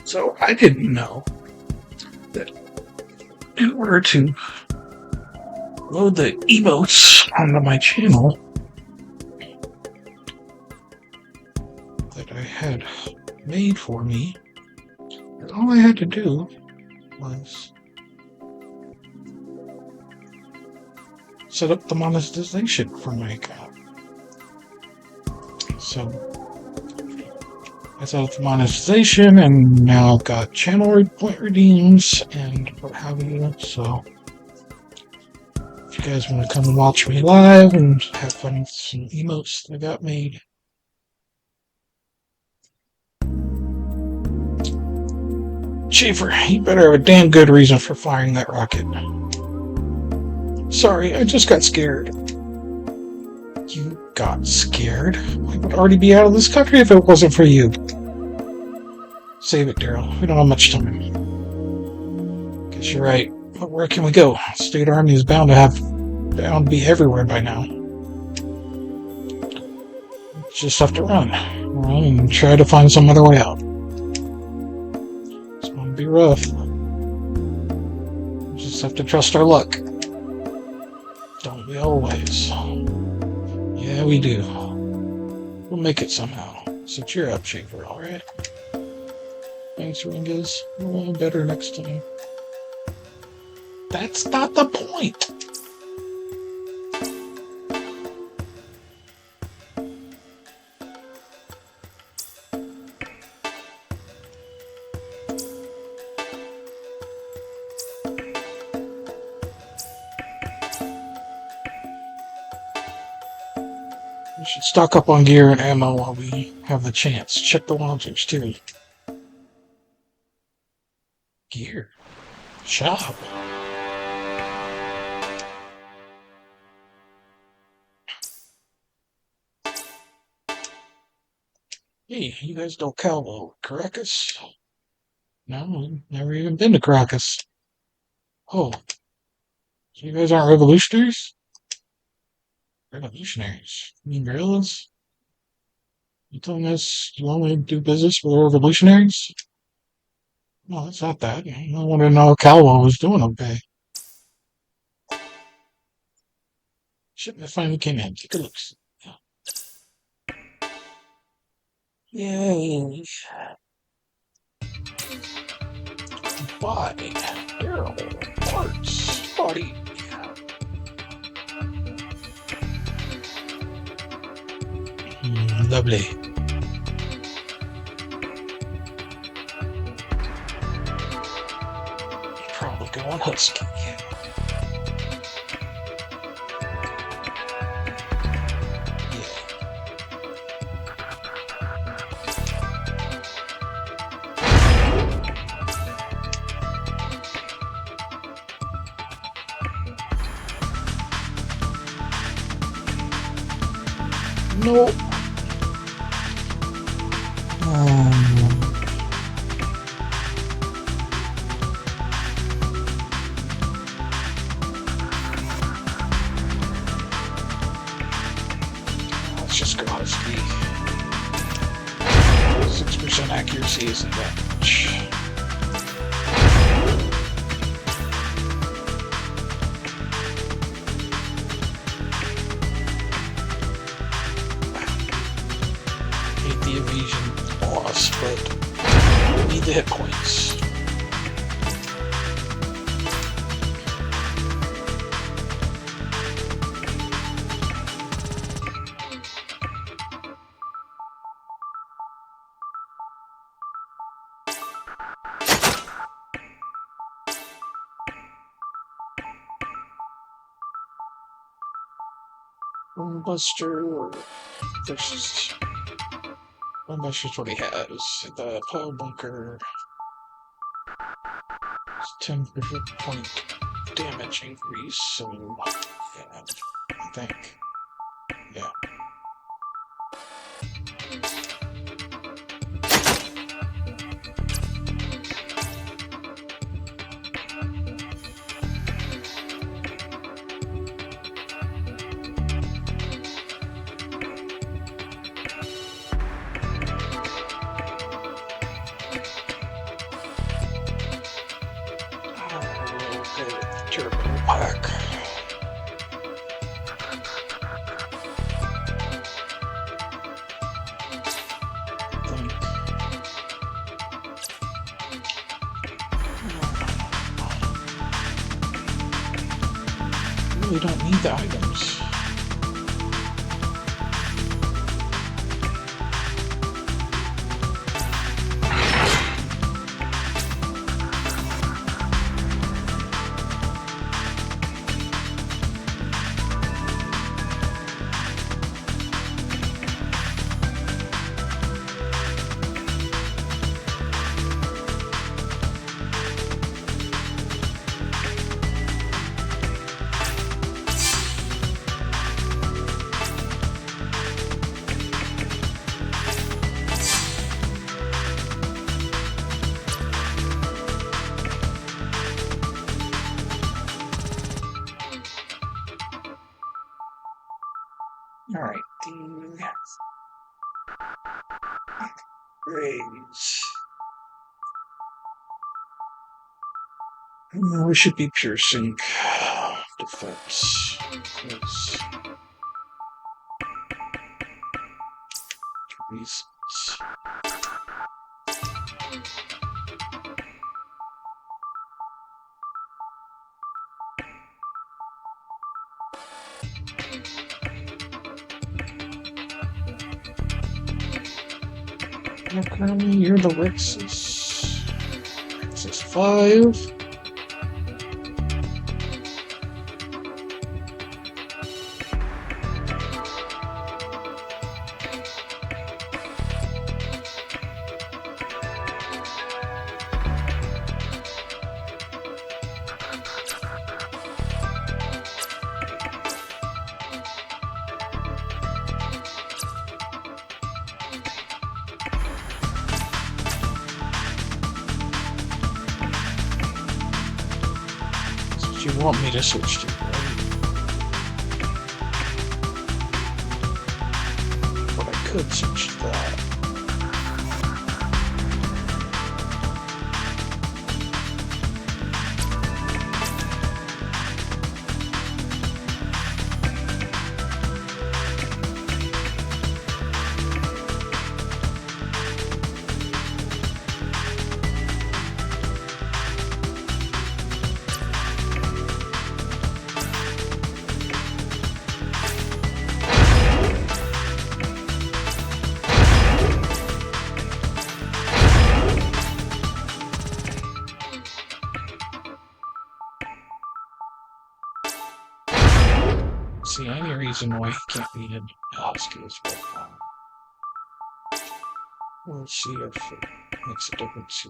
So I didn't know that in order to load the emotes onto my channel that I had made for me, that all I had to do was set up the monetization for my account. So I set up the monetization, and now I've got channel point redeems and what have you. So if you guys want to come and watch me live and have fun with some emotes that I got made, Schaefer, you better have a damn good reason for firing that rocket. Sorry, I just got scared. You got scared? I would already be out of this country if it wasn't for you. Save it, Daryl. We don't have much time. Guess you're right. But where can we go? State Army is bound to be everywhere by now. Just have to run and try to find some other way out. It's going to be rough. Just have to trust our luck. Don't we always? Yeah, we do. We'll make it somehow. So cheer up, Schaefer, alright? Thanks, Ringas. We'll better next time. That's not the point! We should stock up on gear and ammo while we have the chance. Check the lounges, too. Gear. Shop. Hey, you guys don't cowboy Caracas? No, we've never even been to Caracas. Oh. So you guys aren't revolutionaries? Revolutionaries? You mean guerrillas? You telling us you only do business with revolutionaries? No, it's not that. I want to know how Calvo was doing okay. Shipment finally came in. Take a look. Yay. Buy barrel parts body. Lovely. Probably go on Husky. No. Let's just go Husky. 6% accuracy isn't that much. The evasion loss, but we need the hit points. Buster versus Buster's what he has. The Poe Bunker is 10% point damage increase, so yeah, I think. Yeah. Turbo pack. Really don't need the items. Alright, raise. No, we should be piercing. Defense. Yes. Reasons. Economy, you're the Rexus. Rexus 5. You want me to switch to, right? But I could switch to that. See any reason why he can't be in Huskies, but we'll see if it makes a difference.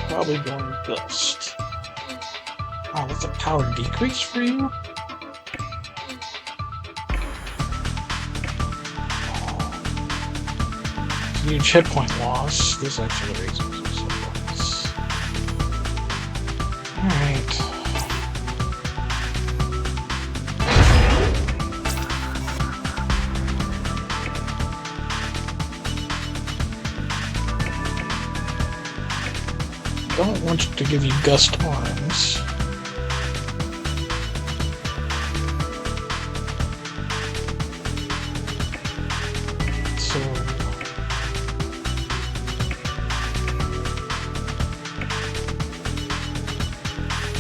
Probably going Gust. Oh, that's a power decrease for you? Huge hit point loss. This actually raises some points. Alright. Don't want to give you Gust arms. So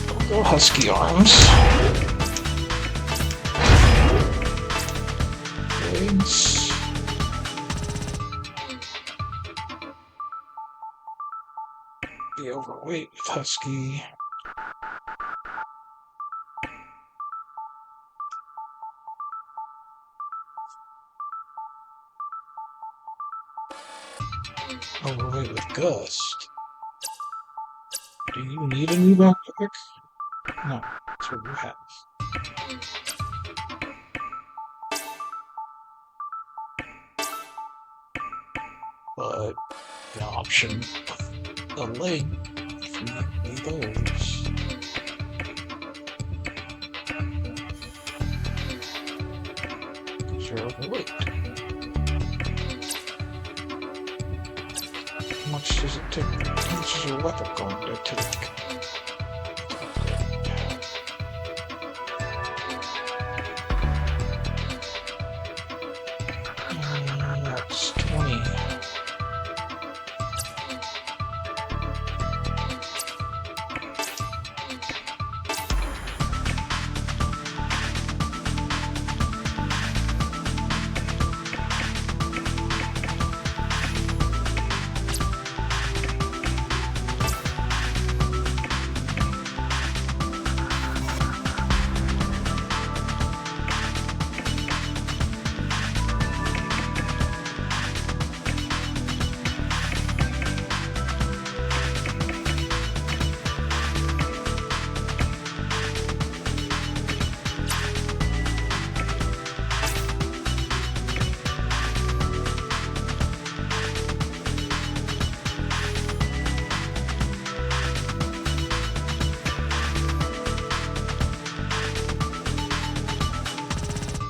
I'll go Husky arms. Blades. Be overweight with Husky. overweight with Gust. Do you need a new backpack? No, that's what you have. But the option of a leg for those. Because you're overweight. How much does it take? How much is your weapon going to take? That's 20.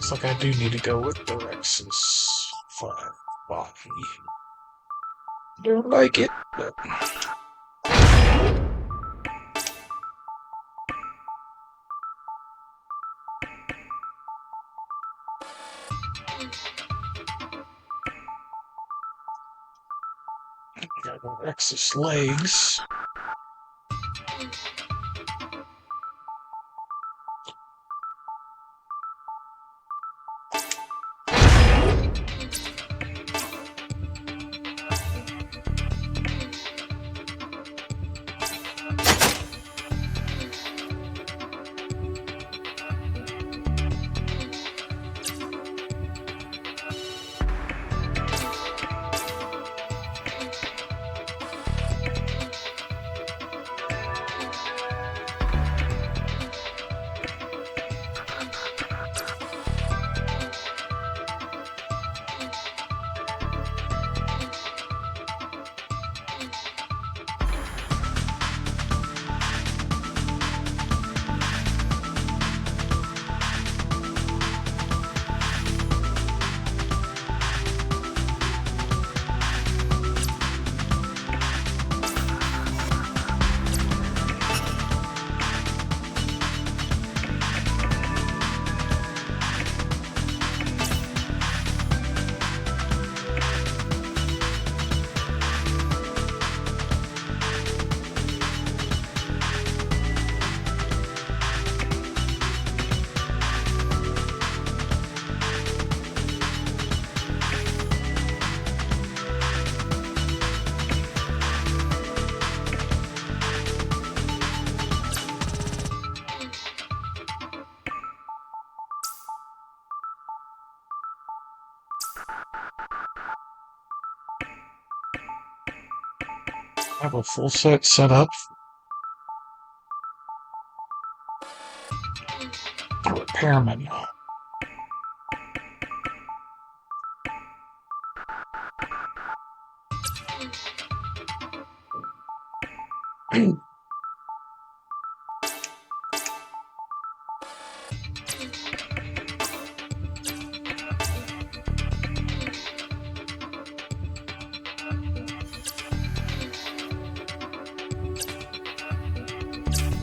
Looks like I do need to go with the Rex's 5 body. Don't like it, but. Got the Rex's legs. I have a full set set up. The repairman.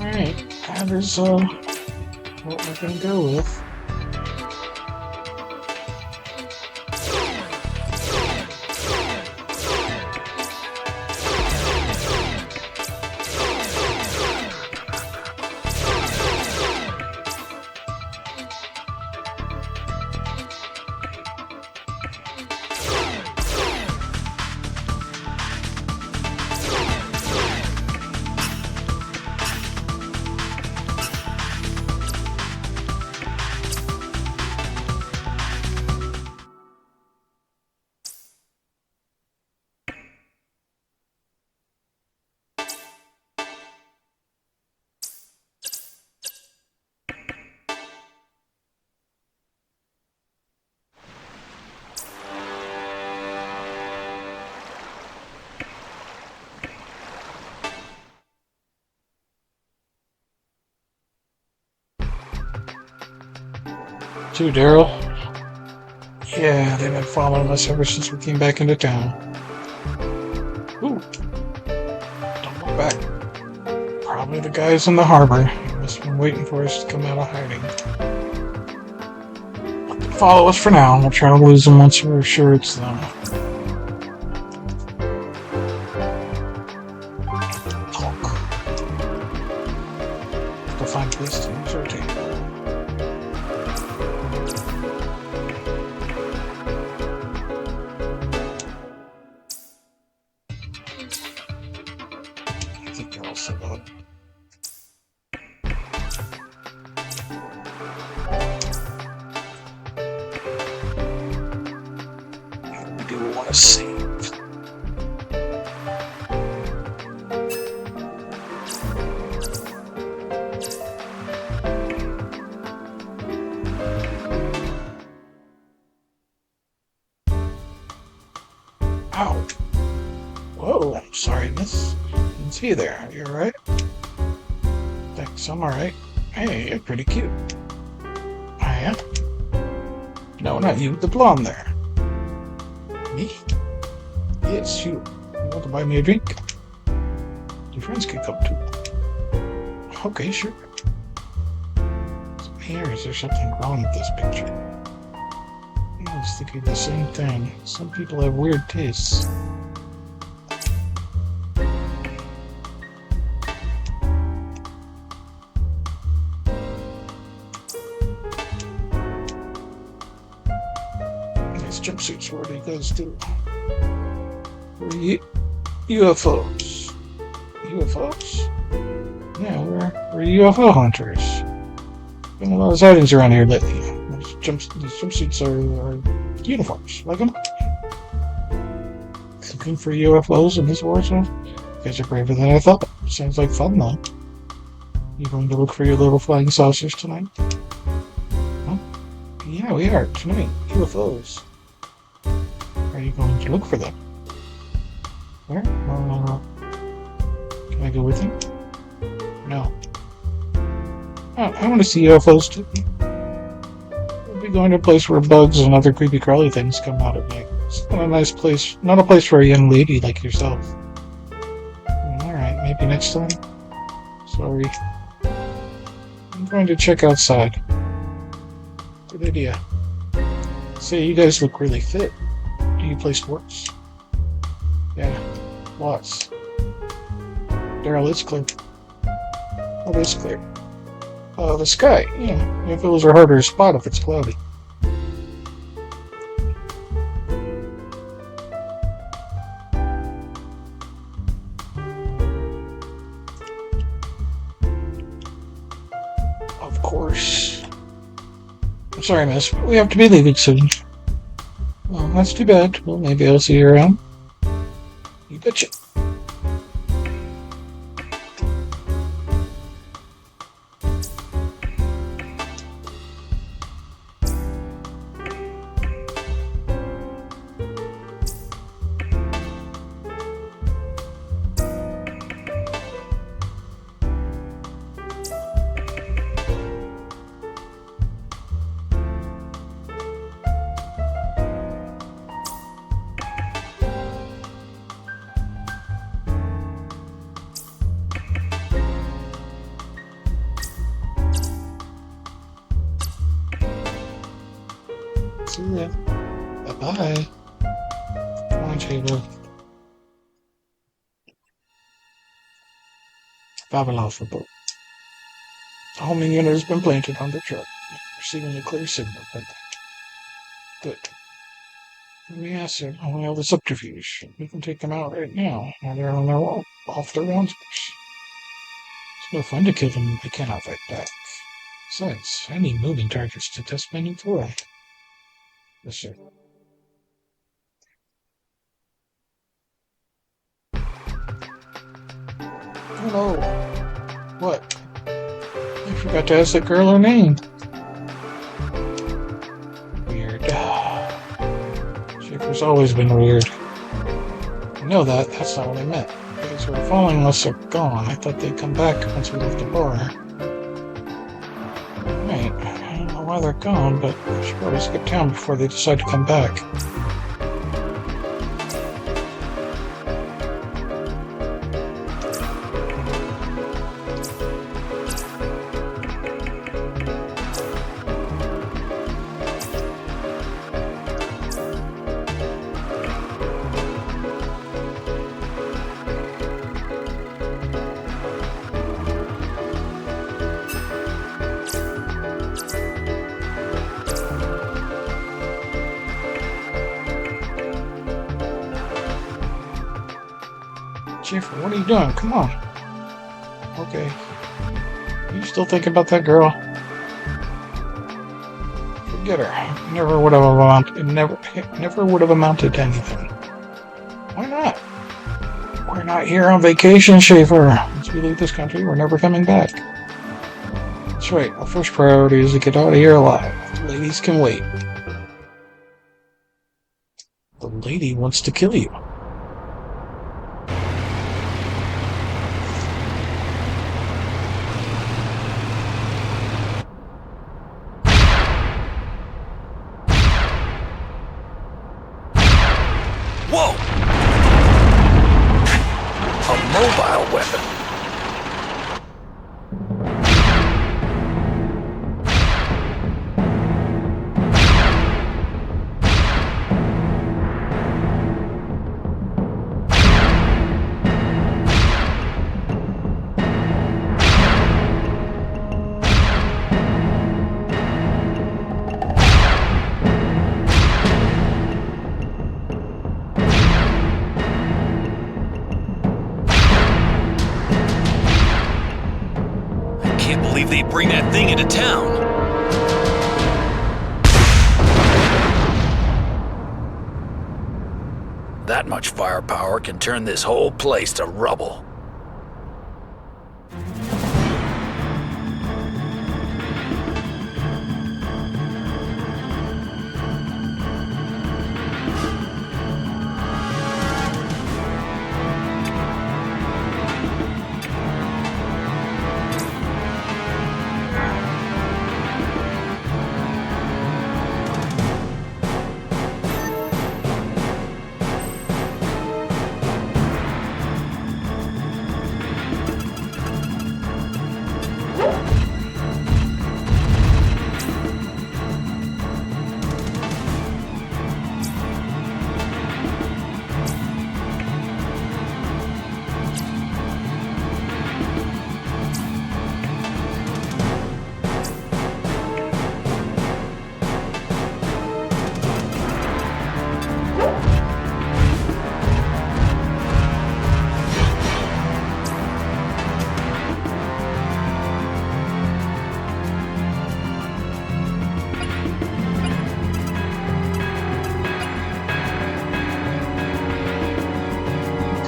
Alright, that is what we're gonna go with. too, Daryl. Yeah, they've been following us ever since we came back into town. Ooh. Don't look back. Probably the guys in the harbor. Must have been waiting for us to come out of hiding. Follow us for now. We'll try to lose them once we're sure it's them. Talk. To find place to use our tape. I think they're all set up. We want to save. Ow. Whoa, I'm sorry, miss. Didn't see you there. You alright? Thanks, I'm alright. Hey, you're pretty cute. I am? No, not you, the blonde there. Me? Yes, you. You want to buy me a drink? Your friends can come too. Okay, sure. Here, is there something wrong with this picture? I was thinking the same thing. Some people have weird tastes. These jumpsuits, where do you guys do? UFOs. UFOs? Yeah, we're UFO hunters. Been a lot of sightings around here lately. These jumpsuits are uniforms. Like them? Looking for UFOs in this war zone? You guys are braver than I thought. Sounds like fun, though. You going to look for your little flying saucers tonight? Huh? Yeah, we are. Tonight. UFOs. Are you going to look for them? Where? Can I go with you? No. I want to see UFOs too. We'll be going to a place where bugs and other creepy crawly things come out at night. It's not a nice place. Not a place for a young lady like yourself. Alright, maybe next time. Sorry. I'm going to check outside. Good idea. Say, you guys look really fit. Do you play sports? Yeah, lots. Daryl, it's clear. Oh, it's clear. The sky, yeah. UFOs are harder to spot if it's cloudy. Of course. I'm sorry, miss. We have to be leaving soon. Well, that's too bad. Well, maybe I'll see you around. You betcha. See ya. Bye-bye. Come on, Taylor. Vavilov report. The homing unit has been planted on the truck. Receiving a clear signal. Good. We asked them, we have the subterfuge. We can take them out right now. While they're on their wall, off their rounds. It's no fun to kill them if they cannot fight back. Besides, I need moving targets to test my new toy. Yes, sir. Hello. What? I forgot to ask that girl her name. Weird. Schaefer's always been weird. I know that. That's not what I meant. The guys who were following us are gone. I thought they'd come back once we left the bar. Right. I don't know why Now they're gone, but I should probably skip town before they decide to come back. Jeffrey, what are you doing? Come on. Okay. You still thinking about that girl? Forget her. Never would have amounted. It never would have amounted to anything. Why not? We're not here on vacation, Schaefer. Once we leave this country, we're never coming back. That's right. Our first priority is to get out of here alive. The ladies can wait. The lady wants to kill you. Whoa! A mobile weapon. I can't believe they bring that thing into town. That much firepower can turn this whole place to rubble.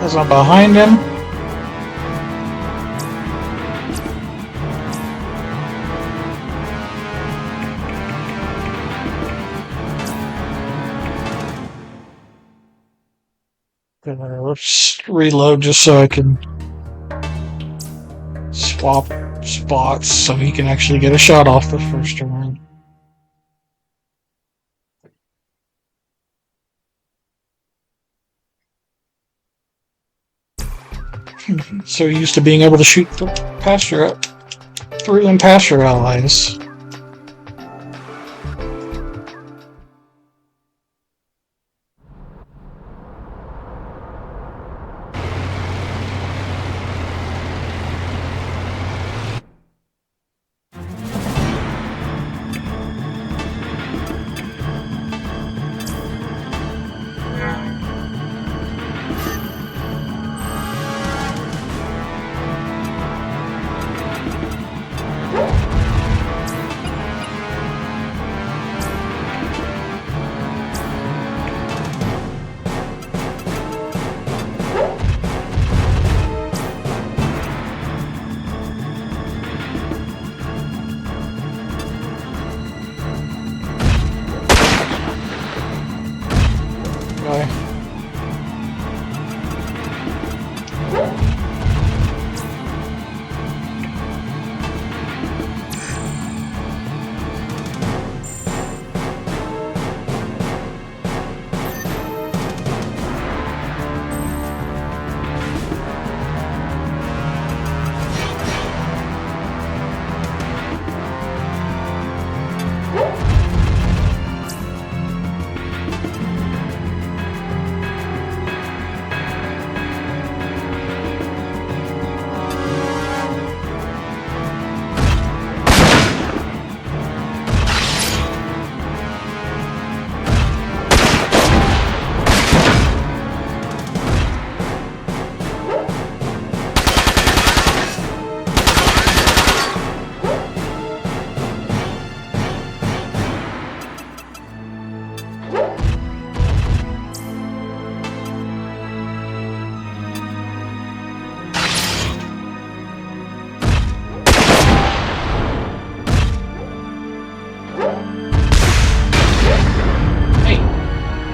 Because I'm behind him. Let's reload just so I can swap spots so he can actually get a shot off the first one. So used to being able to shoot past your through and past your allies.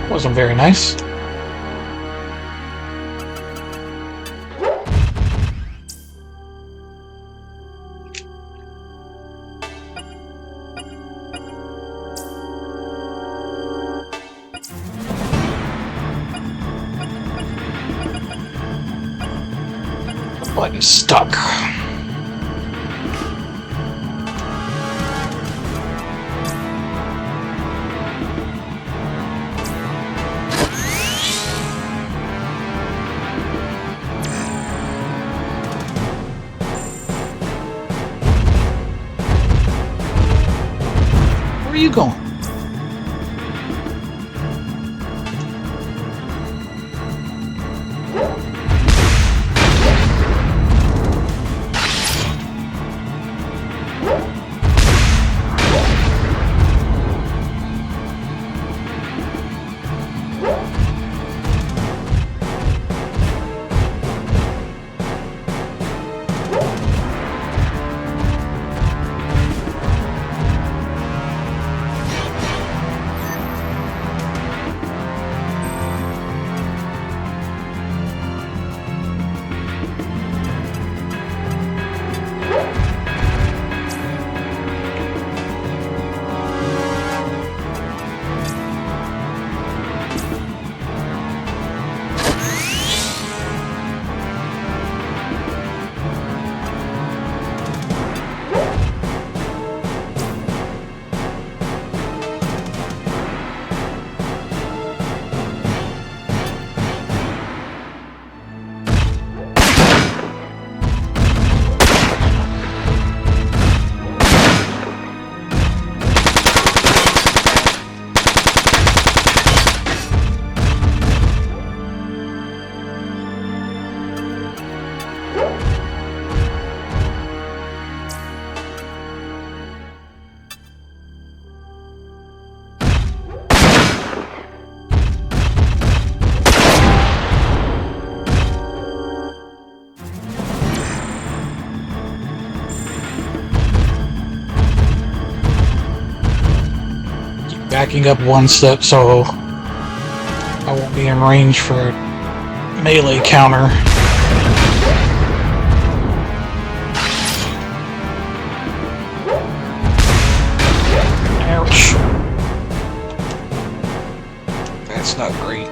Wasn't very nice. The button's stuck. Where are you going? Backing up one step so I won't be in range for a melee counter. Ouch. That's not great.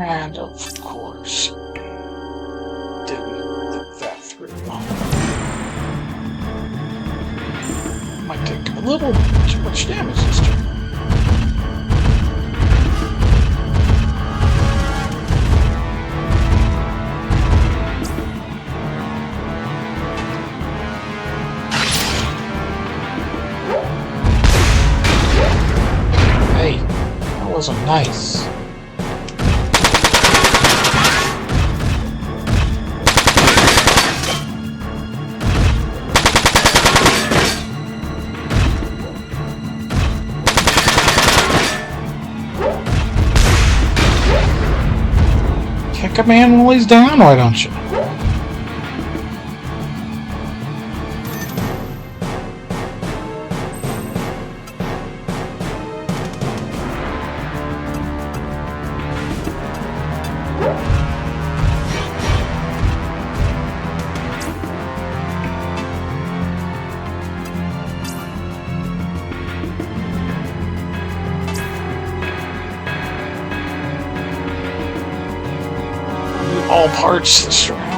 And of course, didn't think that through. Might take a little too much damage this turn. Hey, that wasn't nice. a man while he's down, why don't you? All parts this round.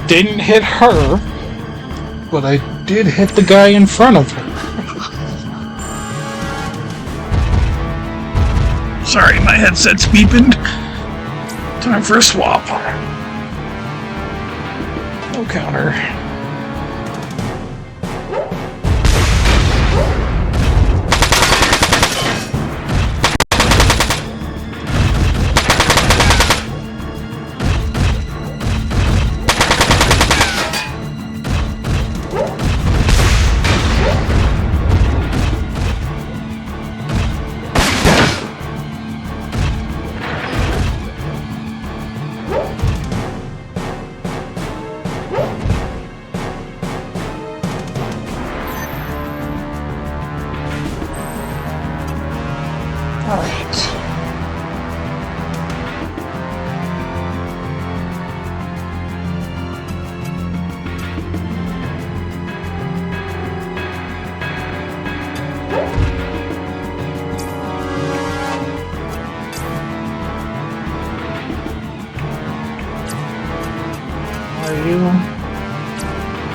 Didn't hit her, but I did hit the guy in front of her. Sorry, my headset's beeping. Time for a swap. No counter.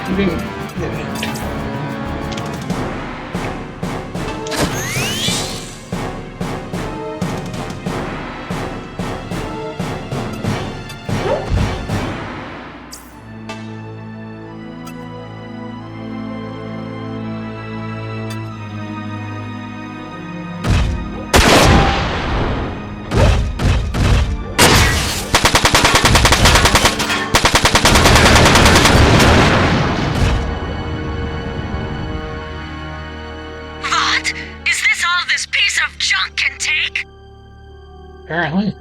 You didn't get it. Apparently.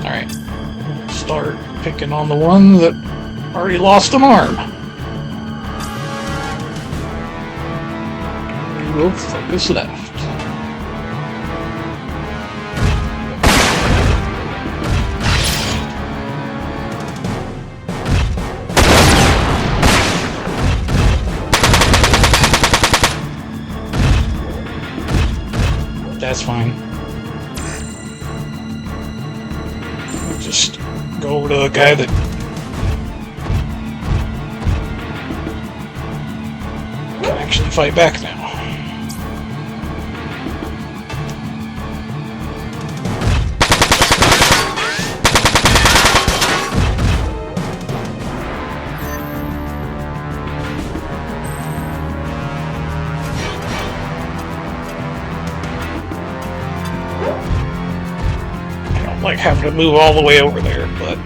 Alright. Start picking on the one that already lost an arm. We will focus left. That's fine. Just go over to the guy that can actually fight back now. Like having to move all the way over there, but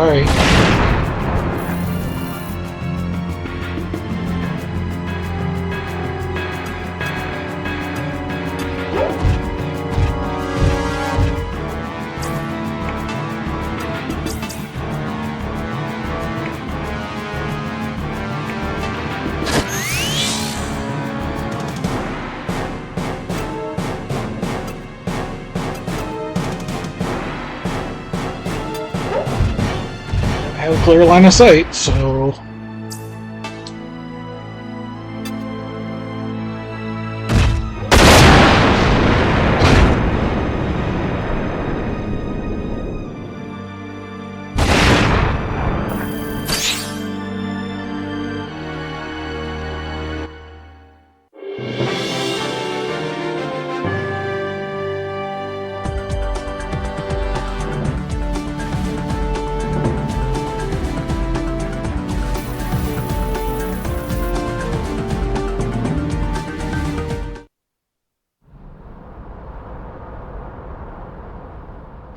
Sorry. I have a clear line of sight, so...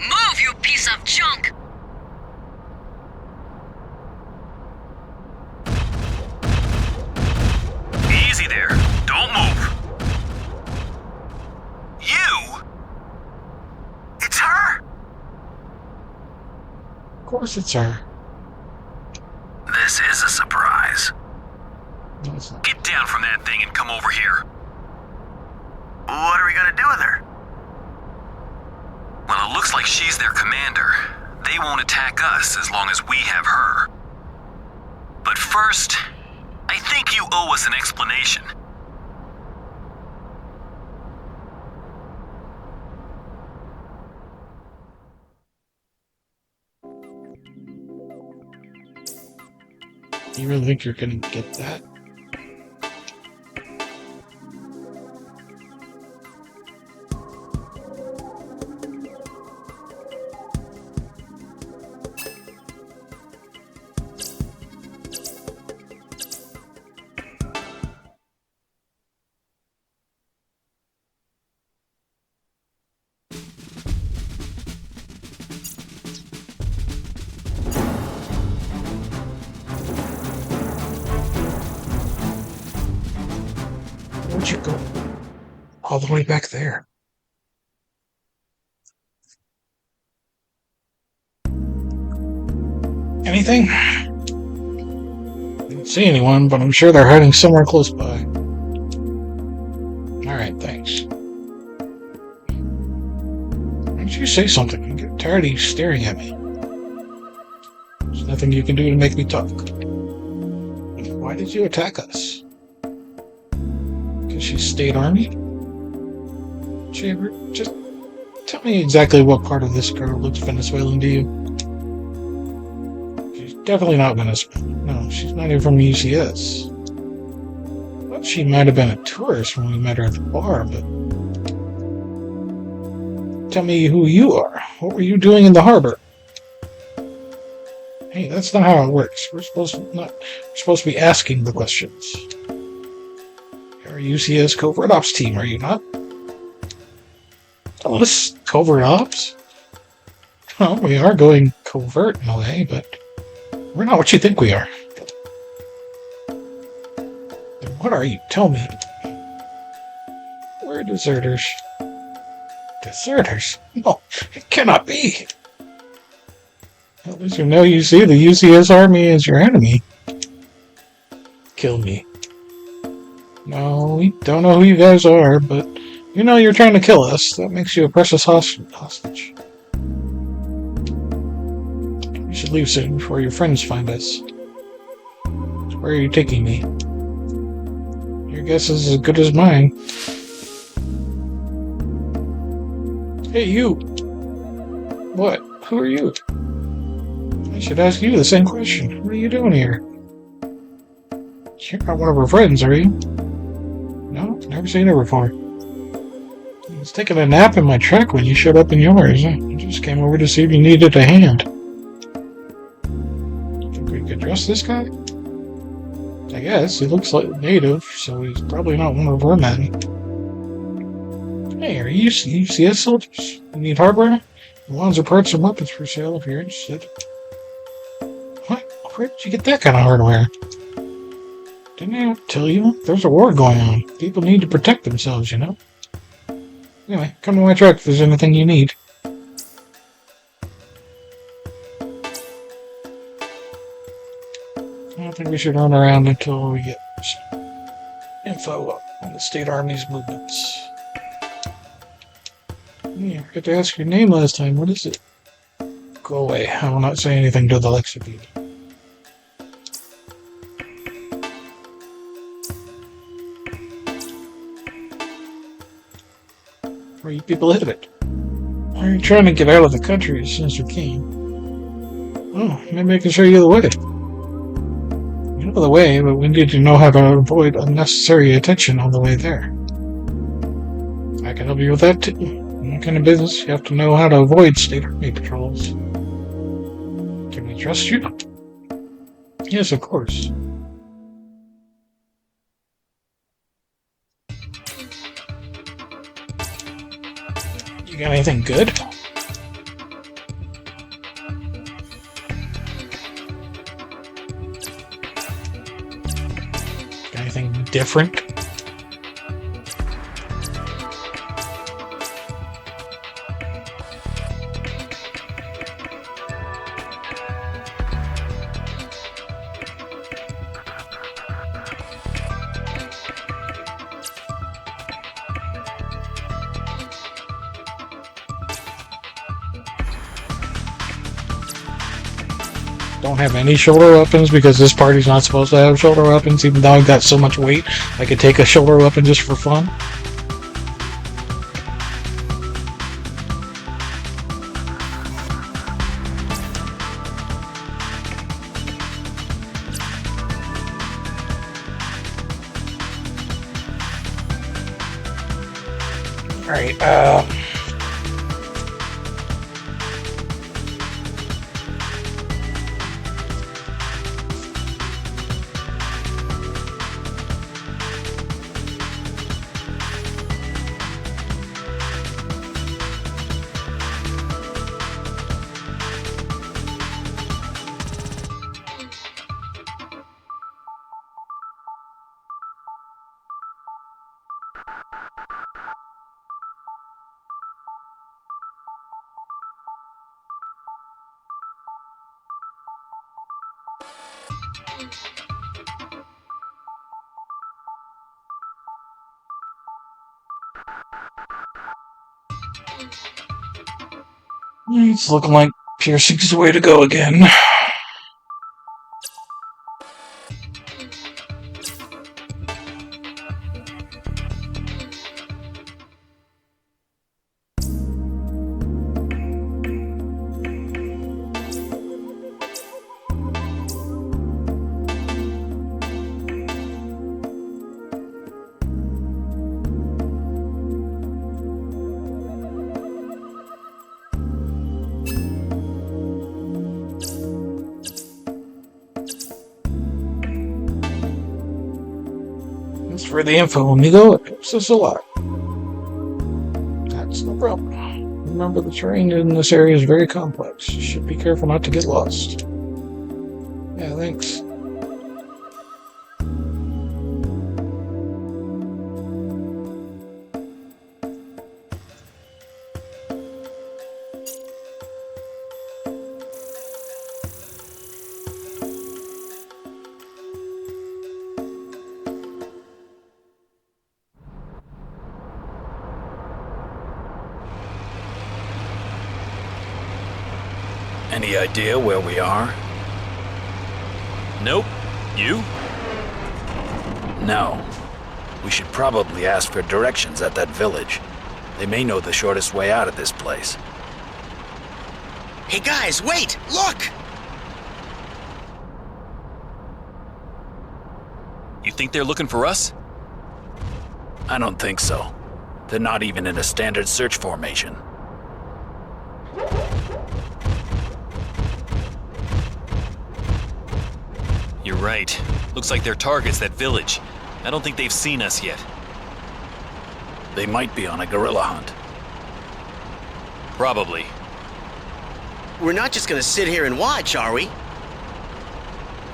Move, you piece of junk! Easy there. Don't move. You? It's her? Of course it's her. This is a surprise. No, it's not. Get down from that thing and come over here. What are we gonna do with her? Well, it looks like she's their commander. They won't attack us as long as we have her. But first, I think you owe us an explanation. You really think you're gonna get that? Where'd you go? All the way back there. Anything? Didn't see anyone, but I'm sure they're hiding somewhere close by. Alright, thanks. Why don't you say something? I'm getting tired of you staring at me. There's nothing you can do to make me talk. Why did you attack us? Because she's state army? Just tell me exactly what part of this girl looks Venezuelan to you. She's definitely not Venezuelan. No, she's not even from the UCS. Well, she might have been a tourist when we met her at the bar, but... Tell me who you are. What were you doing in the harbor? Hey, that's not how it works. We're supposed to be asking the questions. You're a UCS covert ops team, are you not? Oh, this covert ops? Well, we are going covert in a way, but we're not what you think we are. Then what are you? Tell me. We're deserters. Deserters? No, it cannot be. At least you know you see the UCS army as your enemy. Kill me. No, we don't know who you guys are, but you know you're trying to kill us. That makes you a precious hostage. We should leave soon before your friends find us. So where are you taking me? Your guess is as good as mine. Hey, you! What? Who are you? I should ask you the same question. What are you doing here? You're not one of our friends, are you? No, never seen her before. I was taking a nap in my truck when you showed up in yours. I just came over to see if you needed a hand. Think we could trust this guy? I guess. He looks like a native, so he's probably not one of our men. Hey, are you UCS soldiers? You need hardware? Wands or parts or weapons for sale if you're interested. Where did you get that kind of hardware? Didn't I tell you? There's a war going on. People need to protect themselves, you know? Anyway, come to my truck if there's anything you need. I don't think we should run around until we get info on the State Army's movements. Yeah, I forgot to ask your name last time. What is it? Go away. I will not say anything to the Lexipede. Where you people headed? Why are you trying to get out of the country as soon as you can? Oh, maybe I can show you the way. You know the way, but we need to know how to avoid unnecessary attention on the way there. I can help you with that too. In that kind of business, you have to know how to avoid State Army patrols. Can we trust you? Yes, of course. You got anything good? Got anything different? Don't have any shoulder weapons because this party's not supposed to have shoulder weapons, even though I've got so much weight I could take a shoulder weapon just for fun. Alright, it's looking like piercing's the way to go again. Thanks for the info, amigo. It helps us a lot. That's no problem. Remember, the terrain in this area is very complex. You should be careful not to get lost. Yeah, thanks. Any idea where we are? Nope. You? No. We should probably ask for directions at that village. They may know the shortest way out of this place. Hey guys, wait! Look! You think they're looking for us? I don't think so. They're not even in a standard search formation. You're right. Looks like their target's that village. I don't think they've seen us yet. They might be on a guerrilla hunt. Probably. We're not just gonna sit here and watch, are we?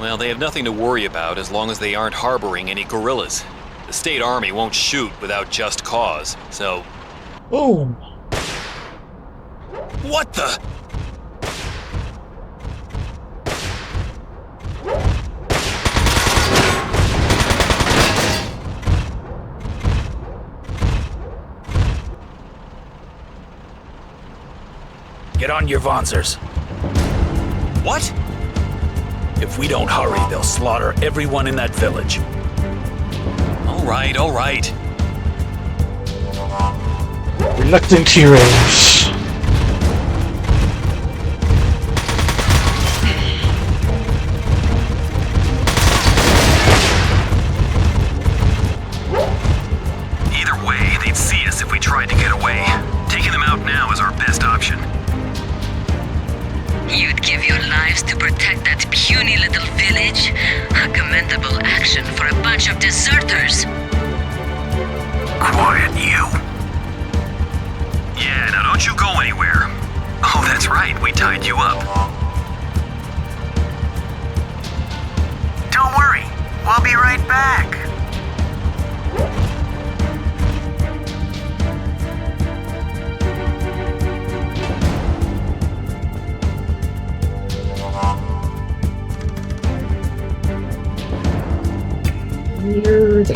Well, they have nothing to worry about as long as they aren't harboring any guerrillas. The state army won't shoot without just cause, so... Oh, What the? Get on your Vonzers. What? If we don't hurry, they'll slaughter everyone in that village. All right. reluctant heroes. Either way, they'd see us if we tried to get away. Taking them out now is our best option. You'd give your lives to protect that puny little village? A commendable action for a bunch of deserters. Quiet, you. Yeah, now don't you go anywhere. Oh, that's right, we tied you up. Don't worry, we'll be right back. Weird.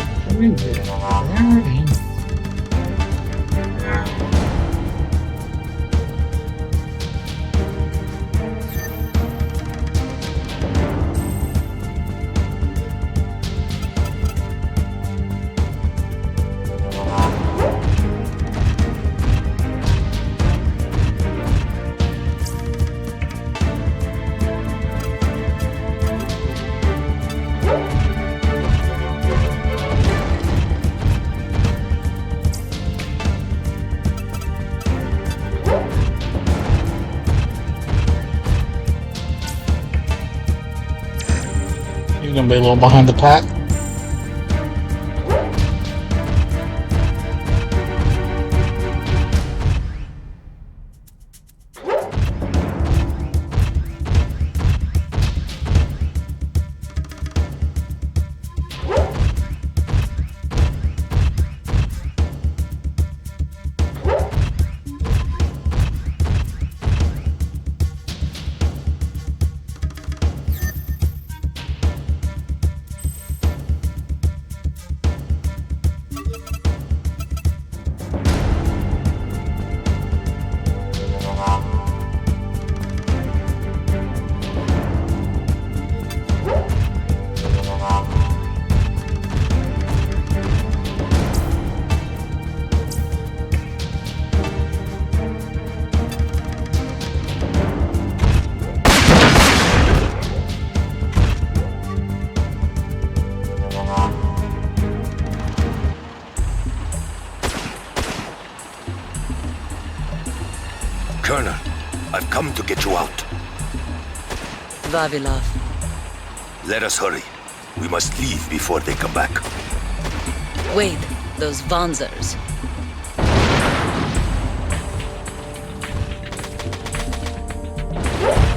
You're gonna be a little behind the pack. Colonel, I've come to get you out. Vavilov, Let us hurry. We must leave before they come back. wait, those Vonzers.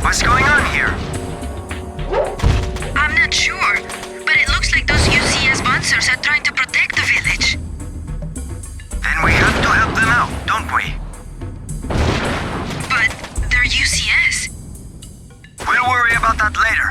What's going on here? I'm not sure, but it looks like those UCS Vonzers are trying to protect the village. Then we have to help them out, don't we? But they're UCS. We'll worry about that later.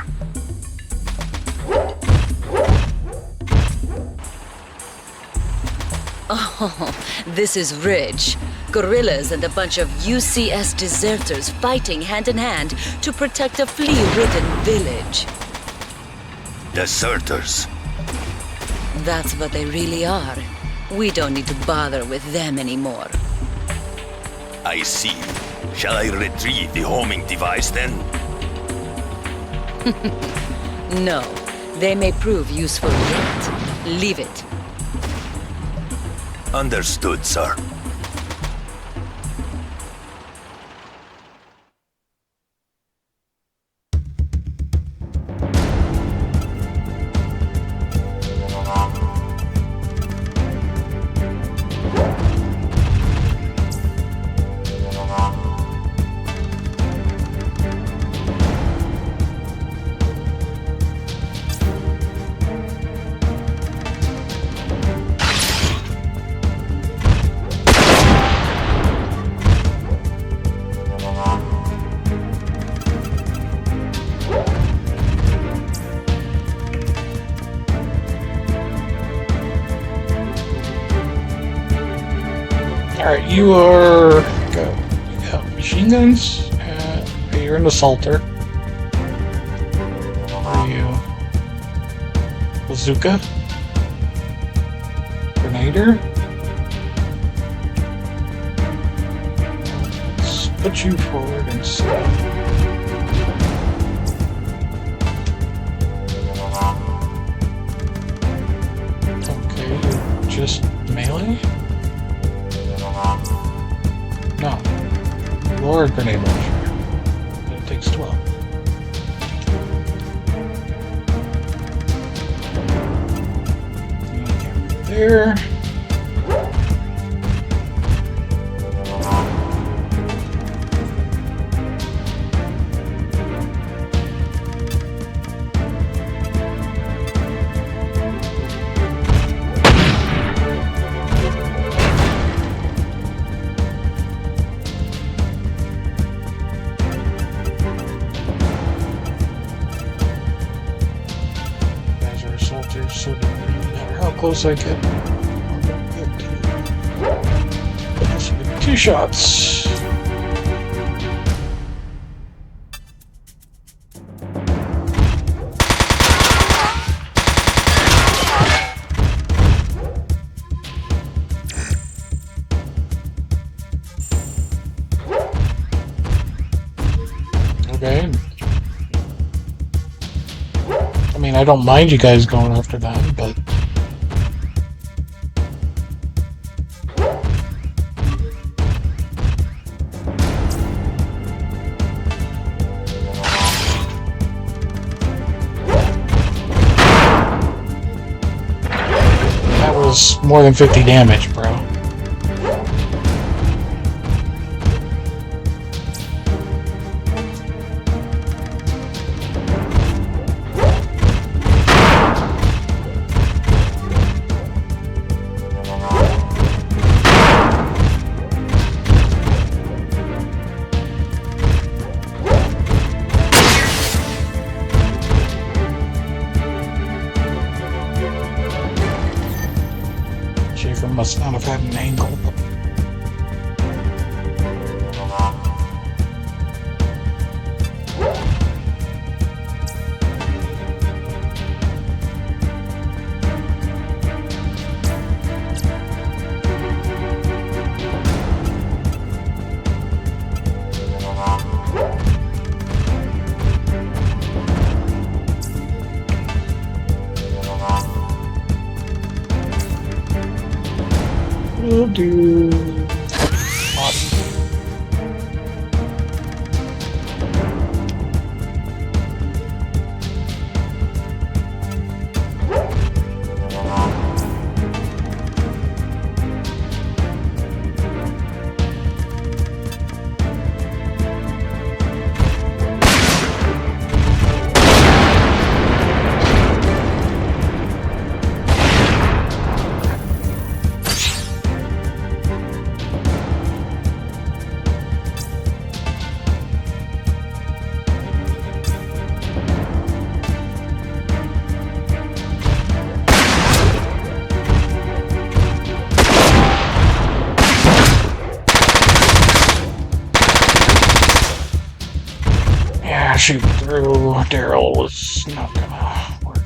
Oh, this is rich. Guerrillas and a bunch of UCS deserters fighting hand in hand to protect a flea-ridden village. Deserters. That's what they really are. We don't need to bother with them anymore. I see. Shall I retrieve the homing device then? No, they may prove useful yet. Leave it. Understood, sir. Alright, you are... Go. You got machine guns. You're an assaulter. Are you... Bazooka? Grenadier? Let's put you forward and see. Okay, you're just melee? No. Or a grenade launcher. It takes 12. There. Guys are assaulters, so it doesn't matter how close I get. This will be 2 shots. Okay. I mean, I don't mind you guys going after them, but... That was more than 50 damage, bro. Schaefer must not have had an angle. We'll do body. Yeah, shooting through Daryl is not gonna work.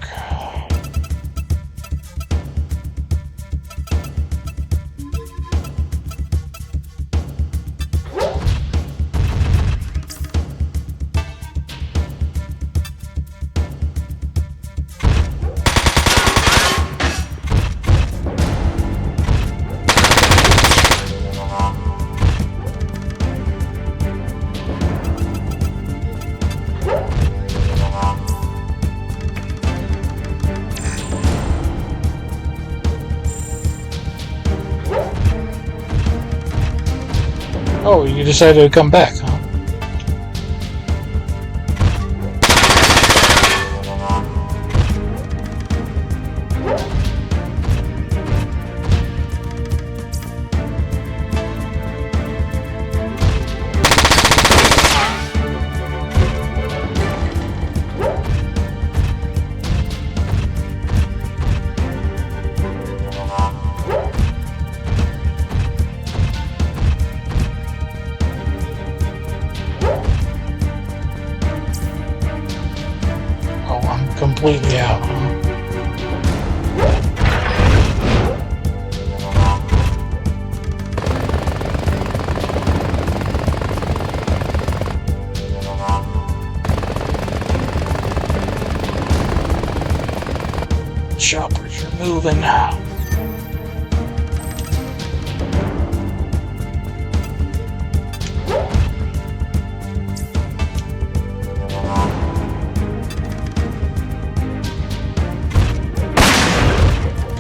Oh, you decided to come back, huh? completely out, huh? Choppers are moving now.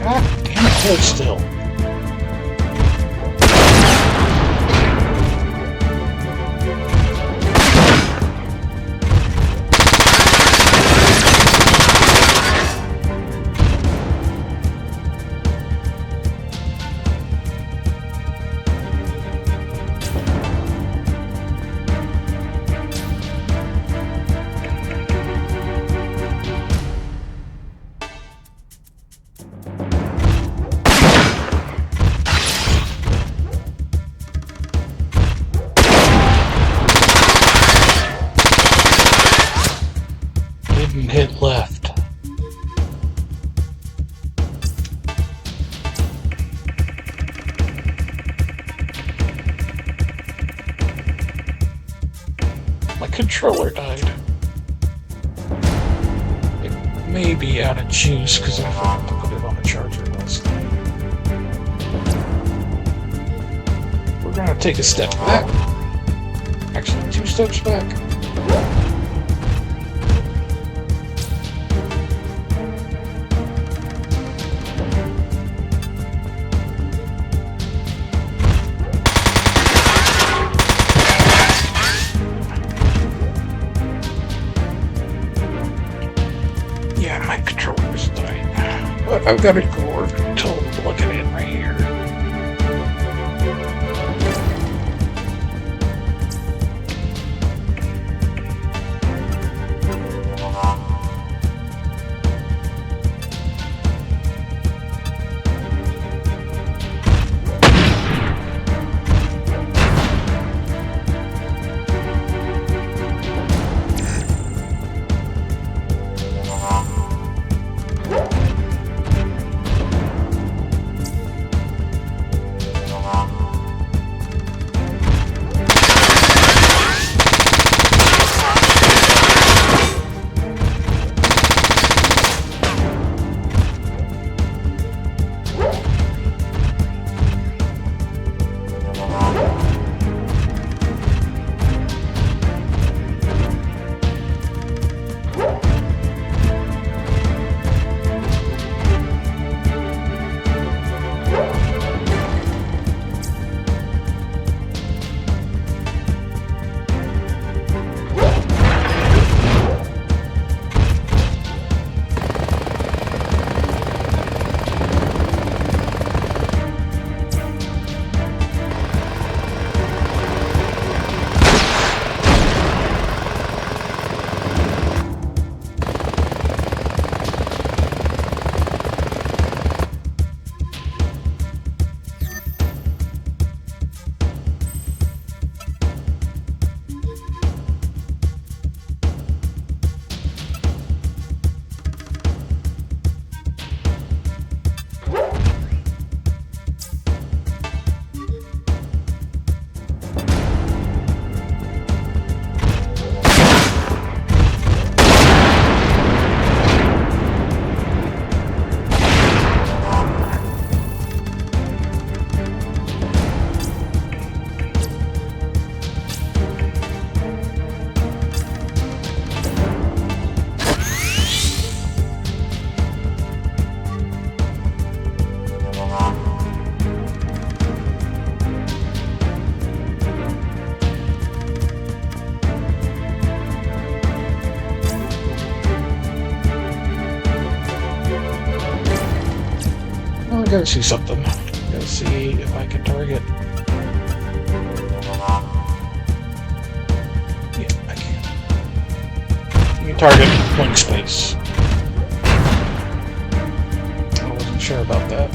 God damn it, hold still. Didn't hit left. My controller died. It may be out of juice because I forgot to put it on the charger last night. We're gonna take a step back. Actually, 2 steps back. Yeah, my controller's dying. But I've got a cord total plug-in in right here. I gotta see something. Gotta see if I can target. Yeah, I can. You can target blank space. I wasn't sure about that.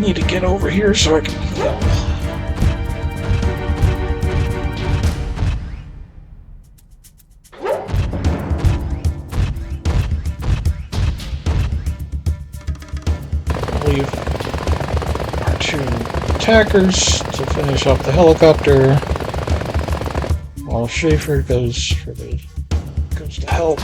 need to get over here so I can heal. Leave our 2 attackers to finish off the helicopter while Schaefer goes to help.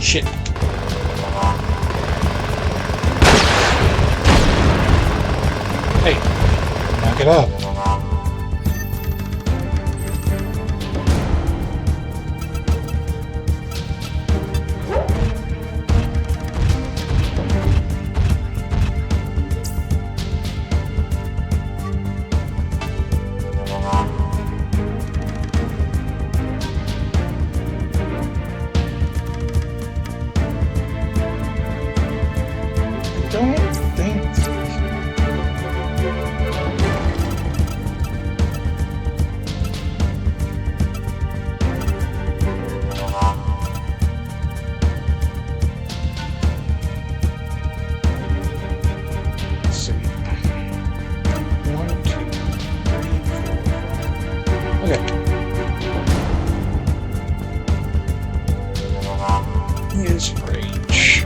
Shit. Hey, knock it up. Don't think. Let's see. 1, 2, 3, 4, 5. Okay. His range.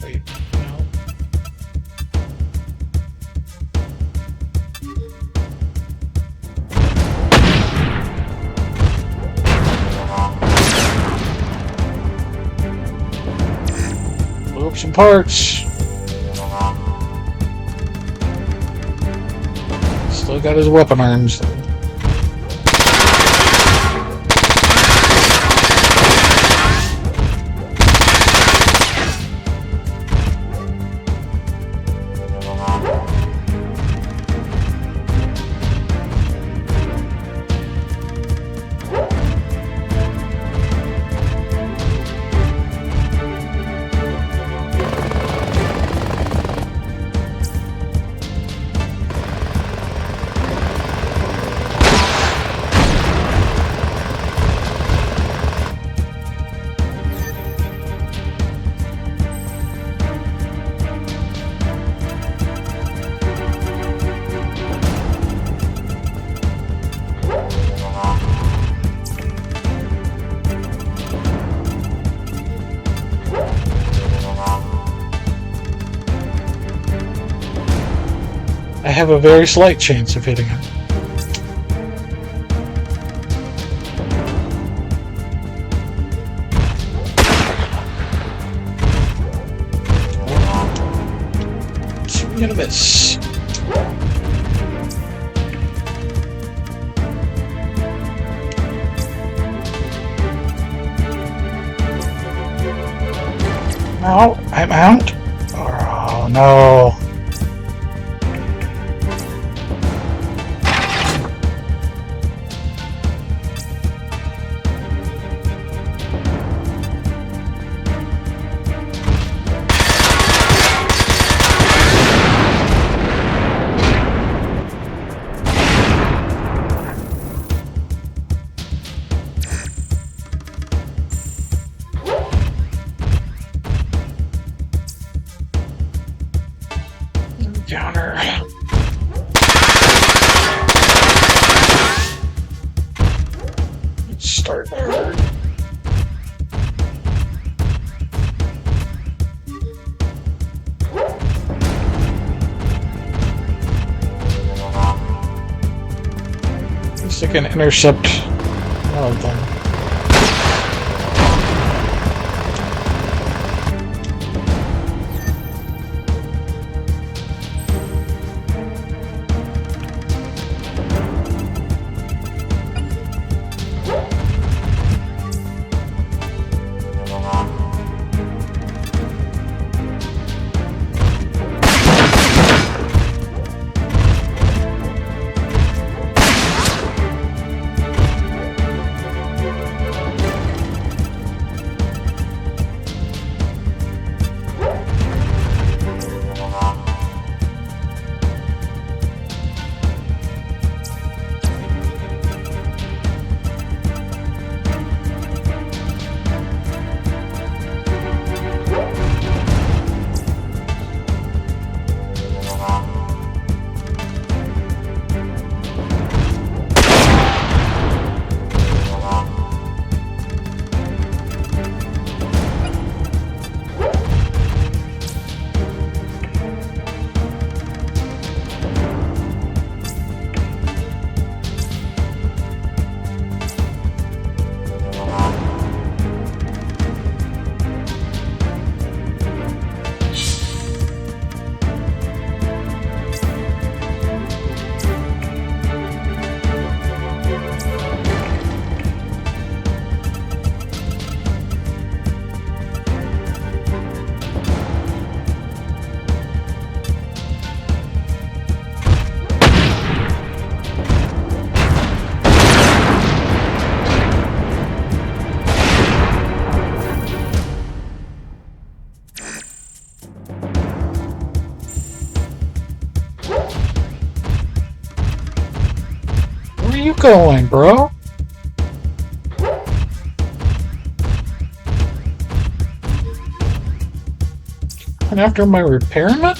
Wait, no. Blew up some parts. Still got his weapon arms. I have a very slight chance of hitting him. I'm gonna miss. No, I'm out. Oh no. starting to hurt. At least I can intercept one of them. Where are you going, bro? And after my repairman?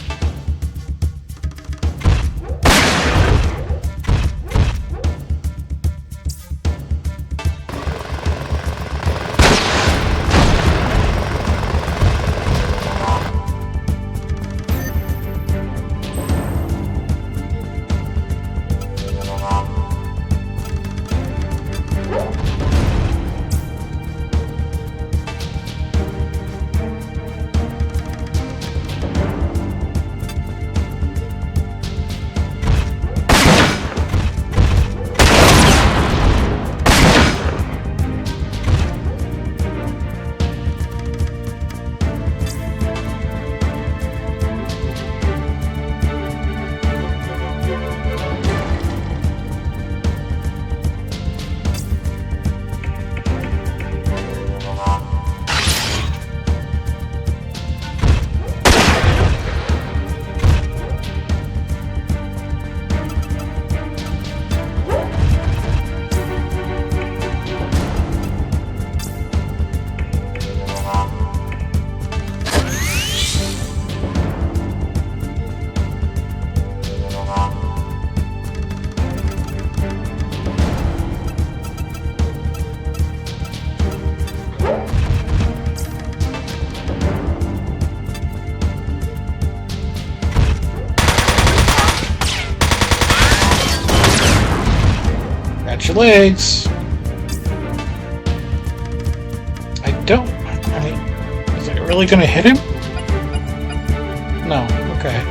Got your legs. Is it really gonna hit him? No, okay.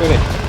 Quit it.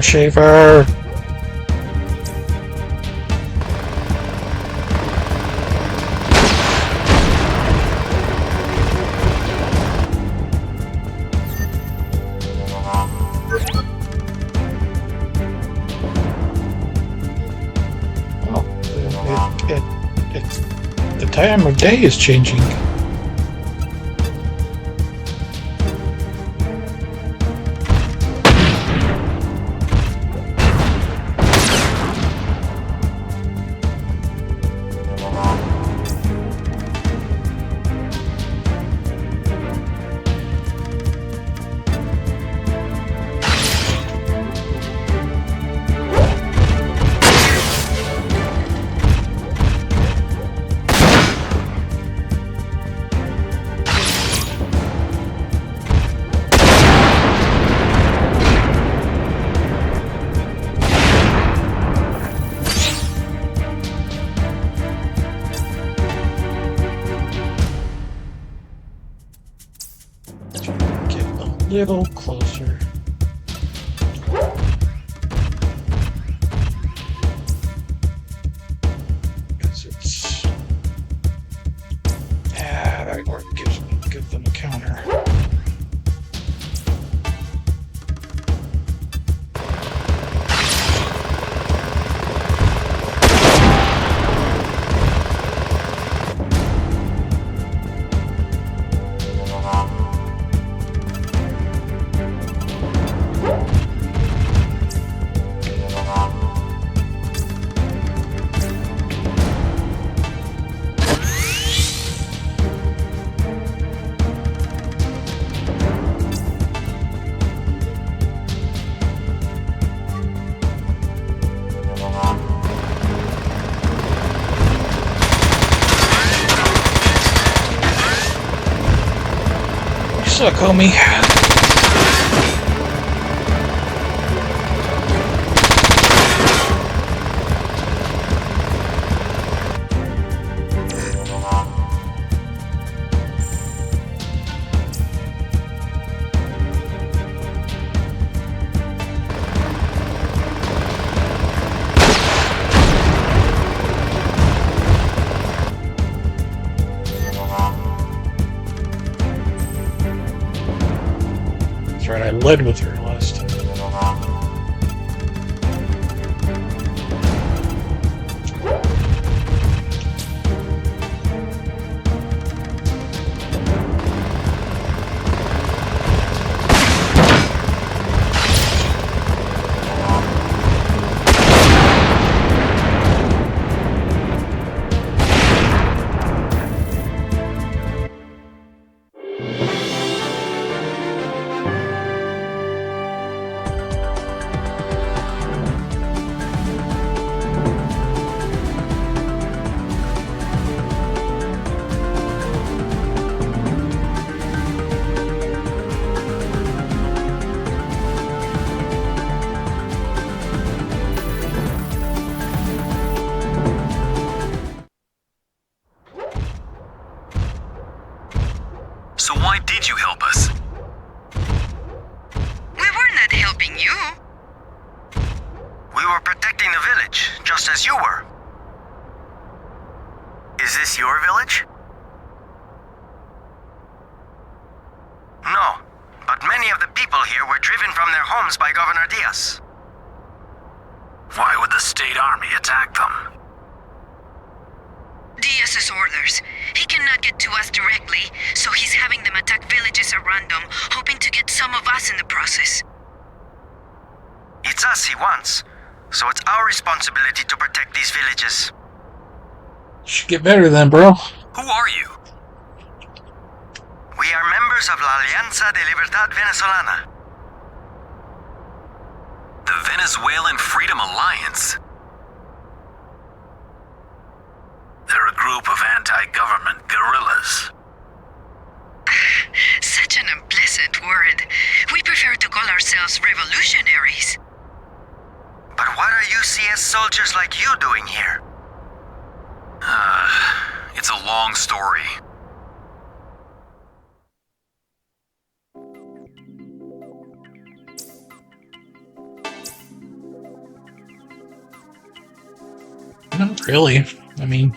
Schaefer! Well, the time of day is changing. Little closer. It's that work gives them a counter. suck, homie. That's right, I led with her last time. So why did you help us? We were not helping you. We were protecting the village, just as you were. Is this your village? No, but many of the people here were driven from their homes by Governor Diaz. Why would the state army attack them? Diaz's orders. He cannot get to us directly, so he's having them attack villages at random, hoping to get some of us in the process. It's us he wants, so it's our responsibility to protect these villages. Should get better then, bro. Who are you? We are members of La Alianza de Libertad Venezolana. The Venezuelan Freedom Alliance? They're a group of anti-government guerrillas. Such an unpleasant word. We prefer to call ourselves revolutionaries. But what are UCS soldiers like you doing here? It's a long story. Not really. I mean,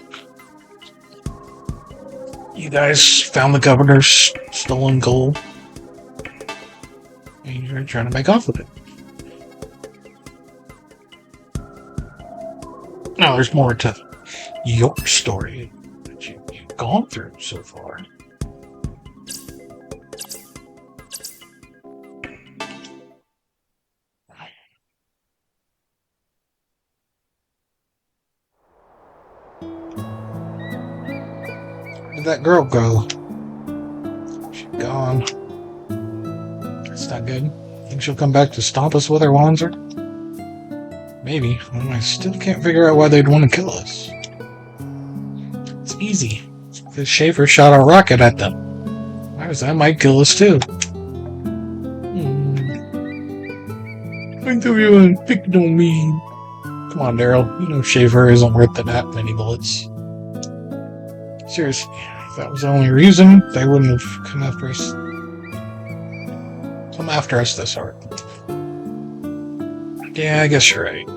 you guys found the governor's stolen gold. And you're trying to make off with it. Now, there's more to your story that you've gone through so far. Where'd that girl go? She's gone. That's not good. Think she'll come back to stomp us with her Wanzer? Maybe. I still can't figure out why they'd want to kill us. It's easy. Because Schaefer shot a rocket at them. That might kill us too. I thought you were picking on me. Come on, Daryl. You know Schaefer isn't worth that many bullets. Seriously, if that was the only reason, they wouldn't have come after us. Come after us this hard. Yeah, I guess you're right.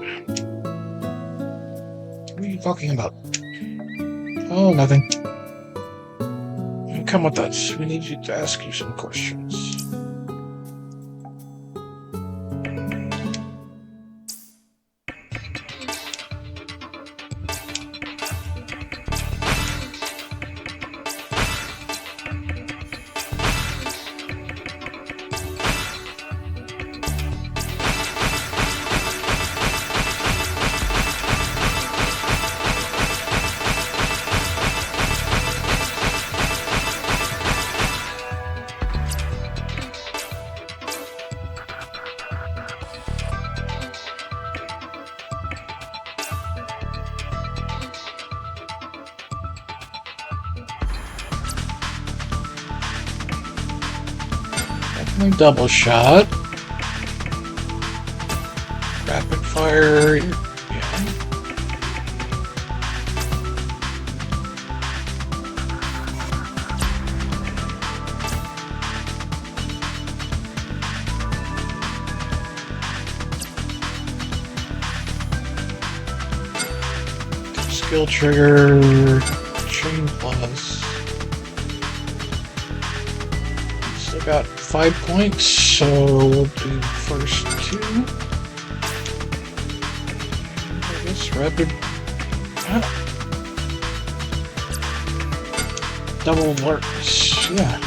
What are you talking about? Oh, nothing. Come with us. We need you to ask you some questions. definitely double shot. Rapid fire. Yeah. Skill trigger. Chain plus. Still got 5 points, so we'll do first 2. I guess rapid. Double alertness, yeah.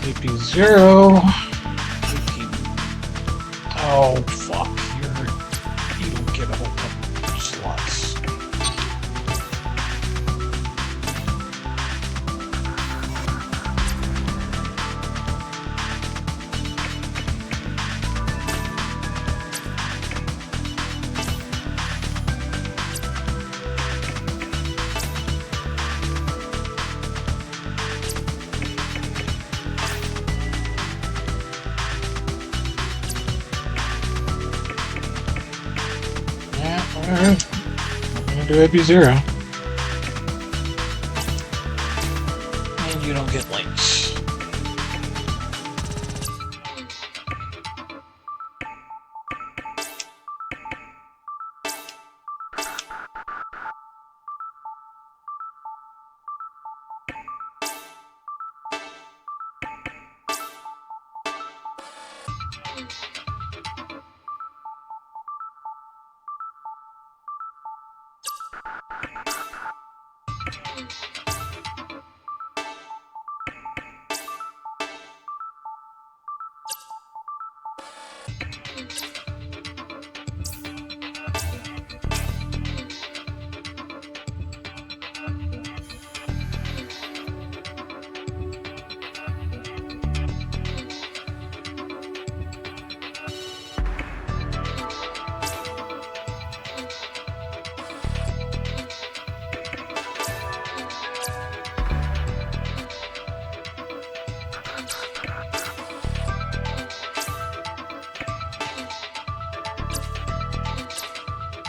AP0. Oh, fuck. You don't get a whole couple of slots. Alright, I'm gonna do AP0. And you don't get links.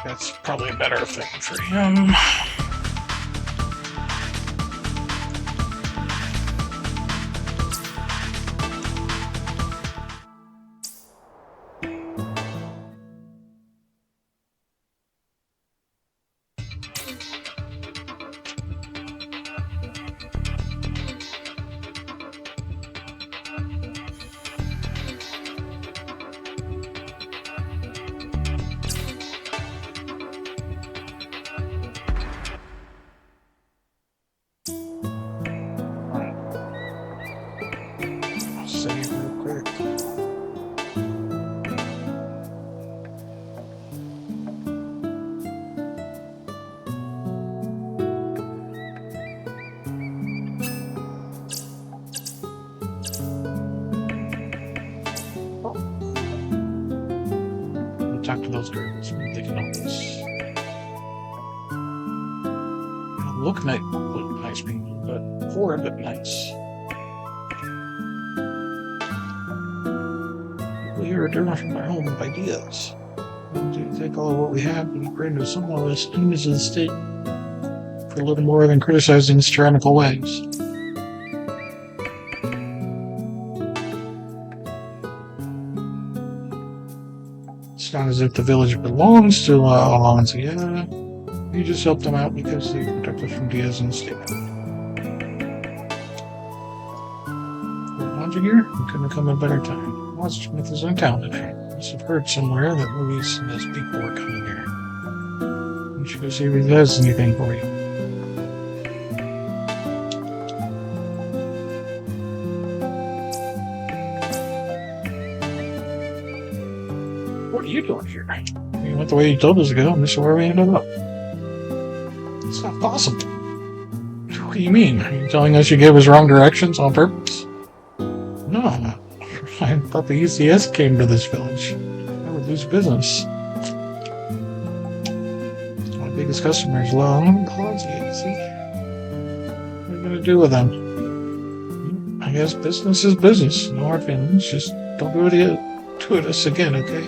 That's probably a better thing for him. Save real quick. Talk to those girls. They can help us. Look nice people, but poor but nice. We are different from our own ideas. To take all of what we have and bring to some of us enemies of the state for a little more than criticizing its tyrannical ways. It's not as if the village belongs to Alonso. Yeah, you just helped them out because they protect us from Diaz and the state. Here, we couldn't have come at a better time. Monster Smith is in town today. I must have heard somewhere that Luis and his people were coming here. You should go see if he has anything for you. What are you doing here? You went the way you told us to go, and this is where we ended up. It's not possible. What do you mean? Are you telling us you gave us wrong directions on purpose? No, I thought the UCS came to this village. I would lose business. My biggest customer is Alonso. See? What are you going to do with them? I guess business is business. No hard feelings. Just don't do it to us again, okay?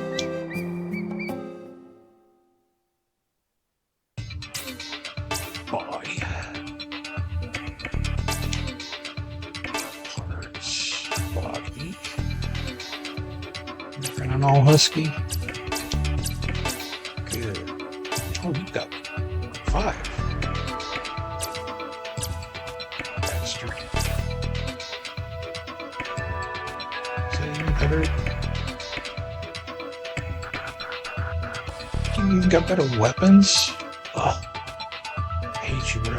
An all husky. Good. Oh, you got 5. Bastard. Is that even better? You even got better weapons? Ugh. I hate you, bro.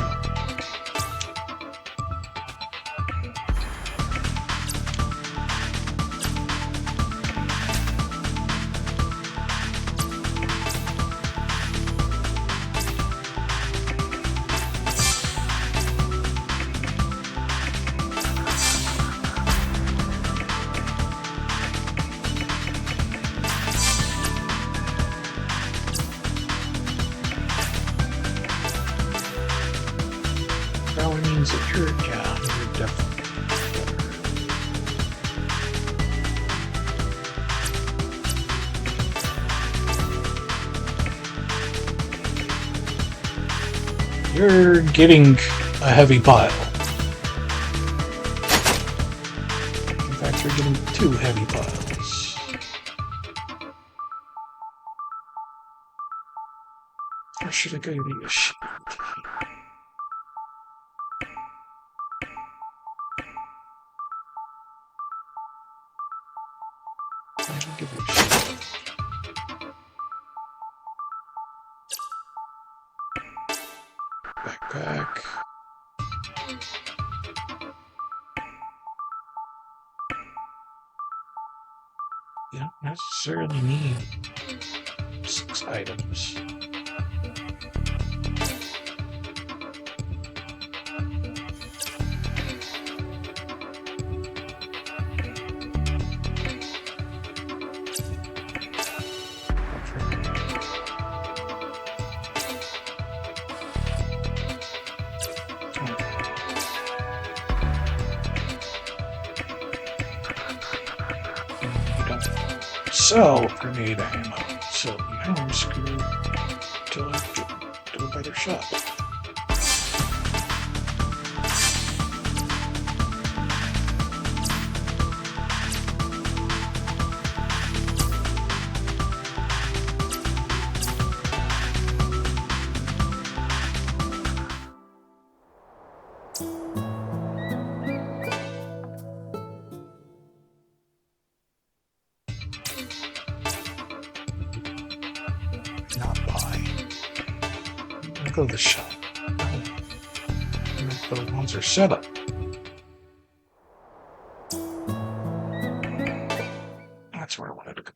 Probably means that you're definitely better. You're getting a heavy pile. In fact, you're getting 2 heavy piles. Or should I go to your shield? Give you a shield. Backpack. You don't necessarily need 6 items. Sell grenade ammo. So now I'm screwed till I get to a better shot. Not buy. I'll go to the shop. The ones are set up. That's where I wanted to go.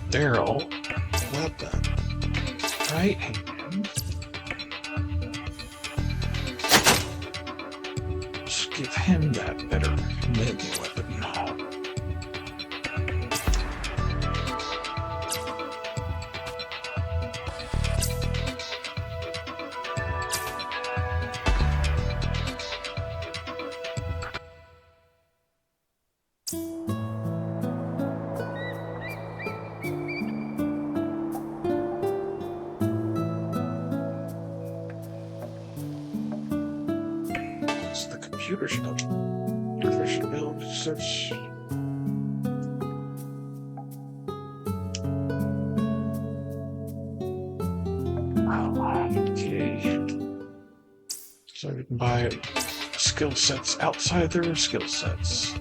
Daryl, weapon, right hand. Just give him that better melee weapon. computer stuff. Efficient build, search. Okay. So we can buy skill sets outside their skill sets.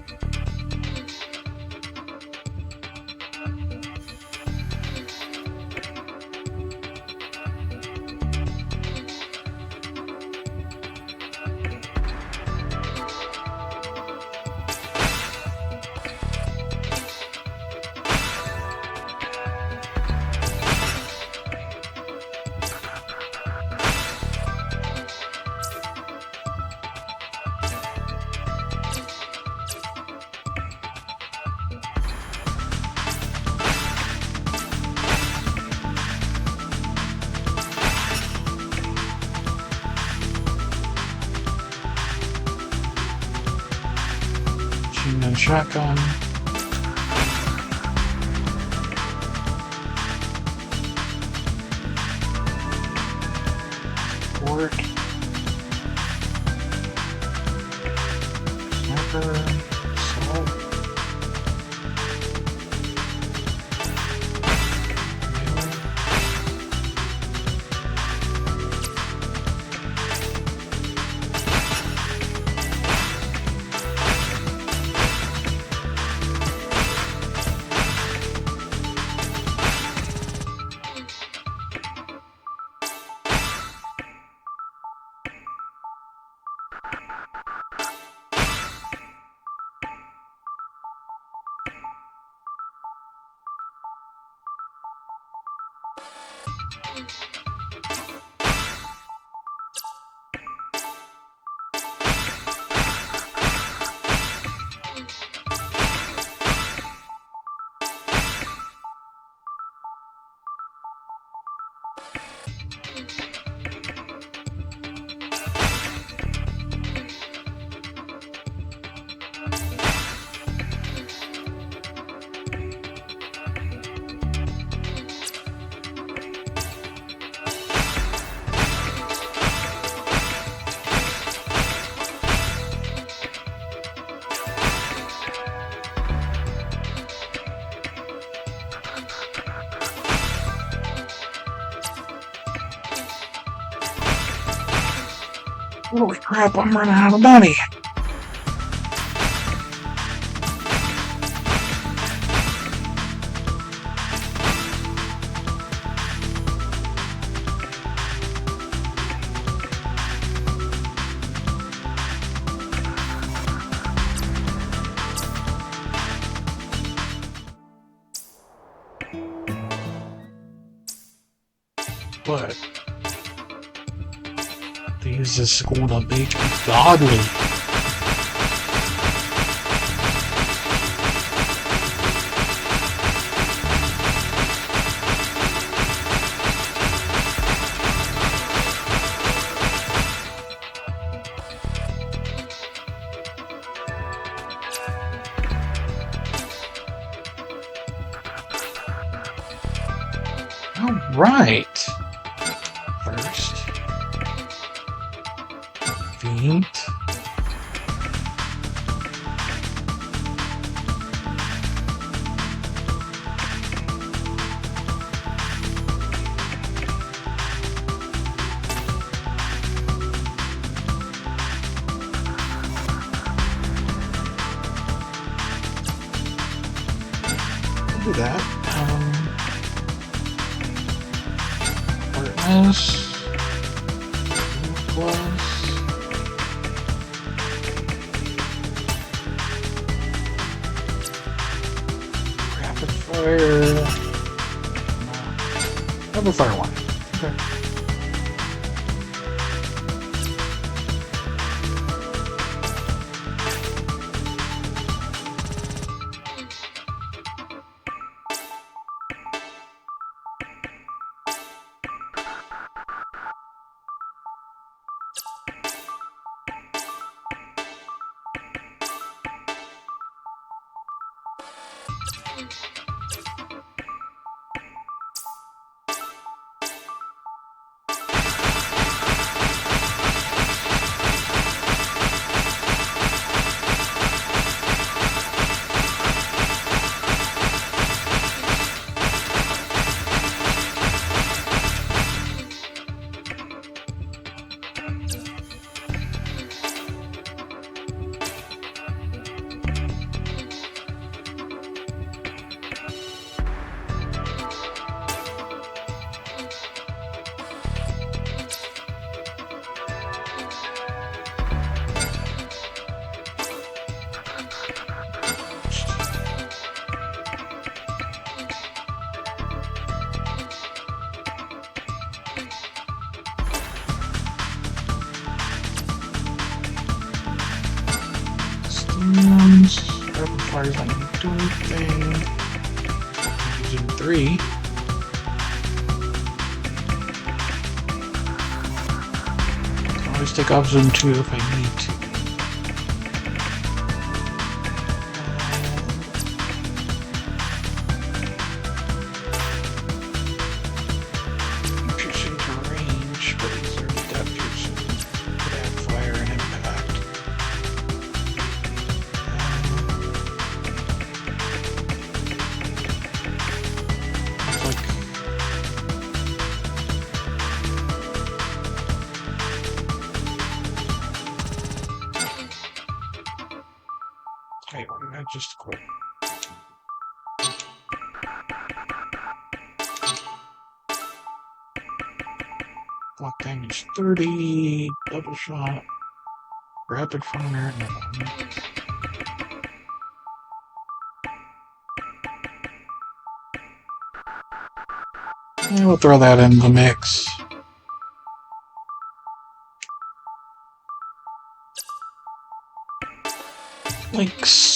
Machine gun shotgun. Port. Sniper. Assault. Holy crap, I'm running out of money. But these is going to be godly. All right. First, feet. Do that. Partners. Plus. Rapid fire. Rapid fire one. Okay. fires on do anything. Using 3. I'll always take off Zoom 2 if I need to. Piercing to range, but he's already got piercing. Could add fire and impact. Like hey, why did I just quit? Block damage 30, double shot, rapid fire, no. Yeah, we'll throw that in the mix. Links.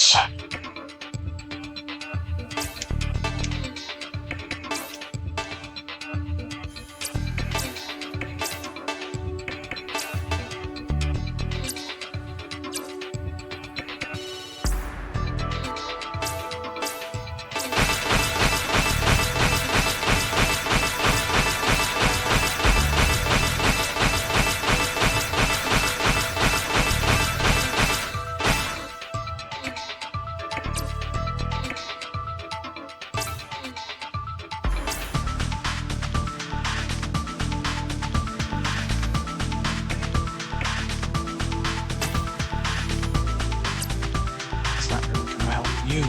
It's not really gonna help you.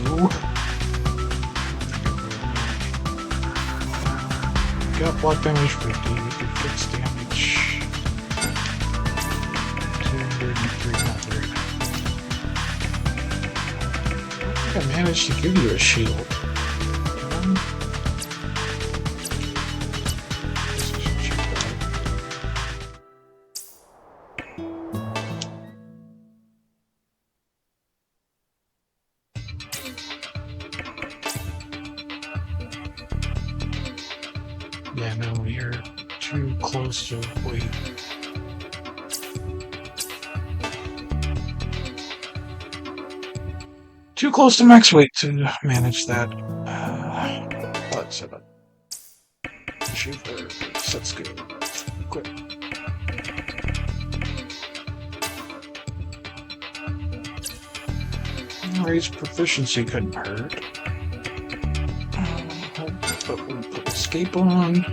Got block damage 50, we can fix damage 200 and 300. I think I managed to give you a shield. Did I? Guess I should check that out. Yeah, no, you're too close to weight. Too close to max weight to manage that. Let's have a shoot there. That's good. Quick. Raise proficiency couldn't hurt. But we'll put escape on.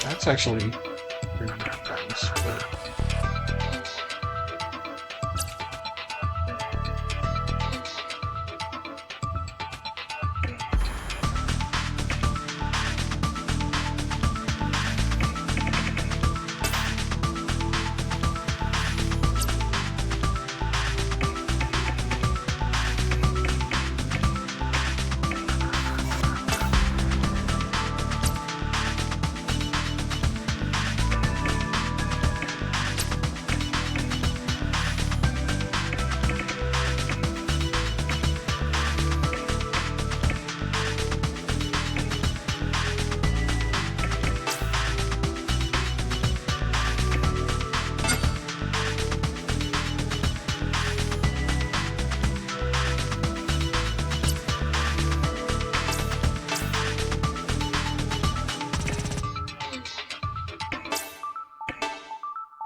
That's actually pretty nice, but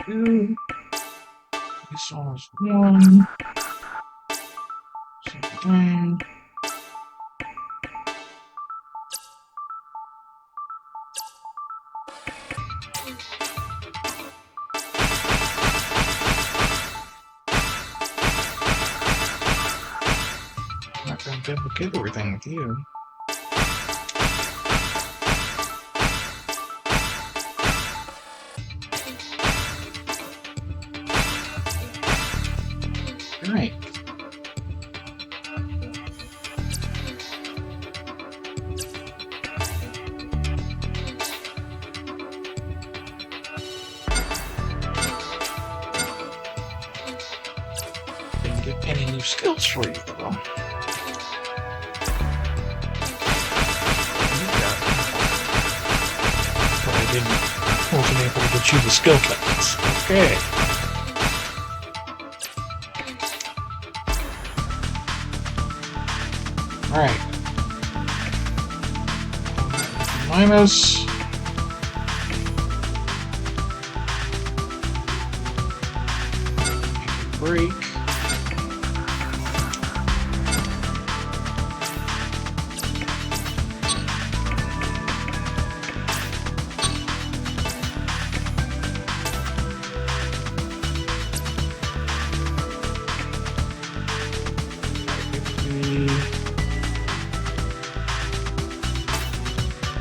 two. This one is 1. Same thing. Not gonna be able to get everything with you. Right. skills for you, though. But I wasn't able to get you the skill points. Okay. Alright. Minus. Break.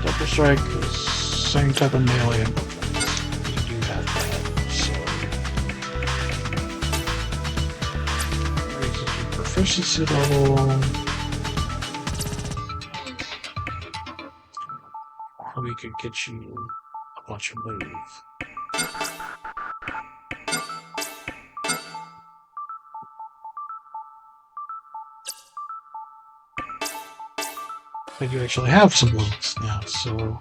Double strike is same type of melee. You do have that, so raises your proficiency level. Or we could get you a bunch of move. But you actually have some moves now, so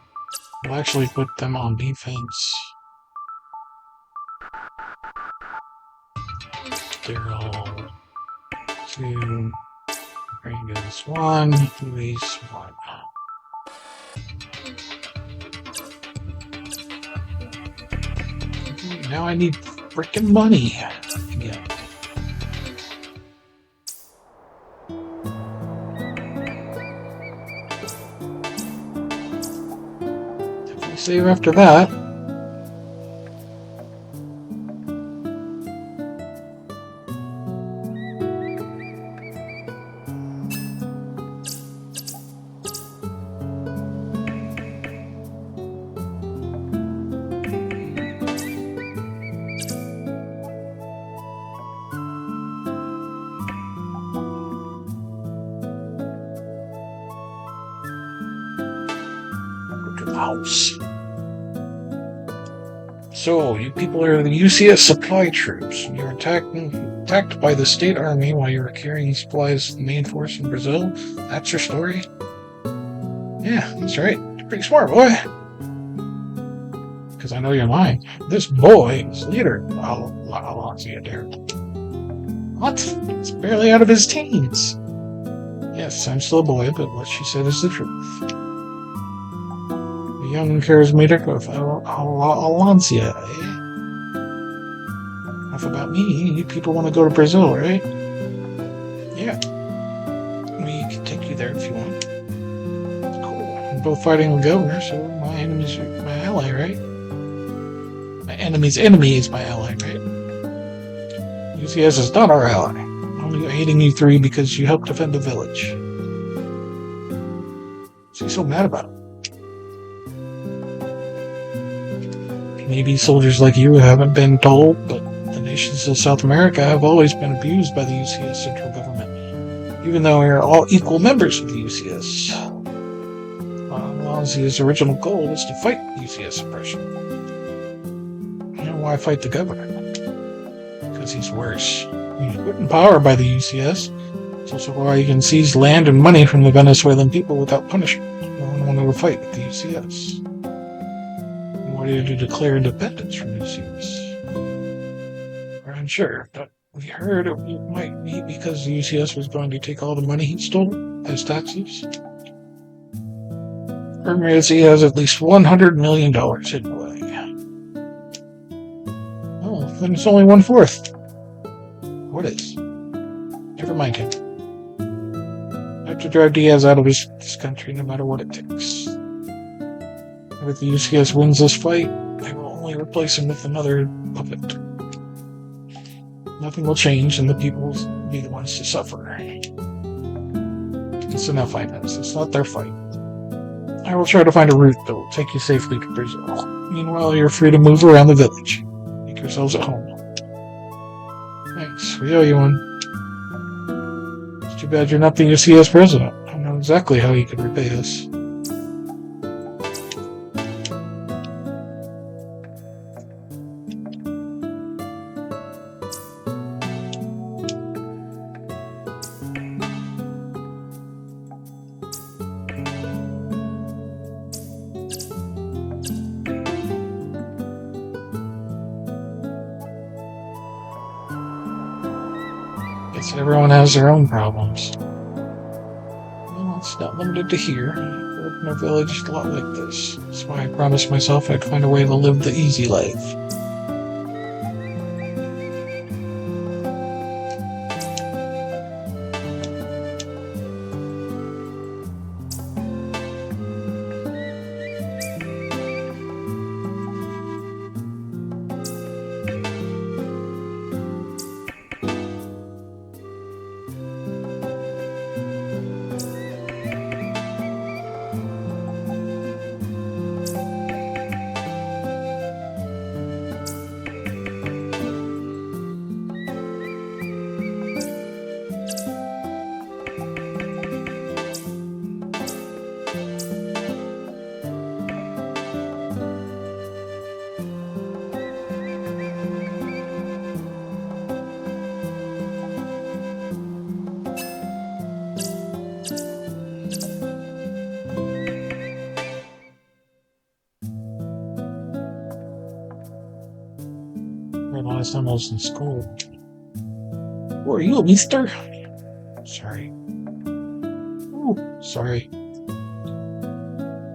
we'll actually put them on defense. Daryl 2, Rangus 1, Luis 1. Okay, now I need freaking money again. Save after that. Go to the house. So, you people are the UCS supply troops. You're attacked by the state army while you were carrying supplies to the main force in Brazil. That's your story? Yeah, that's right. You're pretty smart, boy. Because I know you're lying. This boy is leader. Alonso there. What? He's barely out of his teens. Yes, I'm still a boy, but what she said is the truth. Young and charismatic of Alancia, eh? Enough about me. You people want to go to Brazil, right? Yeah. We can take you there if you want. Cool. We're both fighting the governor, so my enemy's my ally, right? My enemy's enemy is my ally, right? UCS is not our ally. Only hating you three because you helped defend the village. What's he so mad about? Maybe soldiers like you haven't been told, but the nations of South America have always been abused by the UCS central government, even though we are all equal members of the UCS. Alonso's original goal was to fight UCS oppression. You know why fight the government? Because he's worse. He's put in power by the UCS. It's also why he can seize land and money from the Venezuelan people without punishment. No one wanted to fight with the UCS. Ready to declare independence from UCS. We're unsure, but we heard it might be because the UCS was going to take all the money he stole as taxes. Ramirez has at least $100 million hidden away. Oh, then it's only 1/4. What is? Never mind him. I have to drive Diaz out of this country no matter what it takes. If the UCS wins this fight, I will only replace him with another puppet. Nothing will change, and the people will be the ones to suffer. It's enough, Inez. It's not their fight. I will try to find a route that will take you safely to Brazil. Meanwhile, you're free to move around the village. Make yourselves at home. Thanks. We owe you one. It's too bad you're not the UCS president. I know exactly how you could repay us. Guess everyone has their own problems. Well, it's not limited to here. I grew up in a village a lot like this. That's why I promised myself I'd find a way to live the easy life. Last time I was in school. Who are you, mister? Sorry. Ooh, sorry.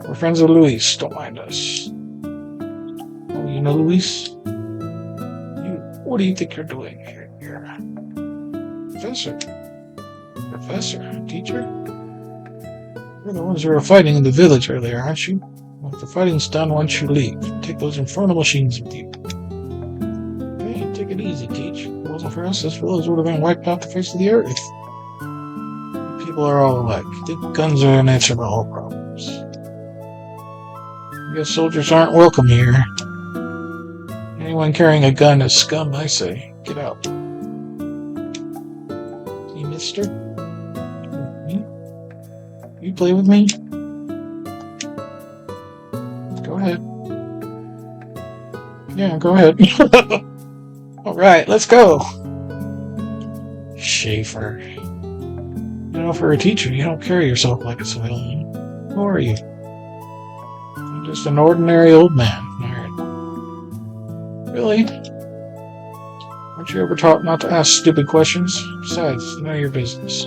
We're friends with Luis. Don't mind us. Oh, you know Luis? What do you think you're doing here? You're a professor. Professor? Teacher? You're the ones who were fighting in the village earlier, aren't you? Well, if the fighting's done, why don't you leave? Take those infernal machines with you. Take it easy, Teach. If it wasn't for us, this village would have been wiped off the face of the earth. You people are all alike. Think guns are an answer to all problems. I guess soldiers aren't welcome here. Anyone carrying a gun is scum, I say. Get out. Hey, mister? You play with me? Go ahead. Yeah, go ahead. Alright, let's go. Schaefer. You know, for a teacher, you don't carry yourself like a civilian. Who are you? I'm just an ordinary old man. Alright. Really? Weren't you ever taught not to ask stupid questions? Besides, it's none of your business.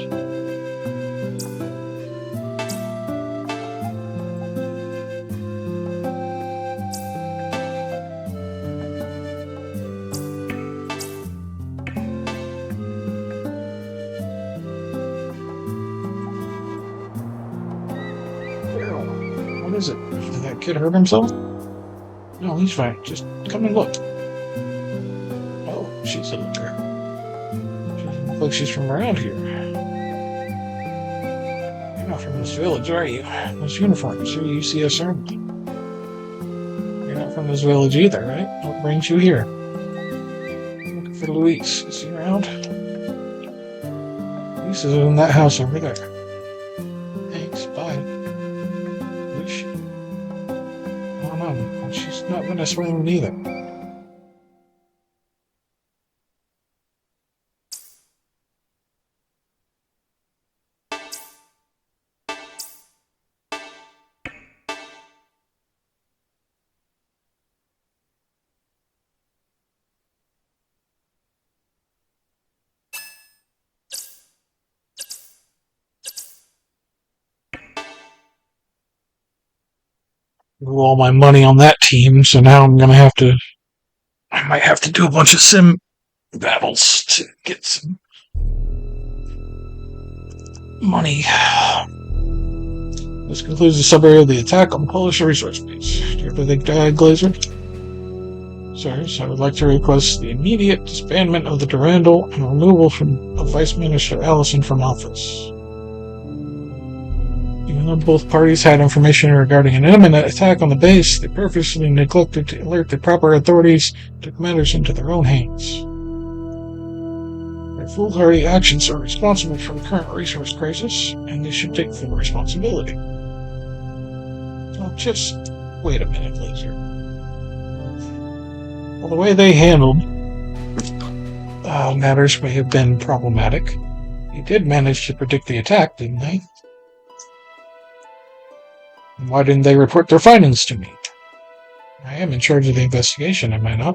What is it? Did that kid hurt himself? No, he's fine. Just come and look. Oh, she's a looker. She doesn't look like she's from around here. You're not from this village, are you? Those uniforms are UCS Army. You're not from this village either, right? What brings you here? I'm looking for Luis. Is he around? Luis is in that house over there. Thanks, bye. She's not going to swing either. Blew all my money on that team, so now I'm gonna have to. I might have to do a bunch of sim battles to get some money. This concludes the sub-area of the attack on the Polish resource base. Do you ever think Glazer? Sirs, I would like to request the immediate disbandment of the Durandal and removal of Vice Minister Allison from office. Even though both parties had information regarding an imminent attack on the base, they purposely neglected to alert the proper authorities and took matters into their own hands. Their foolhardy actions are responsible for the current resource crisis, and they should take full responsibility. Now, just wait a minute, Glazer. Well, the way they handled matters may have been problematic. They did manage to predict the attack, didn't they? Why didn't they report their findings to me? I am in charge of the investigation, am I not?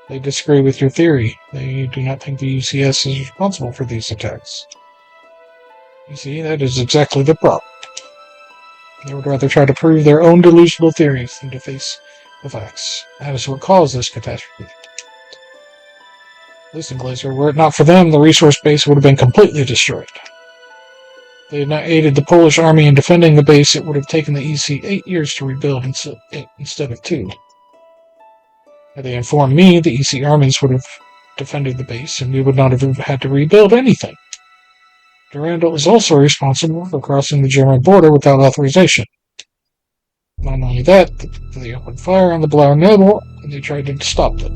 They disagree with your theory. They do not think the UCS is responsible for these attacks. You see, that is exactly the problem. They would rather try to prove their own delusional theories than to face the facts. That is what caused this catastrophe. Listen, Glazer, were it not for them, the resource base would have been completely destroyed. If they had not aided the Polish army in defending the base, it would have taken the EC 8 years to rebuild instead of 2. Had they informed me, the EC armies would have defended the base, and we would not have had to rebuild anything. Durandal is also responsible for crossing the German border without authorization. Not only that, they opened fire on the Blauer Noble, and they tried to stop them.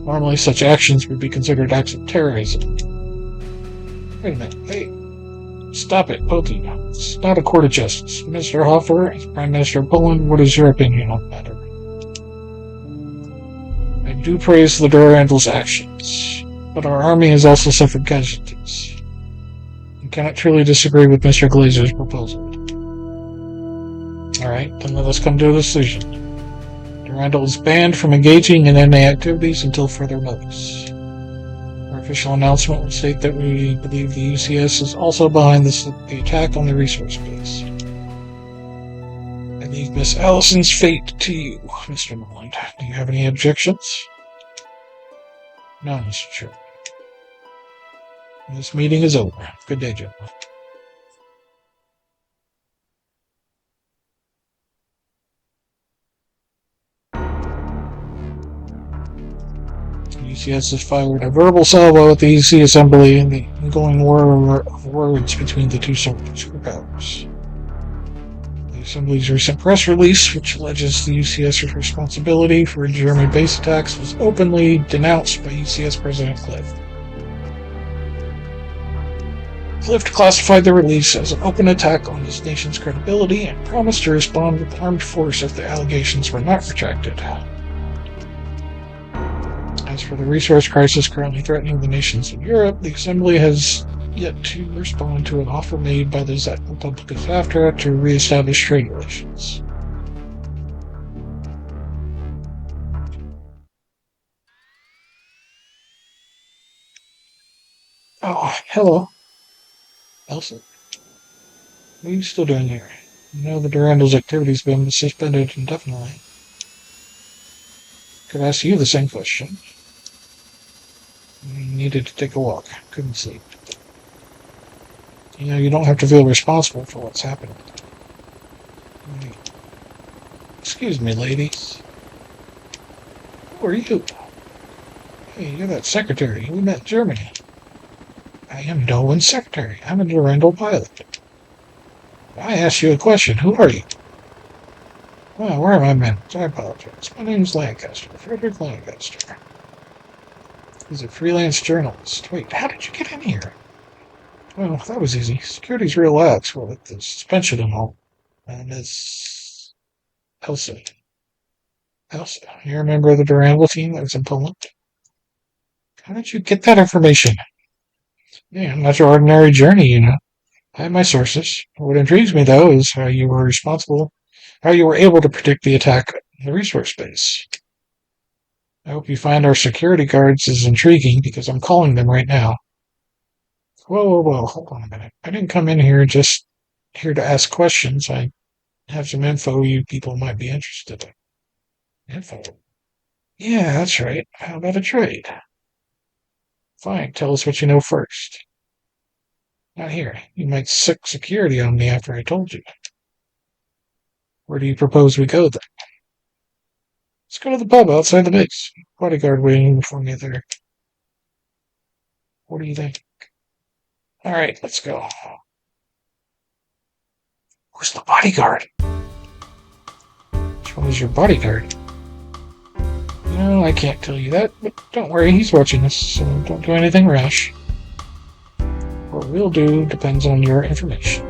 Normally, such actions would be considered acts of terrorism. Wait a minute. Hey, stop it, both of you. It's not a court of justice. Mr. Hoffer, as Prime Minister of Poland, what is your opinion on the matter? I do praise the Durandal's actions, but our army has also suffered casualties. I cannot truly disagree with Mr. Glazer's proposal. Alright, then let us come to a decision. Durandal is banned from engaging in enemy activities until further notice. Our official announcement would state that we believe the UCS is also behind the attack on the resource base. I leave Miss Allison's fate to you, Mr. Noland. Do you have any objections? No, Mr. Chairman. This meeting is over. Good day, gentlemen. UCS has fired a verbal salvo at the EC Assembly in the ongoing war of words between the two superpowers. The Assembly's recent press release, which alleges the UCS's responsibility for German base attacks, was openly denounced by UCS President Clift. Clift classified the release as an open attack on his nation's credibility and promised to respond with armed force if the allegations were not retracted. As for the resource crisis currently threatening the nations in Europe, the Assembly has yet to respond to an offer made by the Czech Republic of Aftra to re-establish trade relations. Oh, hello. Elsa. What are you still doing here? You know the Durandal's activity's been suspended indefinitely. Could ask you the same question. You needed to take a walk. Couldn't sleep. You know, you don't have to feel responsible for what's happening. Excuse me, ladies. Who are you? Hey, you're that secretary we met in Germany. I am no one's secretary. I'm a Durandal pilot. I asked you a question. Who are you? Well, where are my men? I apologize. My name's Lancaster. Frederick Lancaster. He's a freelance journalist. Wait, how did you get in here? Well, that was easy. Security's real lax with the suspension and all. Miss Elsa. Elsa, you're a member of the Durandal team that was in Poland? How did you get that information? Yeah, not your ordinary journey, you know. I have my sources. What intrigues me, though, is how you were able to predict the attack on the resource base. I hope you find our security guards as intriguing, because I'm calling them right now. Whoa, hold on a minute. I didn't come in here just here to ask questions. I have some info you people might be interested in. Info? Yeah, that's right. How about a trade? Fine, tell us what you know first. Not here. You might sick security on me after I told you. Where do you propose we go, then? Let's go to the pub outside the base. Bodyguard waiting for me there. What do you think? Alright, let's go. Where's the bodyguard? Which one is your bodyguard? No, I can't tell you that, but don't worry, he's watching us, so don't do anything rash. What we'll do depends on your information.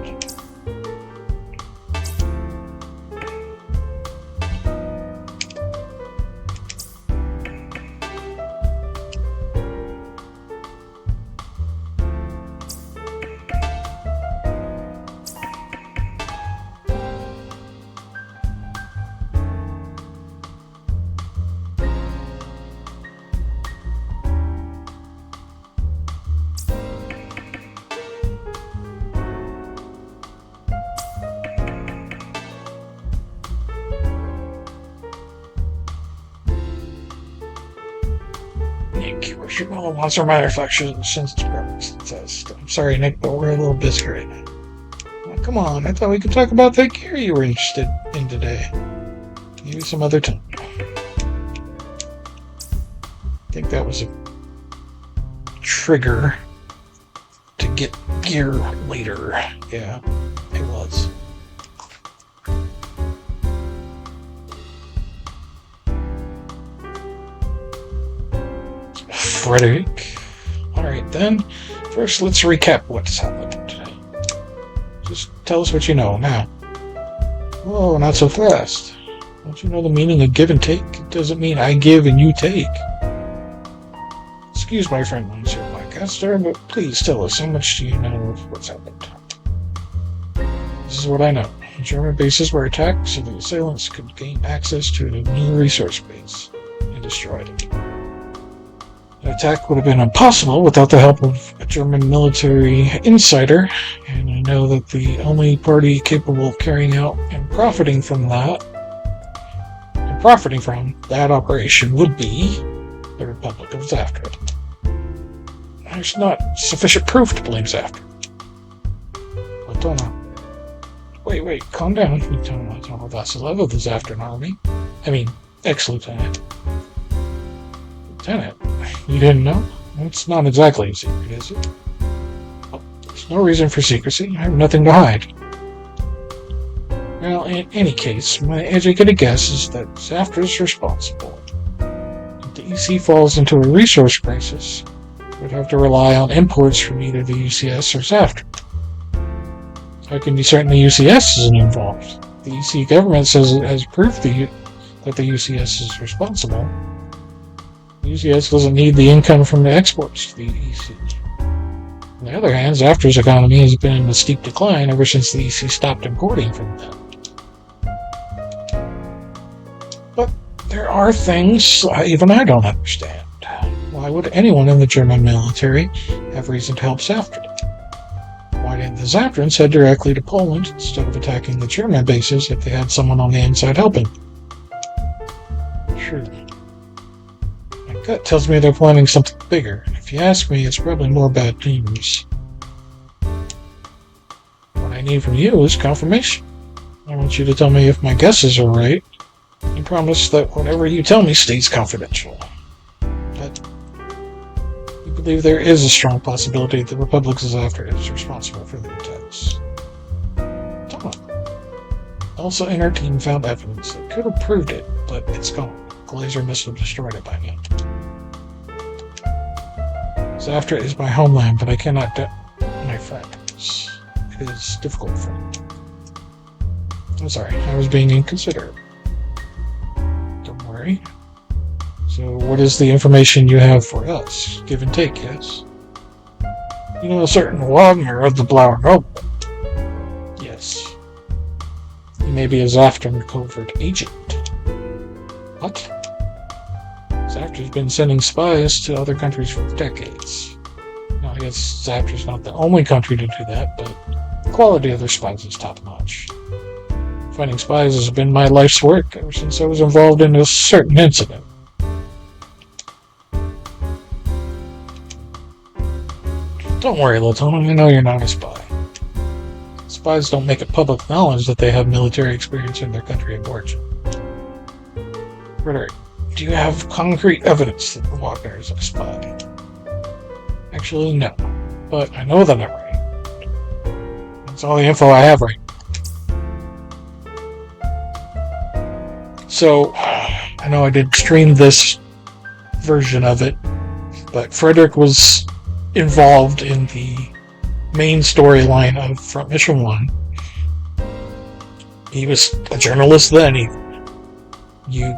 Well, once or minor reflection since the test. I'm sorry, Nick, but we're a little busy right now. Well, come on, I thought we could talk about that gear you were interested in today. Maybe some other time. I think that was a trigger to get gear later. Yeah, it was. Frederick. Alright then. First, let's recap what's happened. Just tell us what you know now. Whoa, not so fast. Don't you know the meaning of give and take? It doesn't mean I give and you take. Excuse my friendliness here, podcaster, but please tell us, how much do you know of what's happened? This is what I know. German bases were attacked so the assailants could gain access to a new resource base and destroyed it. An attack would have been impossible without the help of a German military insider, and I know that the only party capable of carrying out and profiting from that operation would be the Republic of Zaftra. There's not sufficient proof to blame Zaftra. Latona. Wait, calm down. Latona Vasilev of the Zaftran army. I mean, ex-lieutenant. Lieutenant? You didn't know? It's not exactly a secret, is it? Well, there's no reason for secrecy. I have nothing to hide. Well, in any case, my educated guess is that Zaftra's responsible. If the EC falls into a resource crisis, we'd have to rely on imports from either the UCS or Zaftra. I can be certain the UCS isn't involved. The EC government says it has proof that the UCS is responsible. The UCS doesn't need the income from the exports to the EC. On the other hand, Zaftra's economy has been in a steep decline ever since the EC stopped importing from them. But there are things even I don't understand. Why would anyone in the German military have reason to help Zaftra? Why didn't the Zaftrans head directly to Poland instead of attacking the German bases if they had someone on the inside helping? Sure. My gut tells me they're planning something bigger. If you ask me, it's probably more bad news. What I need from you is confirmation. I want you to tell me if my guesses are right. You promise that whatever you tell me stays confidential. But you believe there is a strong possibility the Republic of Zaftra is responsible for the attacks. Come on. Also, in our team found evidence that could have proved it, but it's gone. The laser must have destroyed it by now. Zaftra is my homeland, but I cannot my friends. It is difficult for me. I'm sorry, I was being inconsiderate. Don't worry. So, what is the information you have for us? Give and take, yes? You know a certain Wagner of the Blauer Noble? Yes. He may be a Zaftran covert agent. What? Zaftra's been sending spies to other countries for decades. Now, I guess Zaftra's not the only country to do that, but the quality of their spies is top-notch. Finding spies has been my life's work ever since I was involved in a certain incident. Don't worry, Latona, I know you're not a spy. Spies don't make it public knowledge that they have military experience in their country of origin. Frederick, do you have concrete evidence that Wagner is a spy? Actually, no. But I know that I'm right. That's all the info I have right now. So, I know I did stream this version of it, but Frederick was involved in the main storyline of Front Mission 1. He was a journalist then. You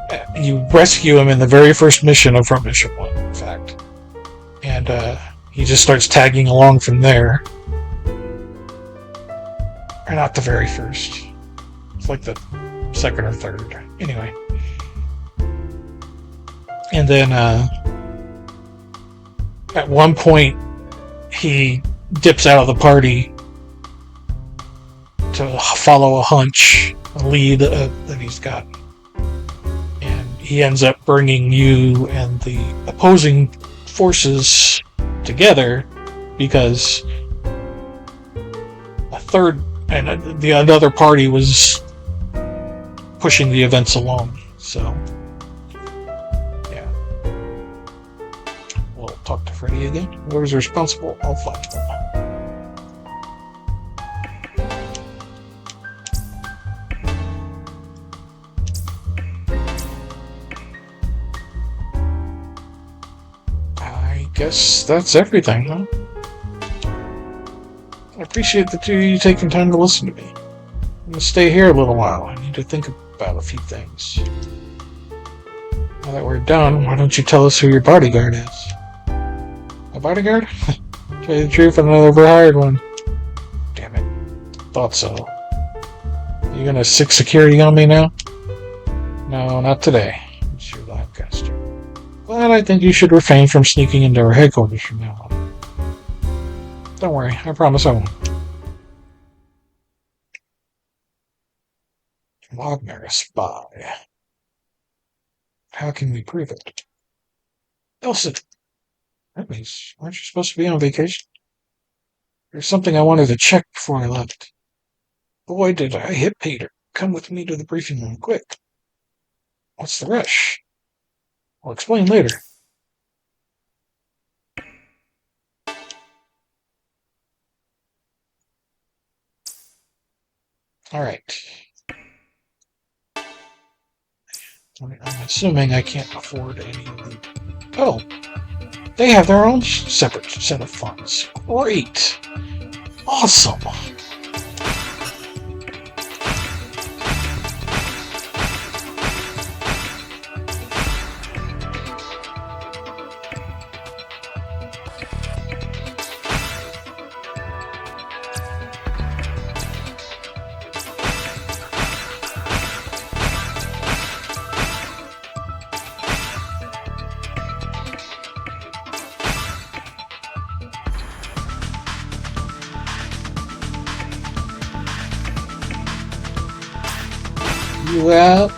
rescue him in the very first mission of Front Mission 1, in fact. And he just starts tagging along from there. Or not the very first. It's like the second or third. Anyway. And then at one point, he dips out of the party to follow a hunch, a lead that he's got. And he ends up bringing you and the opposing forces together because the other party was pushing the events along. So, yeah. We'll talk to Freddy again. Whoever's responsible, I'll find them. I guess that's everything, huh? I appreciate the two of you taking time to listen to me. I'm going to stay here a little while. I need to think about a few things. Now that we're done, why don't you tell us who your bodyguard is? A bodyguard? Tell you the truth, I'm another overhired one. Damn it. Thought so. You gonna sick security on me now? No, not today. It's your Lancaster. But I think you should refrain from sneaking into our headquarters from now on. Don't worry, I promise I won't. Wagner, a spy. How can we prove it? Elsa, that means, aren't you supposed to be on vacation? There's something I wanted to check before I left. Boy, did I hit Peter. Come with me to the briefing room, quick. What's the rush? I'll explain later. Alright. I'm assuming I can't afford any of them. Oh! They have their own separate set of funds. Great! Awesome! You out?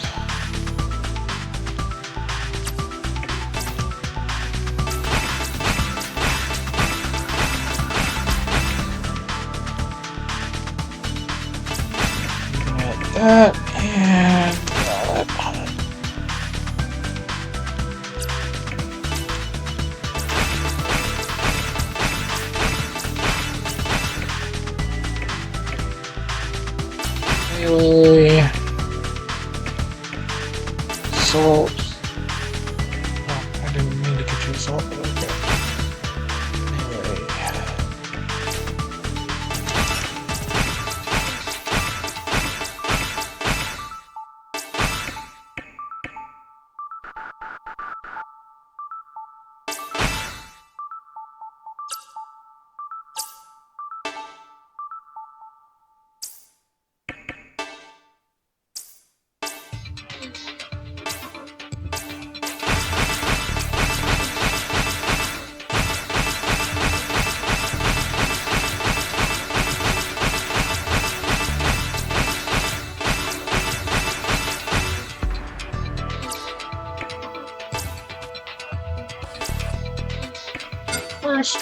That and that. Anyway. Salt. Oh, I didn't mean to get you salt, but okay. Anyway. First.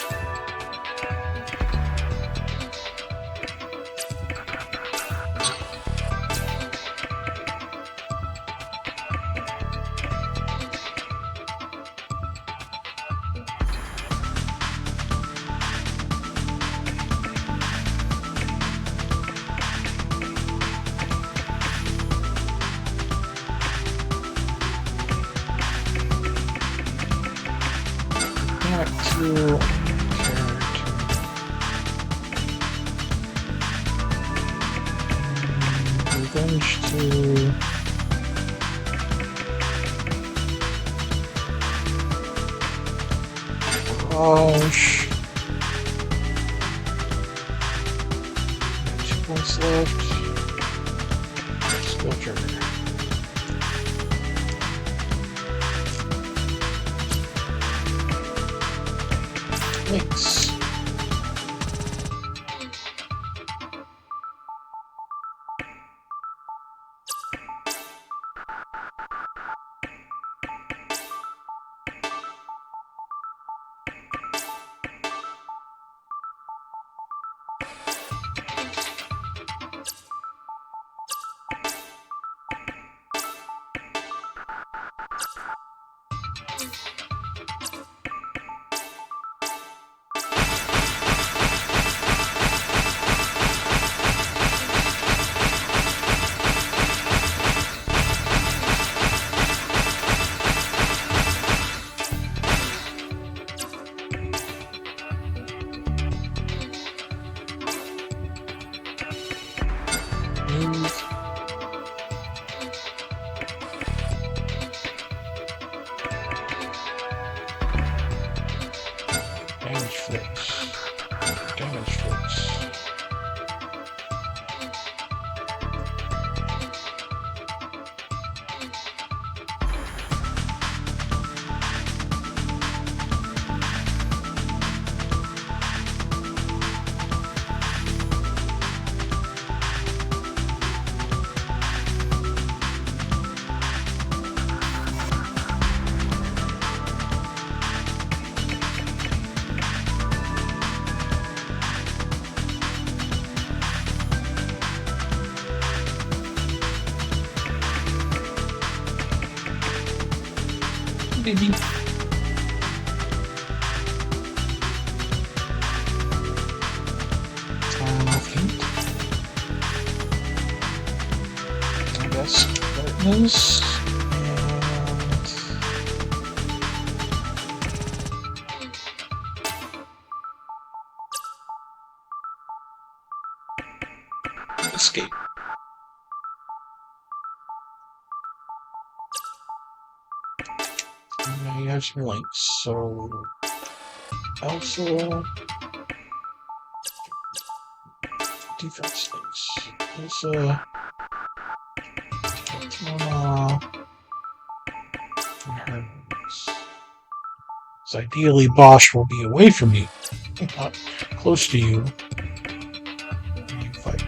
Back to revenge to Raj. 2 points left. Skill trigger. Thanks. Maybe. I guess darkness and escape. Now you have some links, so also defense links. There's so ideally Bosch will be away from you, not close to you when you fight.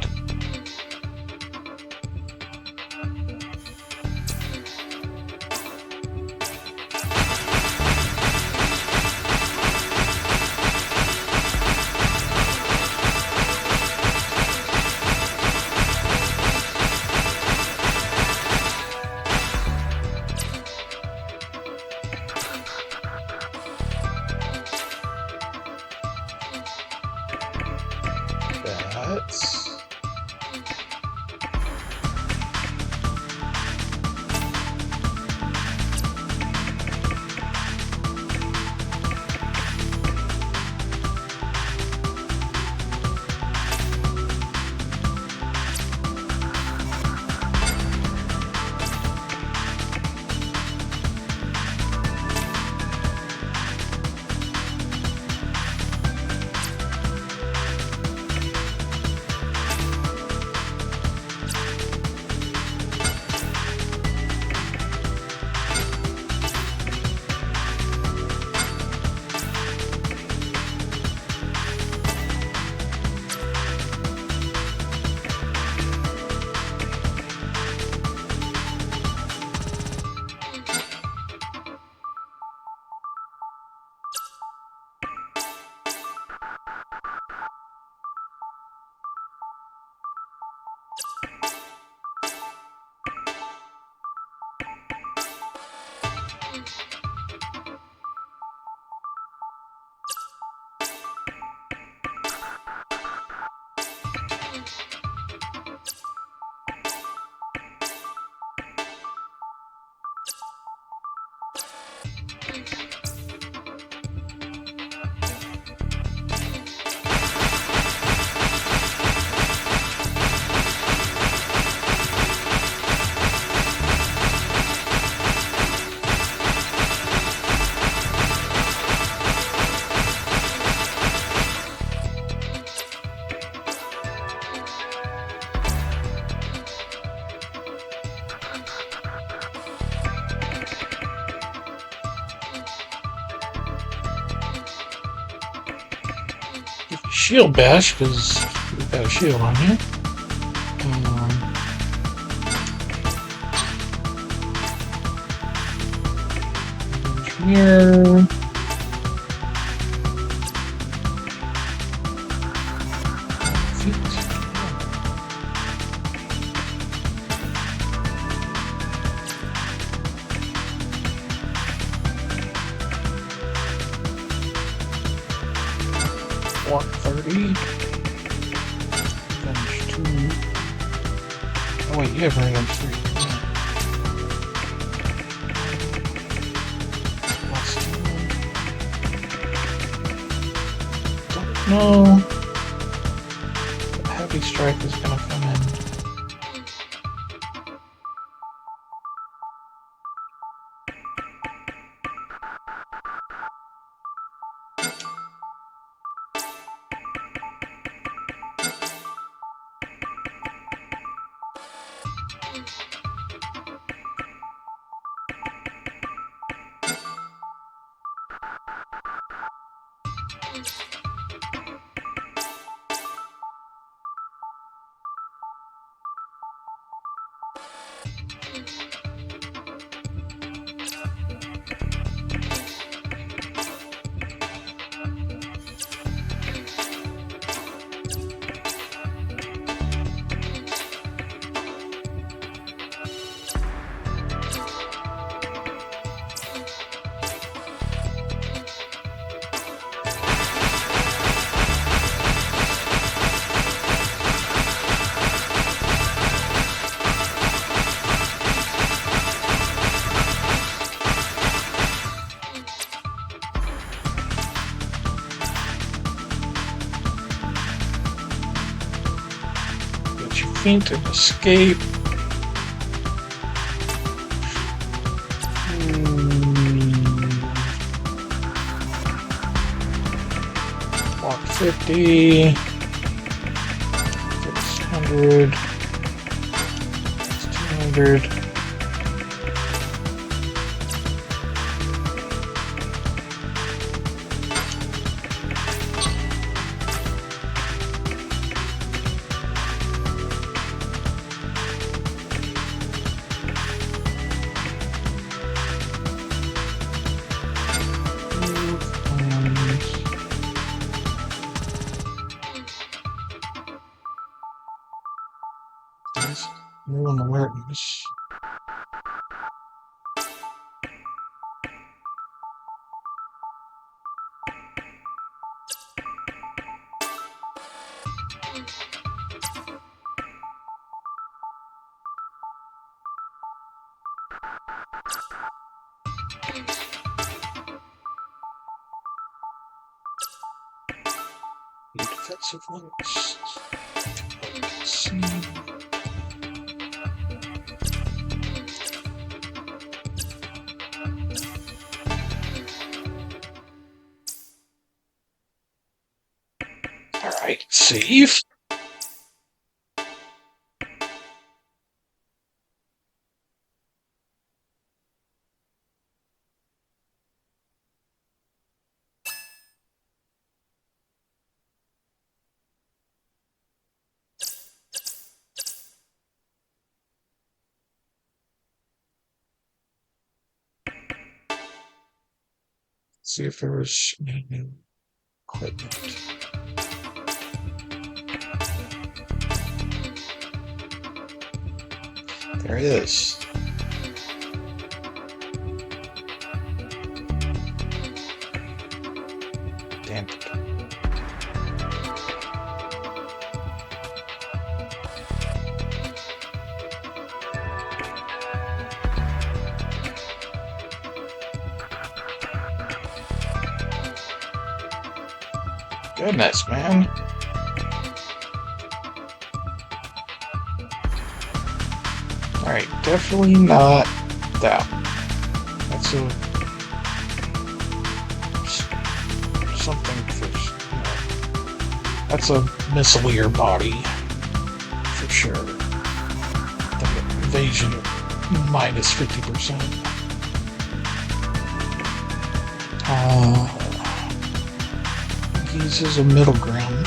That's shield bash because you've got a shield on you. Here. Walk 30. Damage 2. Oh wait, you have range 3. No. The heavy strike is gonna come in. feet and escape. Walk 50. 600. 200. New alertness. Defensive links. See. Alright, save. See if there was any new equipment. There it is. Damn it. Goodness, man. Alright, definitely not that. That's something for, that's a missileer body for sure. The evasion minus 50%. Uses a middle ground.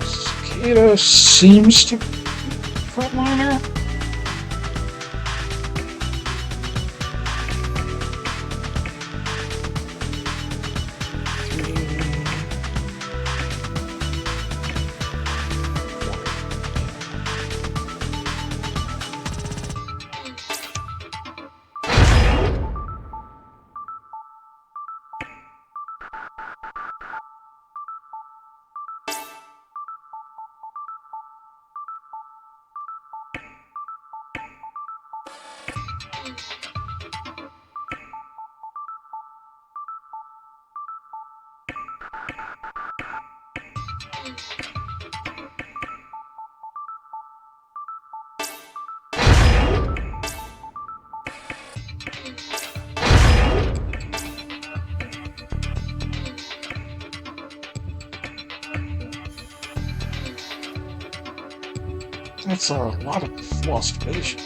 Cicada seems to be frontliner. That's a lot of lost vision.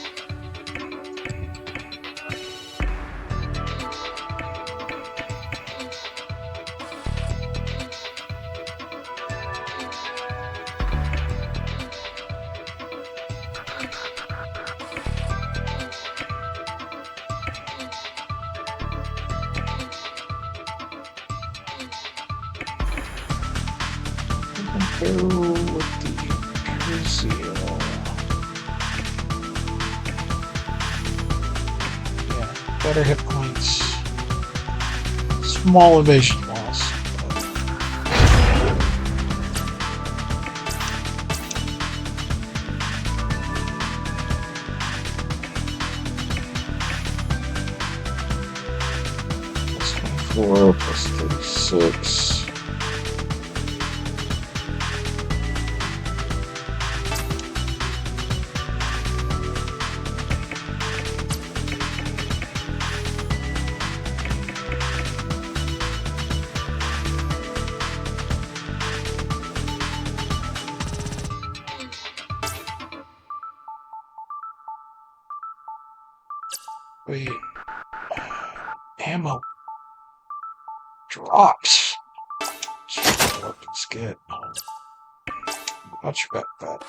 Compare with the Cruzeal. Better hit points. Small evasion loss. Plus 24, plus 36. Wait. Ammo. Drops. That's what weapons get. Watch your backpack.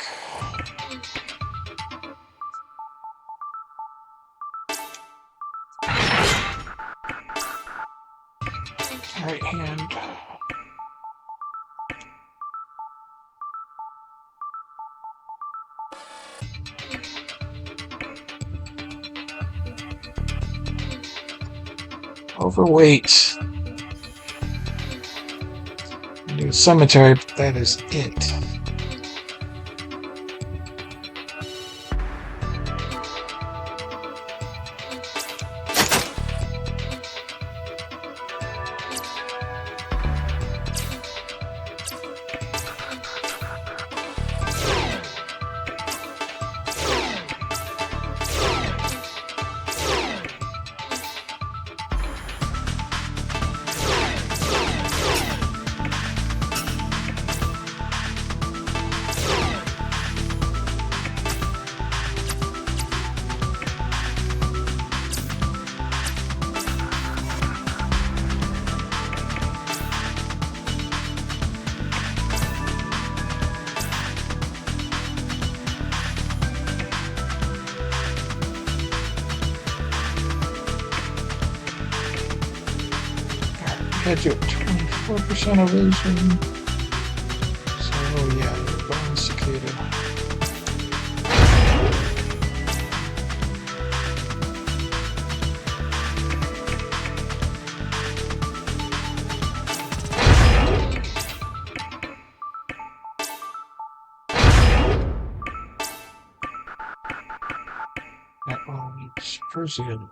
Right hand. Overweight. New cemetery, but that is it. Had you at 24% evasion. So yeah, you're bone cicada. That one needs Persians.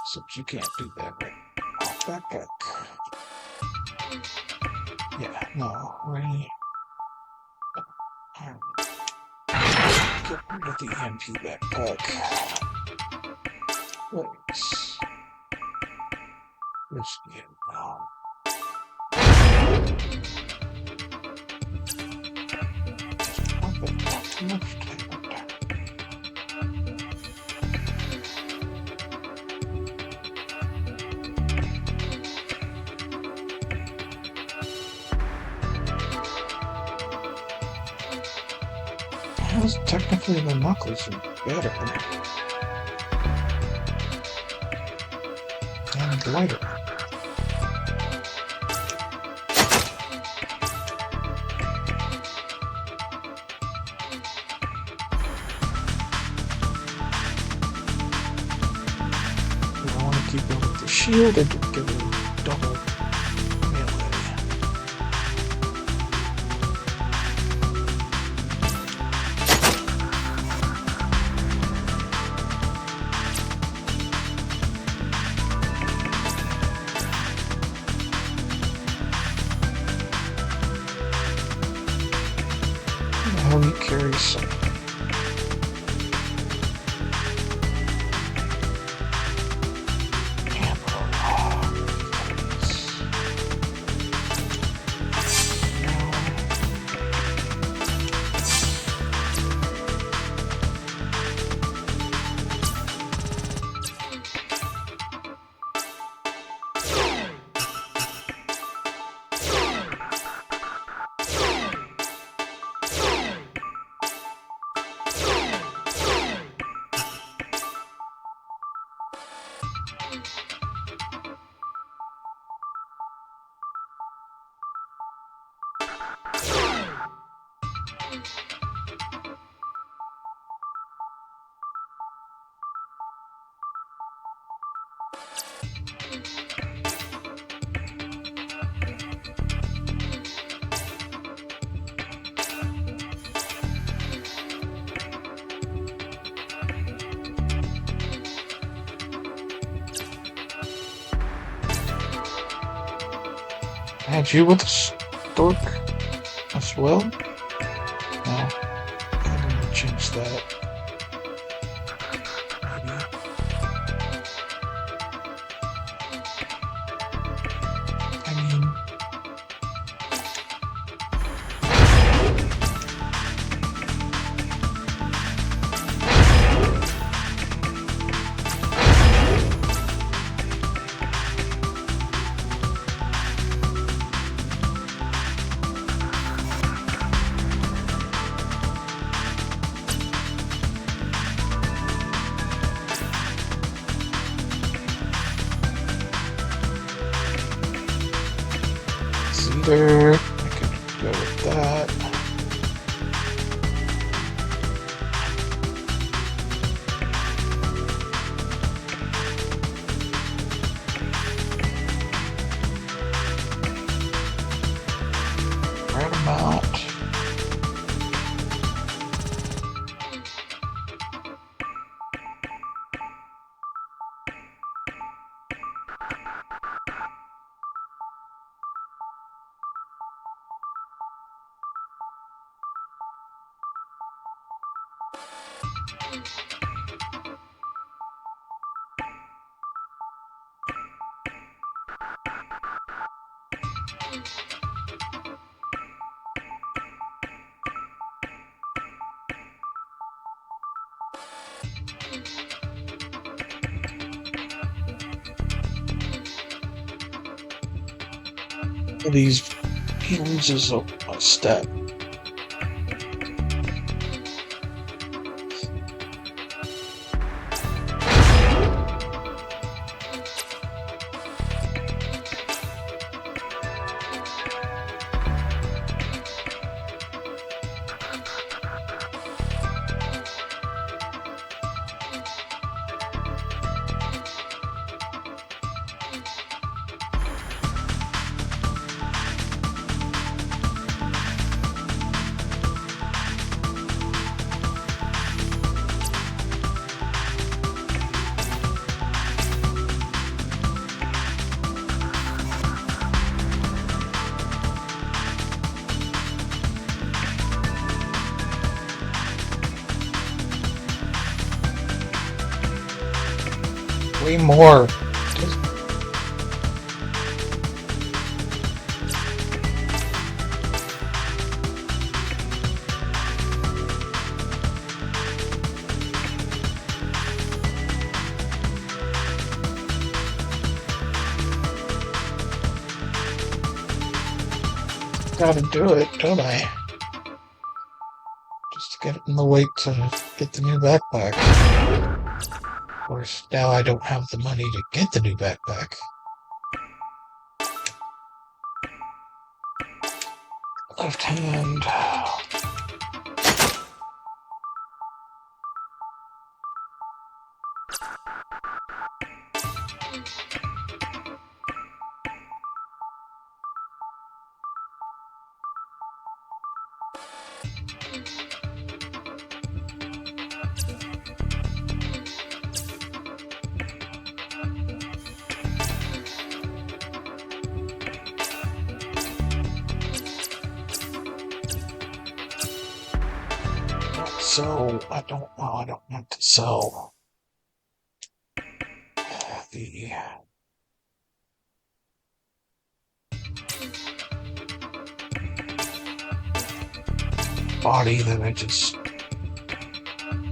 Except you can't do that right now. Backpack. Yeah, no, really. Get rid of the EMP backpack. Let's get now. Not much time. How's technically the knuckles are better and lighter. Do I want to keep it with the shield or do give it a double melee? How he carries some. Add you with the stork as well? No. I'm gonna change that. Maybe. I mean... there. I could go with that. Right amount. These he loses a step. Way more. Gotta do it, don't I? Just to get it in the weight to get the new backpack. Of course, now I don't have the money to get the new backpack. Left hand. So I don't want to sell the body that I just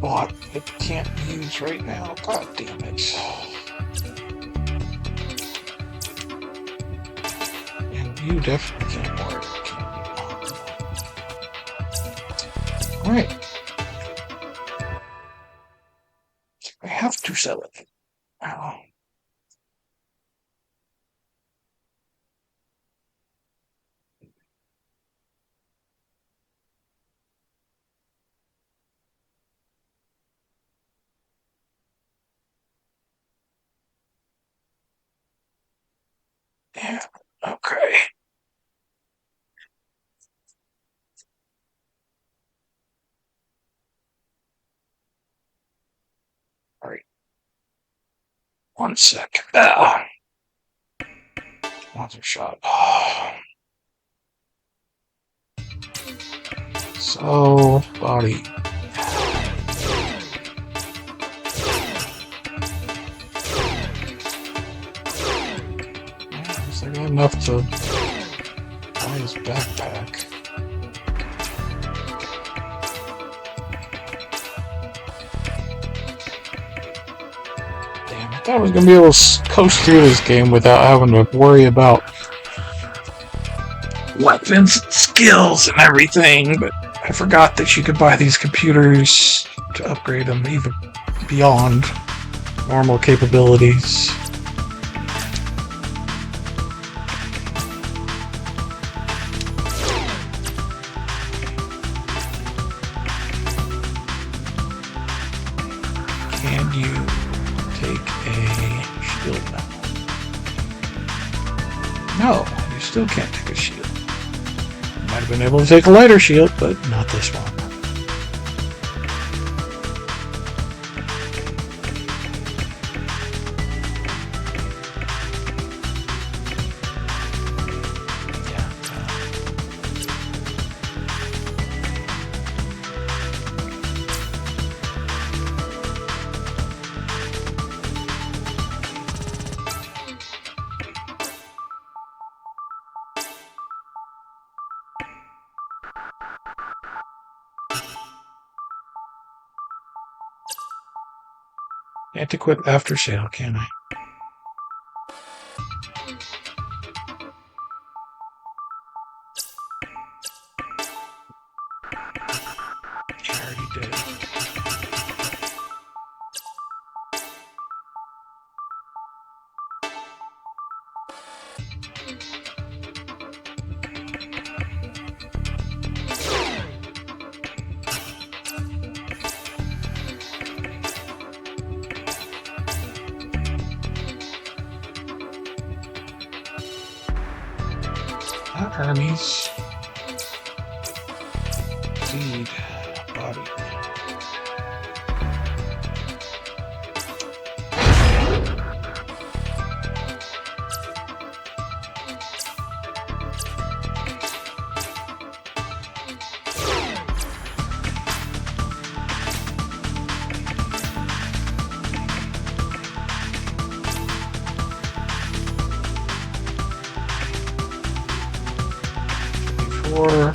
bought but can't use right now. God damn it. And you definitely can't work, can you? Alright. I have to sell it. Oh. Yeah, okay. All right. 1 sec. Another shot. So, body. Is there enough to buy his backpack? Damn, I thought I was gonna be able to coast through this game without having to worry about weapons and skills and everything, but I forgot that you could buy these computers to upgrade them even beyond normal capabilities. Can you take a shield now? No, you still can't take a shield. You might have been able to take a lighter shield, but not this one. Can't equip after sale, can I? I already did. Not Hermes. Seed. Body. Four.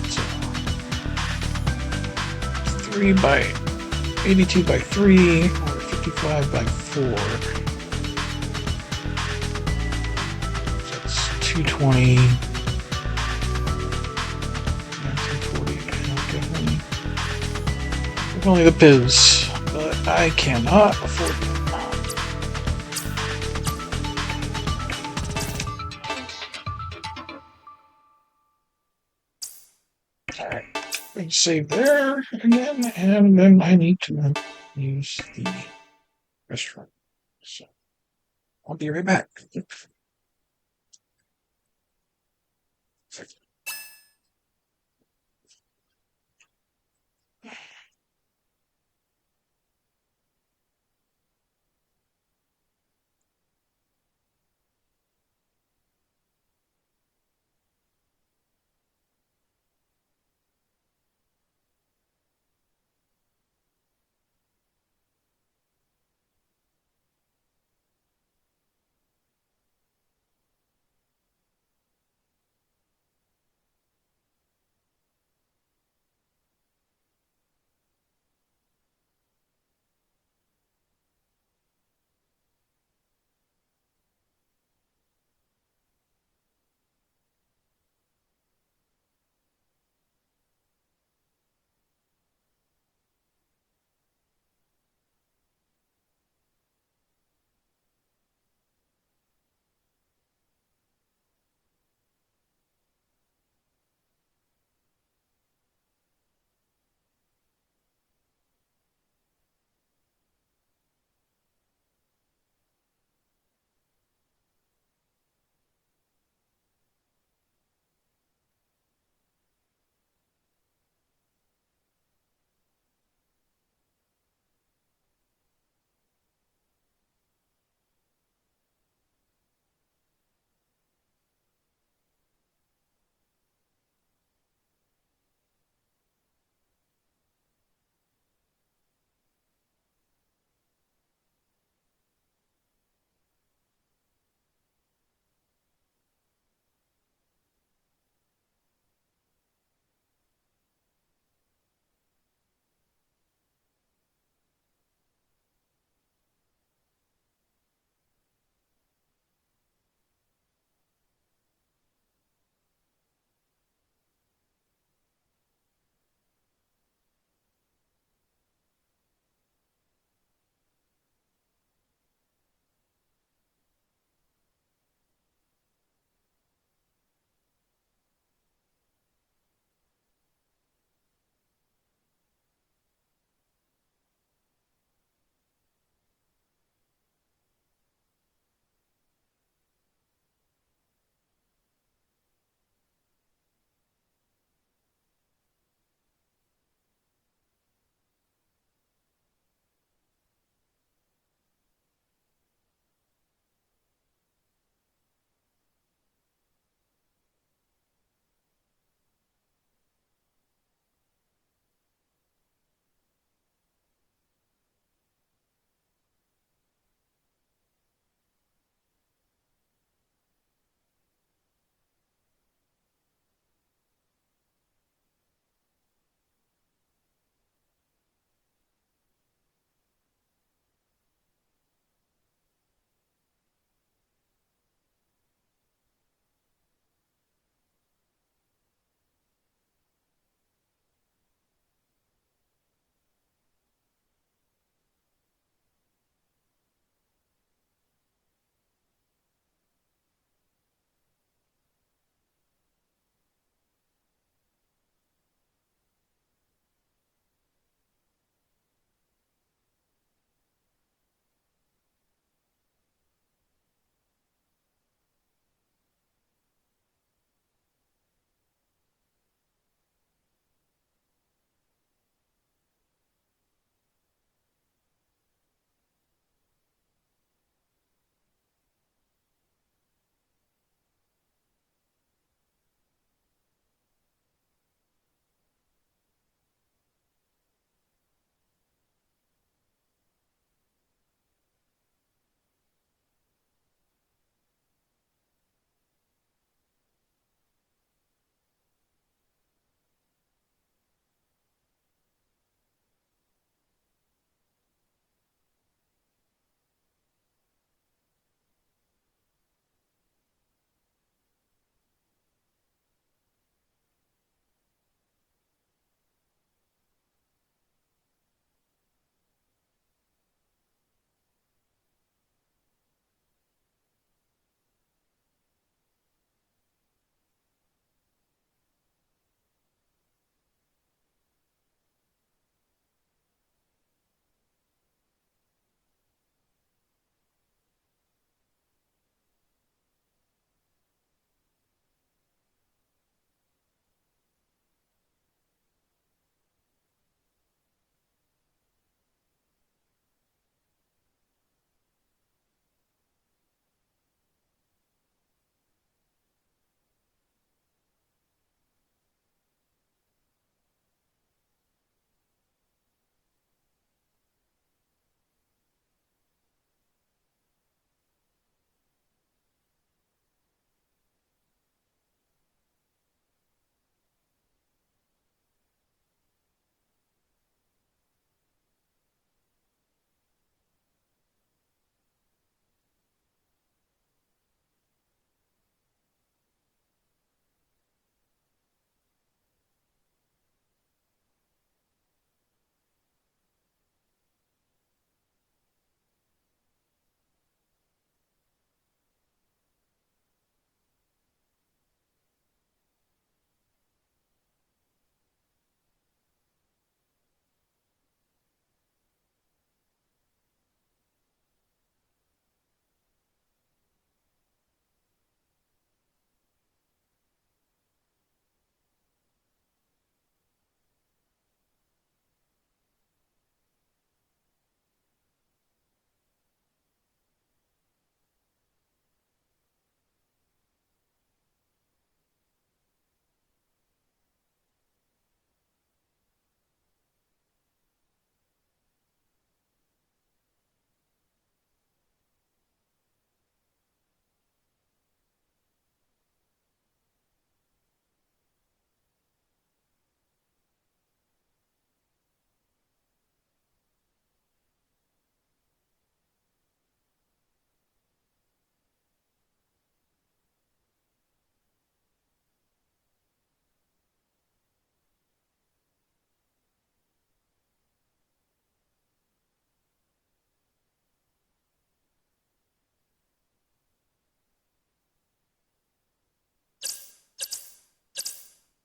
So 3 by 82 by 3 or 55 by 4. So that's 220. 240. Definitely. Only the biz, but I cannot afford them. Alright, we can save there again, and then I need to use the restaurant. So I'll be right back.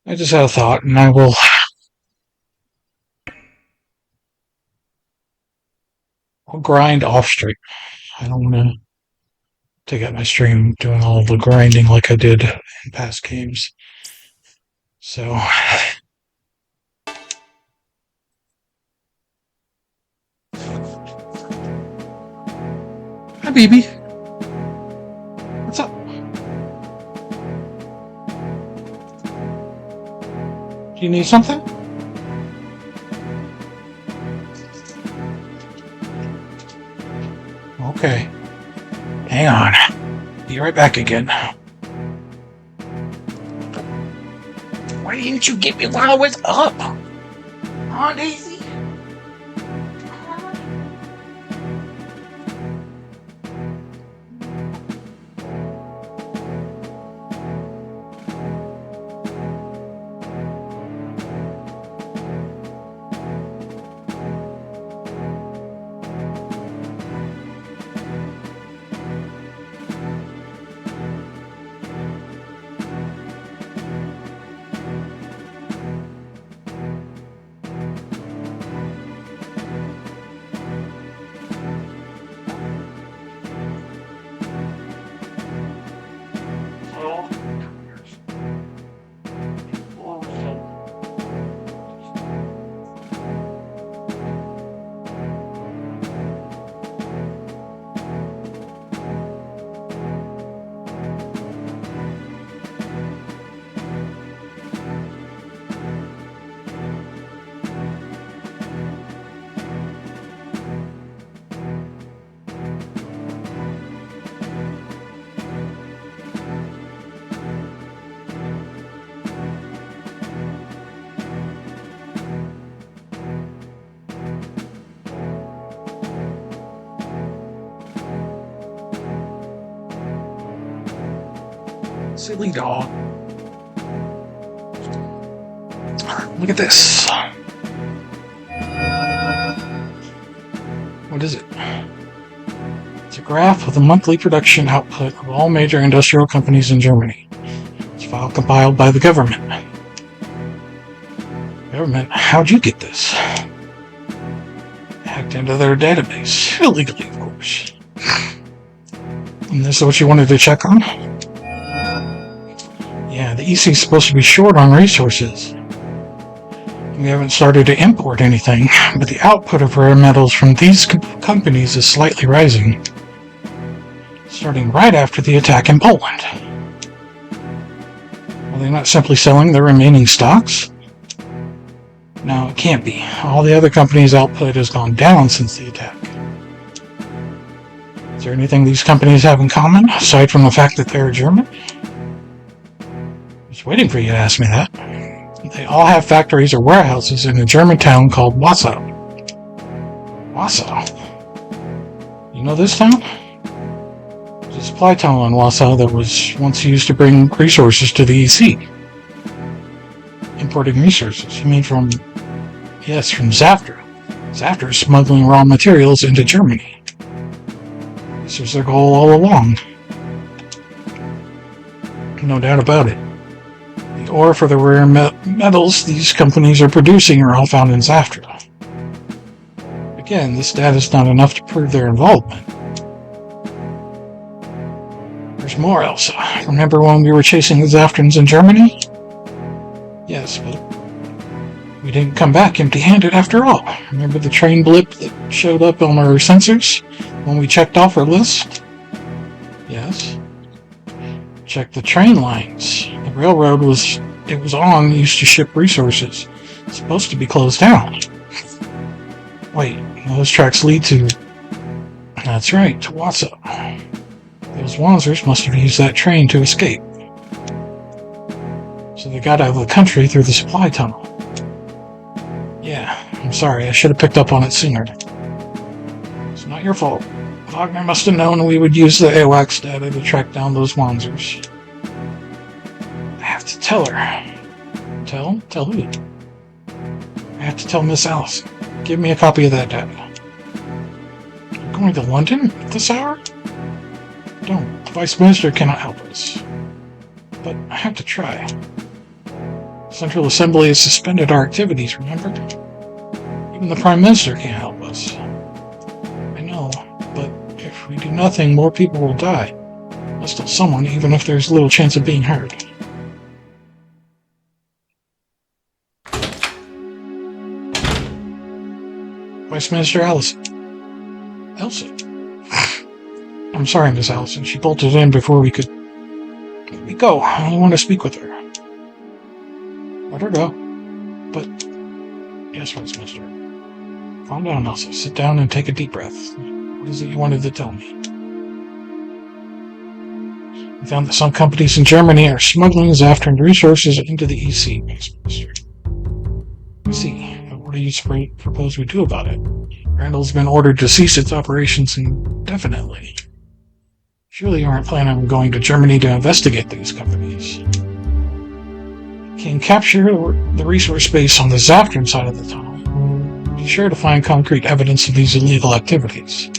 I just had a thought, and I will... I'll grind off stream. I don't want to take out my stream doing all the grinding like I did in past games. So... Hi, baby. What's up? Do you need something? Okay. Hang on. Be right back again. Why didn't you get me while I was up? Huh, Daisy? Silly dog. Look at this. What is it? It's a graph of the monthly production output of all major industrial companies in Germany. It's a file compiled by the government. Government? How'd you get this? Hacked into their database. Illegally, of course. And this is what you wanted to check on? Yeah, the EC is supposed to be short on resources. We haven't started to import anything, but the output of rare metals from these companies is slightly rising, starting right after the attack in Poland. Are they not simply selling their remaining stocks? No, it can't be. All the other companies' output has gone down since the attack. Is there anything these companies have in common, aside from the fact that they're German? I was waiting for you to ask me that. They all have factories or warehouses in a German town called Wausau. Wausau? You know this town? There's a supply tunnel in Wausau that was once used to bring resources to the EC. Importing resources? You mean from... Yes, from Zaftra. Zaftra is smuggling raw materials into Germany. This was their goal all along. No doubt about it. The ore for the rare metals these companies are producing are all found in Zaftra. Again, this data is not enough to prove their involvement. There's more, Elsa. Remember when we were chasing the Zaftrans in Germany? Yes, but we didn't come back empty-handed after all. Remember the train blip that showed up on our sensors when we checked off our list? Yes. Check the train lines. The railroad it was on used to ship resources. It's supposed to be closed down. Wait, those tracks lead to... That's right, to Wausau. Those Wanzers must have used that train to escape. So they got out of the country through the supply tunnel. Yeah, I'm sorry, I should have picked up on it sooner. It's not your fault. Wagner must have known we would use the AWACS data to track down those Wanzers. I have to tell her. Tell? Tell who? I have to tell Miss Allison. Give me a copy of that data. You're going to London at this hour? Don't. The Vice Minister cannot help us. But I have to try. Central Assembly has suspended our activities, remember? Even the Prime Minister can't help us. I know, but if we do nothing, more people will die. There's still someone, even if there's little chance of being heard. Vice Minister Allison. Elsa? I'm sorry, Miss Allison. She bolted in before we could... Let me go. I want to speak with her. Let her go. But... Yes, Vice Minister. Calm down, Elsa. Sit down and take a deep breath. What is it you wanted to tell me? We found that some companies in Germany are smuggling Zaftrand resources into the EC, Vice Minister. I see. What do you propose we do about it? Randall's been ordered to cease its operations indefinitely. Surely you aren't planning on going to Germany to investigate these companies. Can capture the resource base on the Zaftrand side of the tunnel. Be sure to find concrete evidence of these illegal activities.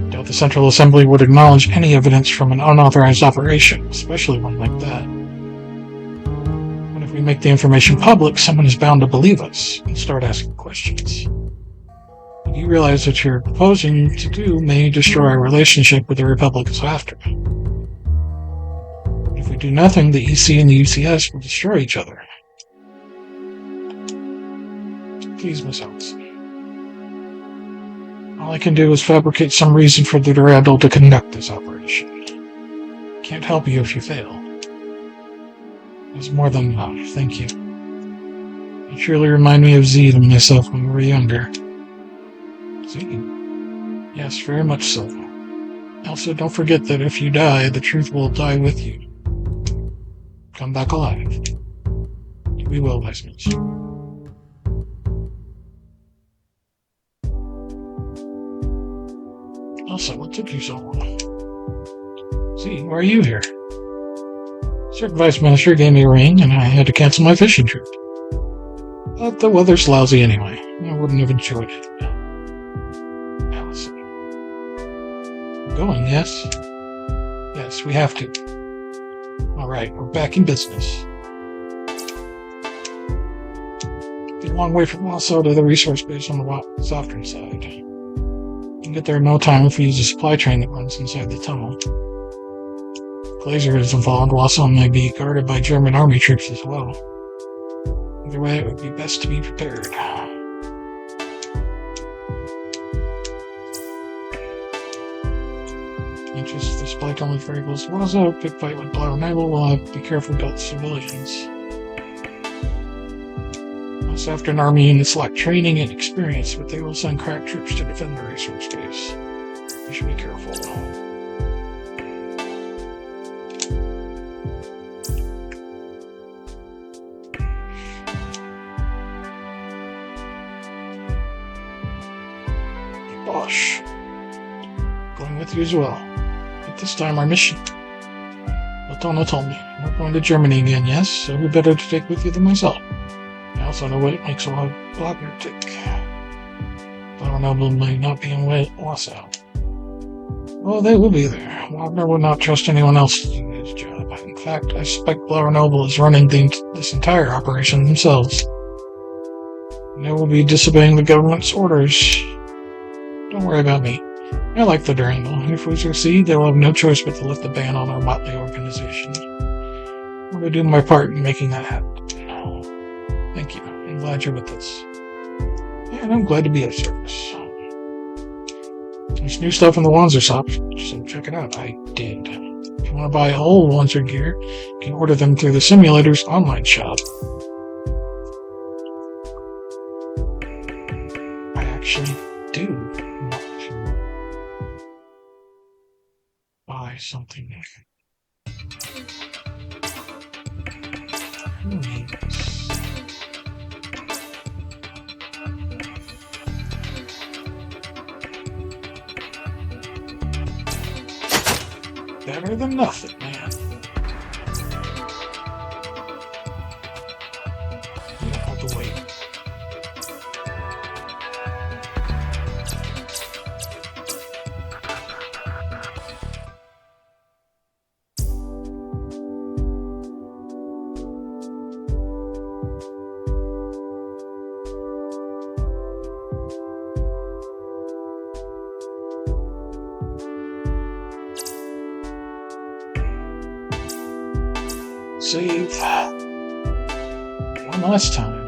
Doubt the Central Assembly would acknowledge any evidence from an unauthorized operation, especially one like that. But if we make the information public, someone is bound to believe us and start asking questions. You realize that you're proposing to do may destroy our relationship with the Republic of Zaftrand. If we do nothing, the EC and the UCS will destroy each other. Please, Miss Allison. All I can do is fabricate some reason for the Durandal to conduct this operation. Can't help you if you fail. It's more than enough, thank you. You surely remind me of Zed and myself when we were younger. Yes, very much so. Also, don't forget that if you die, the truth will die with you. Come back alive. We will, Vice Minister. Elsa, what took you so long? See, why are you here? Certain Vice Minister gave me a ring, and I had to cancel my fishing trip. But the weather's lousy anyway. I wouldn't have enjoyed it. Allison. We're going, yes? Yes, we have to. Alright, we're back in business. Be a long way from Wausau to the resource base on the Zaftrand side. You can get there in no time if you use a supply train that runs inside the tunnel. If Glazer is involved, Wausau may be guarded by German army troops as well. Either way, it would be best to be prepared. Interest the supply tunnel very close to Wausau. Big fight with Blair Naval will have to be careful about civilians. After an army units lack training and experience, but they will send crack troops to defend the resource base. You should be careful. Bosh. Going with you as well. But this time our mission. Latona told me, we're going to Germany again, yes? So who better to take with you than myself? I also know what makes a Wagner tick. Flower Noble may not be in Wausau. Well, they will be there. Wagner would not trust anyone else to do his job. In fact, I suspect Flower Noble is running this entire operation themselves. And they will be disobeying the government's orders. Don't worry about me. I like the Durandal. If we succeed, they will have no choice but to lift the ban on our motley organization. I'm going to do my part in making that happen. Thank you. I'm glad you're with us. And I'm glad to be of service. There's new stuff in the Wanzer shop, so check it out. I did. If you want to buy all Wanzer gear, you can order them through the simulator's online shop. I actually do want to buy something. Better than nothing, man. You don't have to wait. Save. One last time.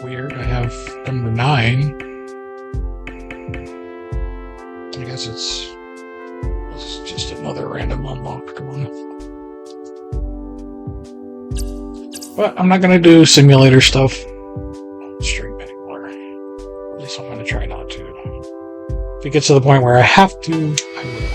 Weird. I have number 9. I guess it's just another random unlocked one. But I'm not going to do simulator stuff on stream anymore. At least I'm going to try not to. If it gets to the point where I have to, I will.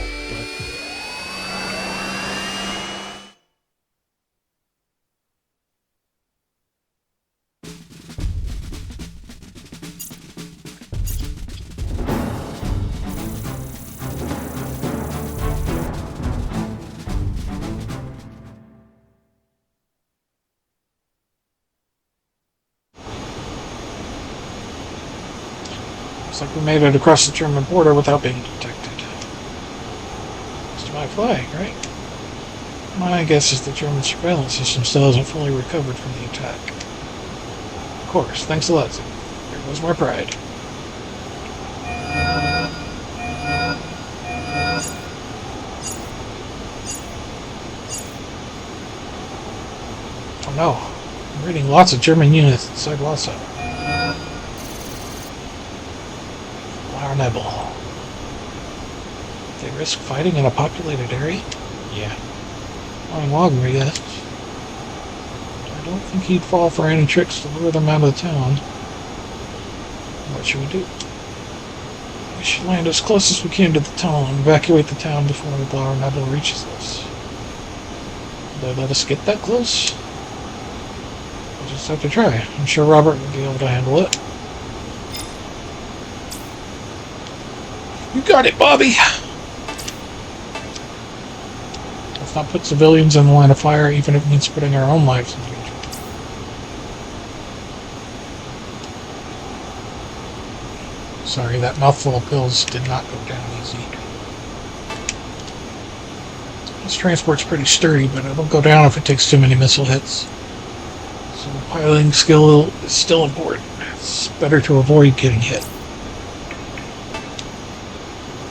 Looks like we made it across the German border without being detected. It's my flag, right? My guess is the German surveillance system still hasn't fully recovered from the attack. Of course, thanks a lot, Zip. There goes my pride. Oh no, I'm reading lots of German units inside Lhasa. Nebel. They risk fighting in a populated area? Yeah. Flying Wagner, yes. I don't think he'd fall for any tricks to lure them out of the town. What should we do? We should land as close as we can to the tunnel and evacuate the town before the Blauer Nebel reaches us. Will they let us get that close? We'll just have to try. I'm sure Robert will be able to handle it. You got it, Bobby! Let's not put civilians in the line of fire, even if it means putting our own lives in danger. Sorry, that mouthful of pills did not go down easy. This transport's pretty sturdy, but it'll go down if it takes too many missile hits. So piloting skill is still important. It's better to avoid getting hit.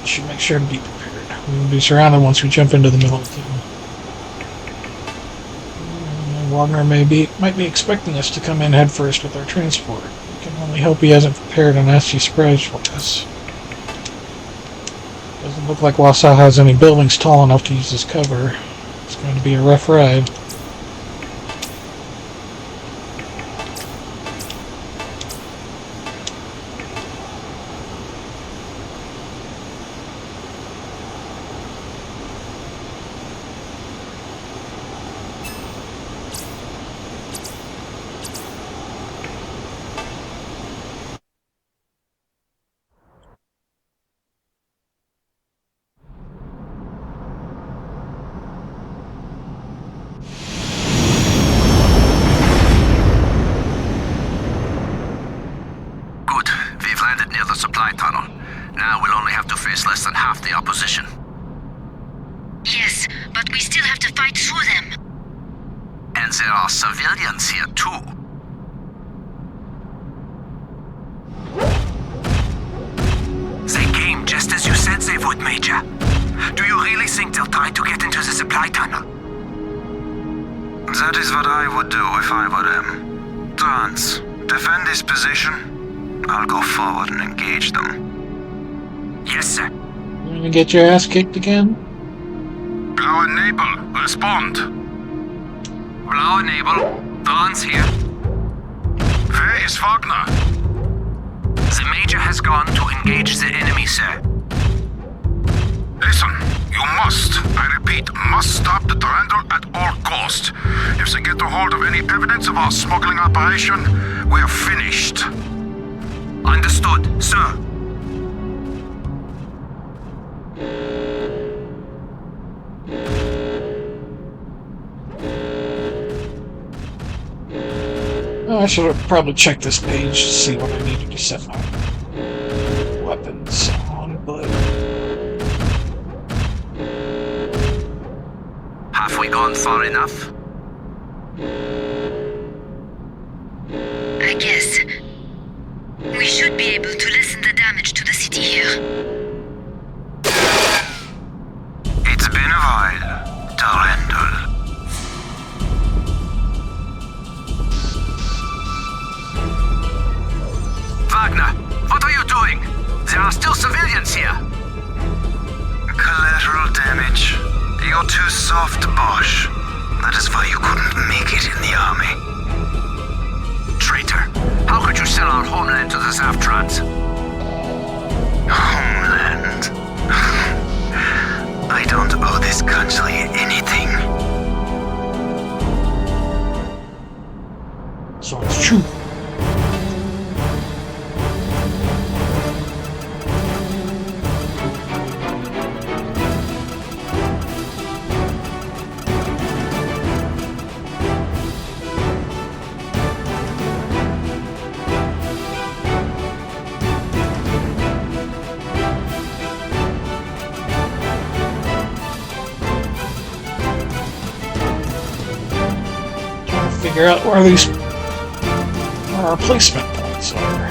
Should make sure to be prepared. We will be surrounded once we jump into the middle of the town. Wagner might be expecting us to come in head first with our transport. We can only hope he hasn't prepared a nasty surprise for us. Doesn't look like Lhasa has any buildings tall enough to use as cover. It's going to be a rough ride. Yes, but we still have to fight through them. there are civilians here too. They came just as you said they would, Major. Do you really think they'll try to get into the supply tunnel? That is what I would do if I were them. Trans, defend this position. I'll go forward and engage them. Yes, sir. You gonna get your ass kicked again? Blau Enable, respond. Blau Enable, Trans here. Where is Wagner? The Major has gone to engage the enemy, sir. Listen, you must, I repeat, must stop the Durandal at all costs. If they get a hold of any evidence of our smuggling operation, we're finished. Understood, sir. Oh, I should have probably checked this page to see what I needed to set my weapons on, but... Have we gone far enough? I guess. We should be able to lessen the damage to the city here. It's been a while, Durandal. Wagner, what are you doing? There are still civilians here. Collateral damage. You're too soft, Bosch. That is why you couldn't make it in the army. Traitor, how could you sell our homeland to the Zavtrans? Homeland. I don't owe this country anything. So it's true. Figure out where our placement points are.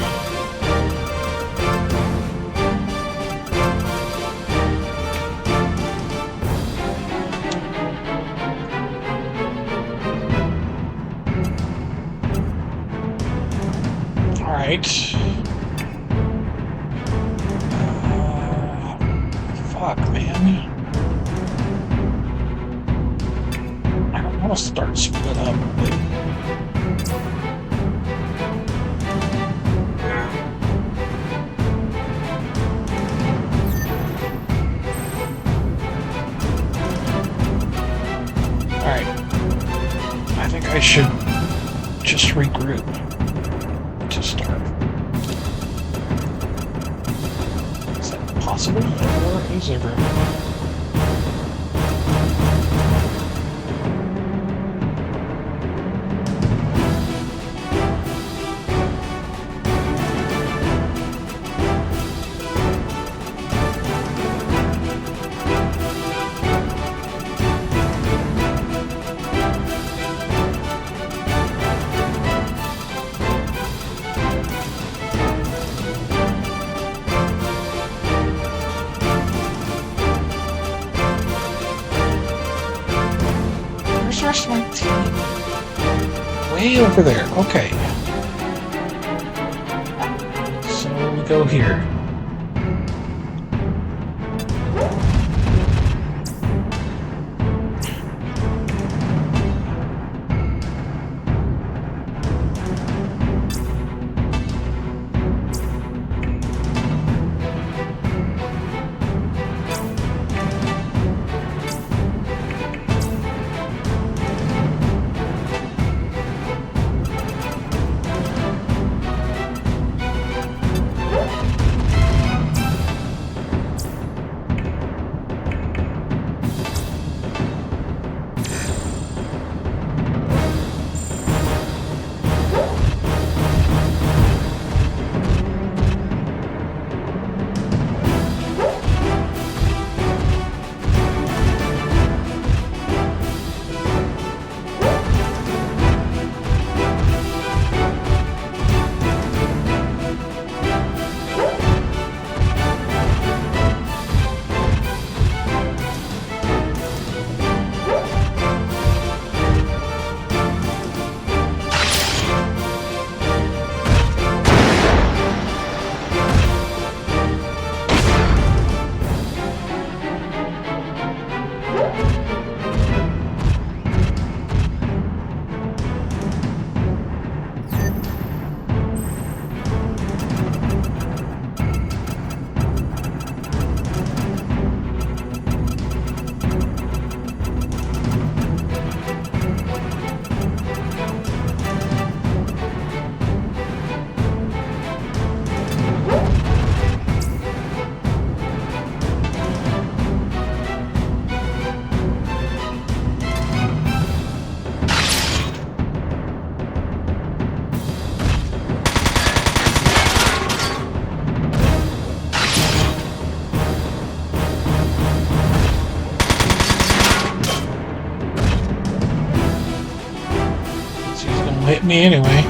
All right. Fuck, man. I don't want to start split up, but... Alright. I think I should just regroup to start. Is that possible? Or is everyone? Where's my team? Way over there. Okay. So we go here. hit me anyway.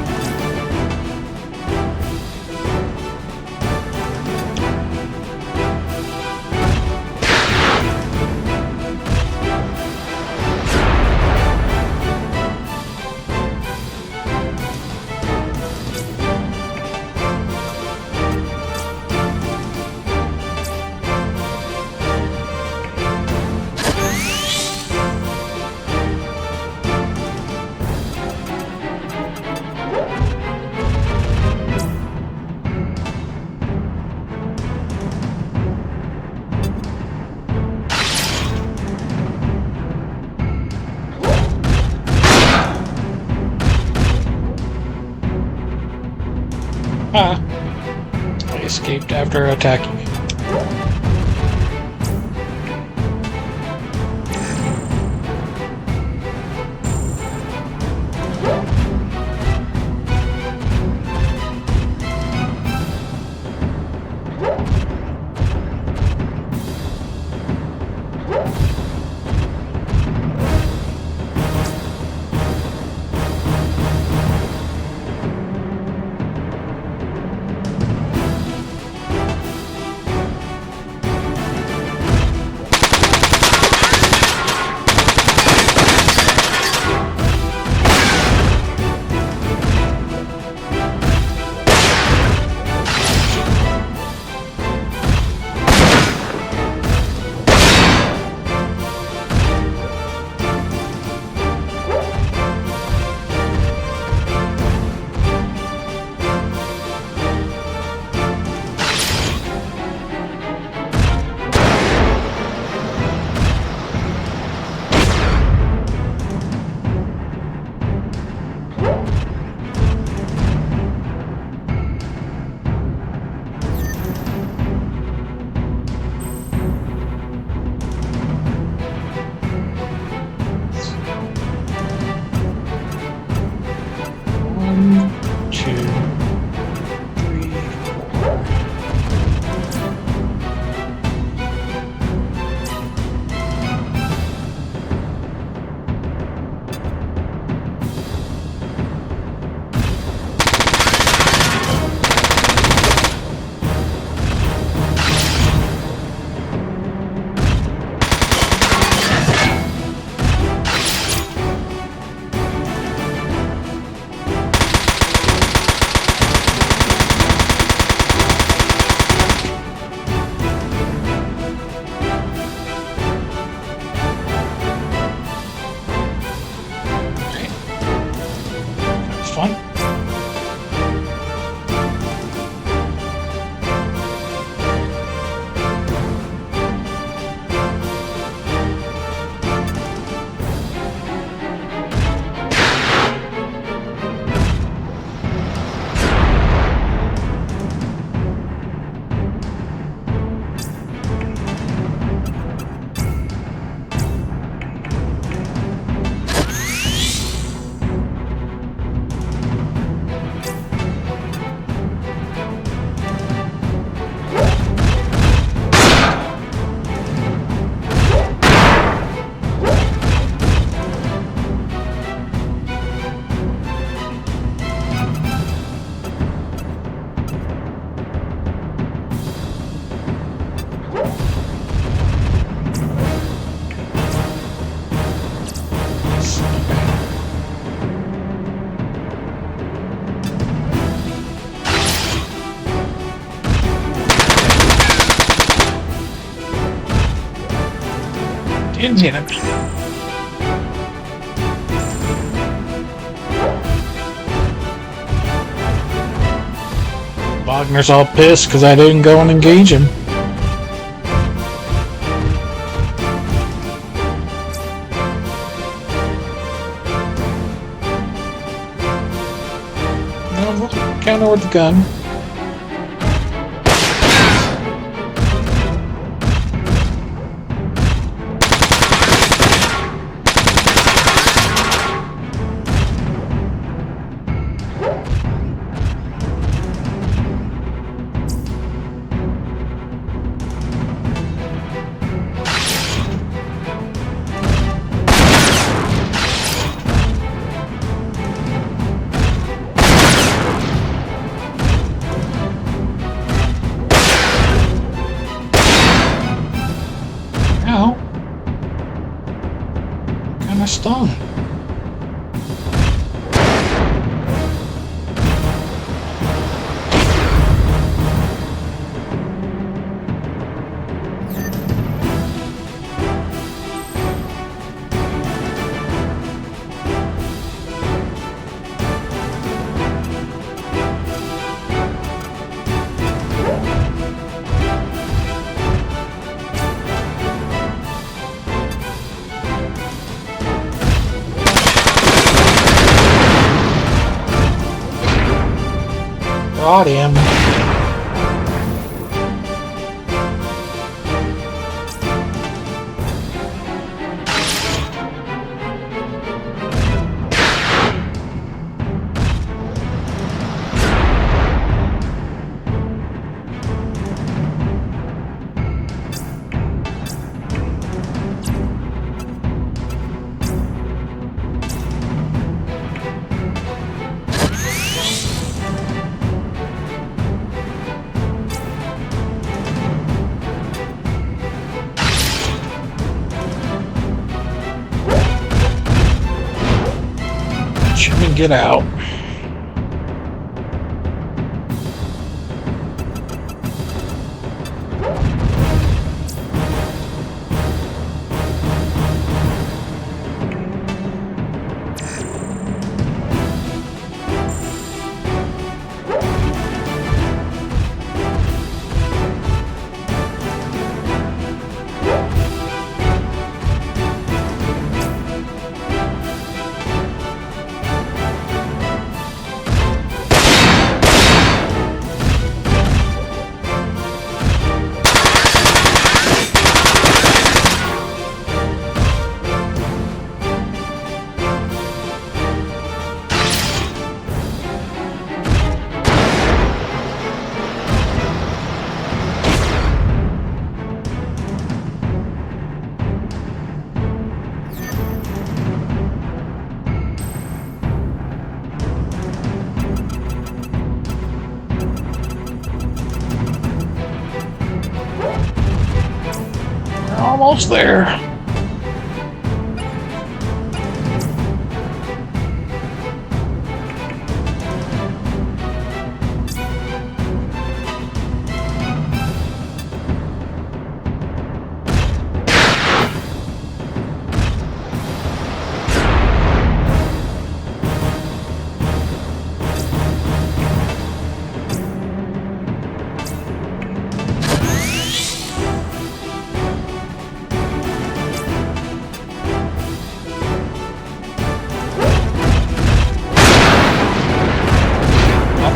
Ah, I escaped after attacking you. Fun. Didn't hit him. Wagner's all pissed because I didn't go and engage him. No, counter with the gun. Ow. Kinda stung. Got him. Shouldn't get out. Almost there.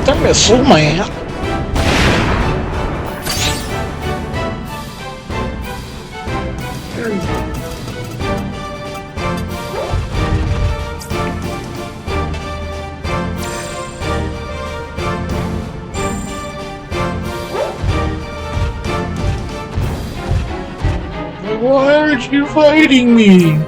The missile man. Why aren't you fighting me?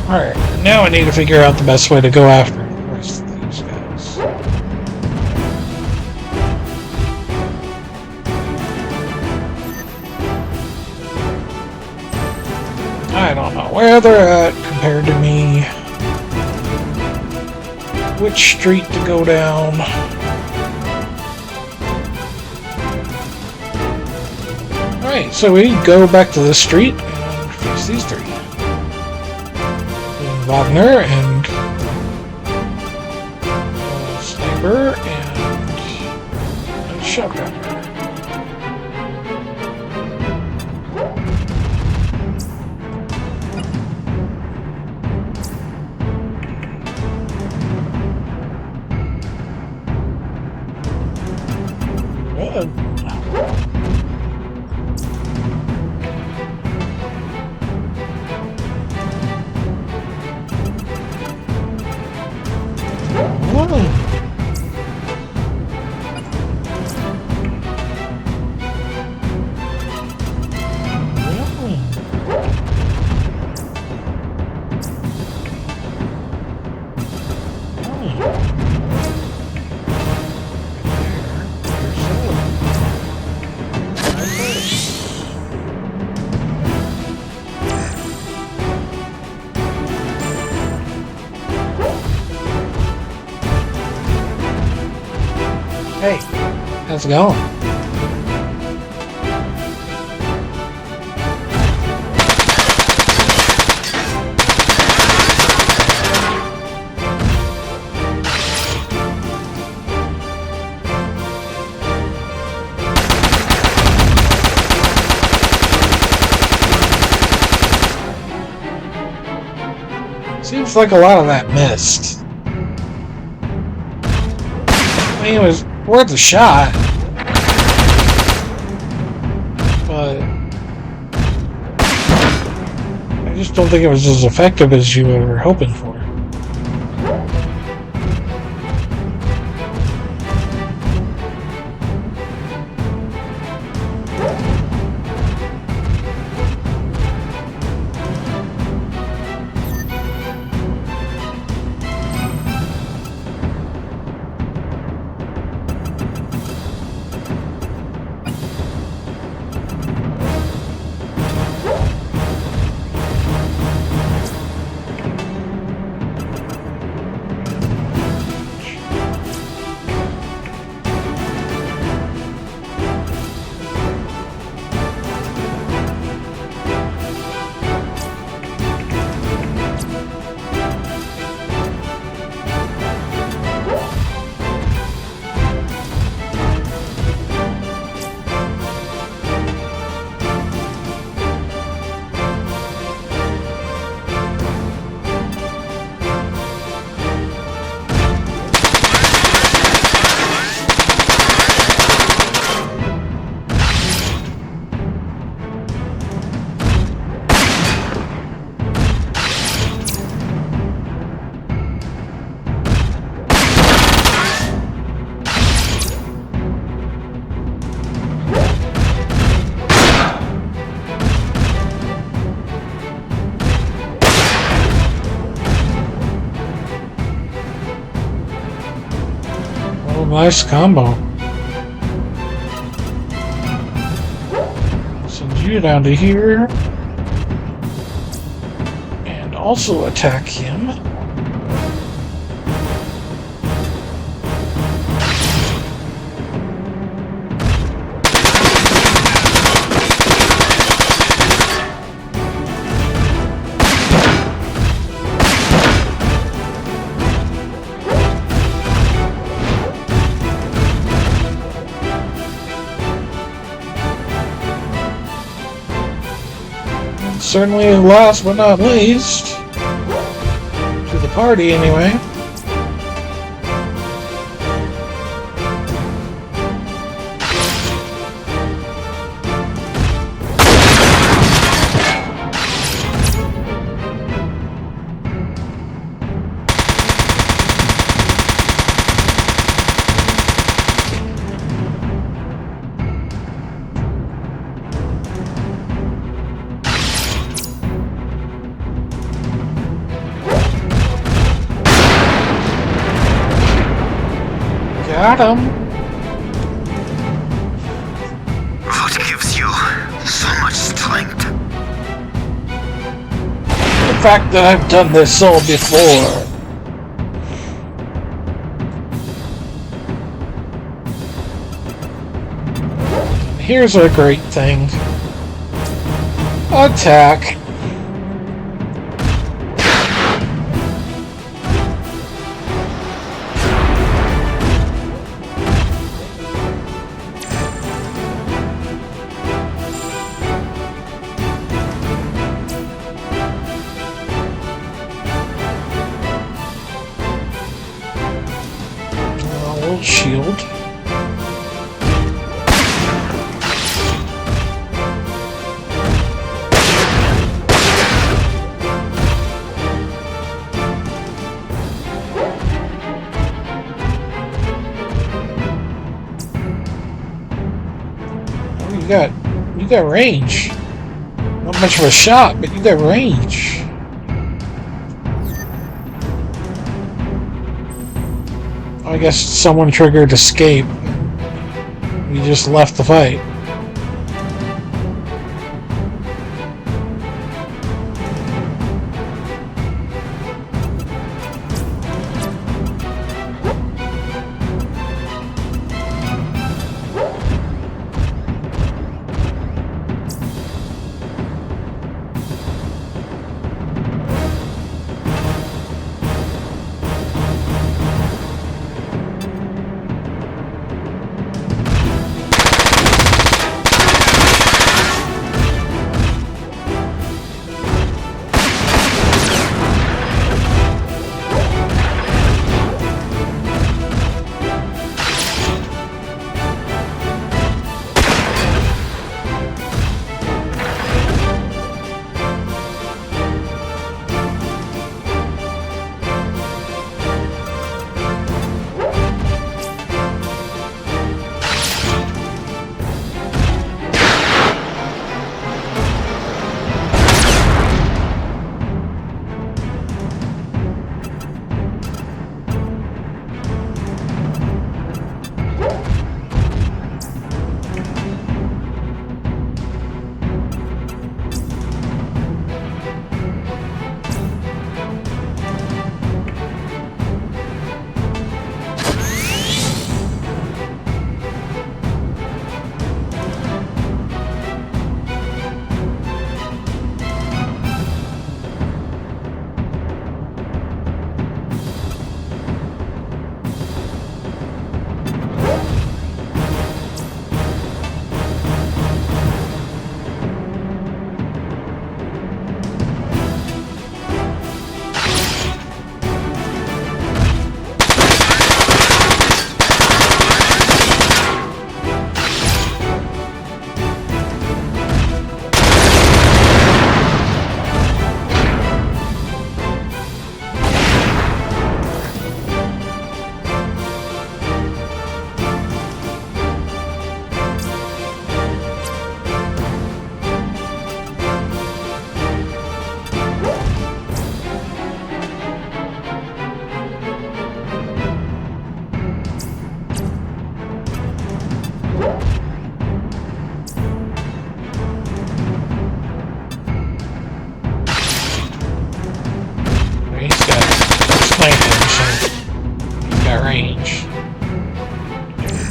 Alright, now I need to figure out the best way to go after the rest of these guys. I don't know where they're at compared to me. Which street to go down. Alright, so we go back to this street and fix these three. Wagner and Sniper and Shotgun. Good. Hey, how's it going? Seems like a lot of that missed. I mean, it was worth a shot, but I just don't think it was as effective as you were hoping for. Nice combo. Send you down to here. And also attack him. Certainly last but not least, to the party anyway. Got him. What gives you so much strength? The fact that I've done this all before. Here's a great thing. Attack. Shield. Oh, you got range. Not much of a shot, but you got range. I guess someone triggered escape. We just left the fight.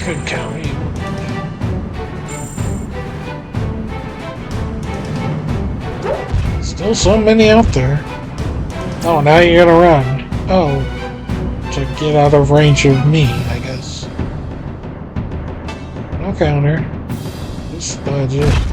Could count you. Still so many out there. Oh, now you gotta run. Oh, to get out of range of me, I guess. No counter. Just dodge it.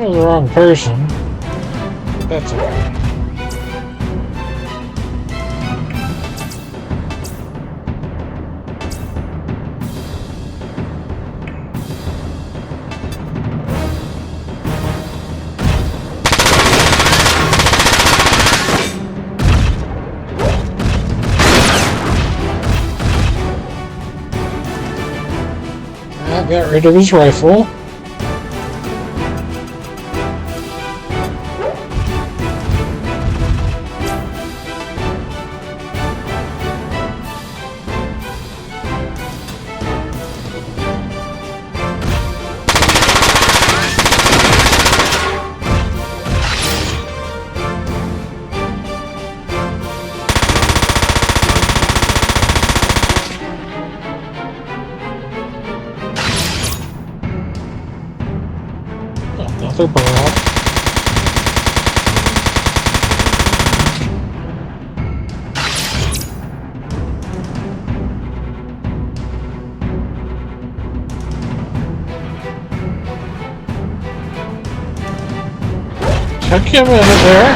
was the wrong person. That's okay. I got rid of his rifle. Another barrel. Took you a minute there.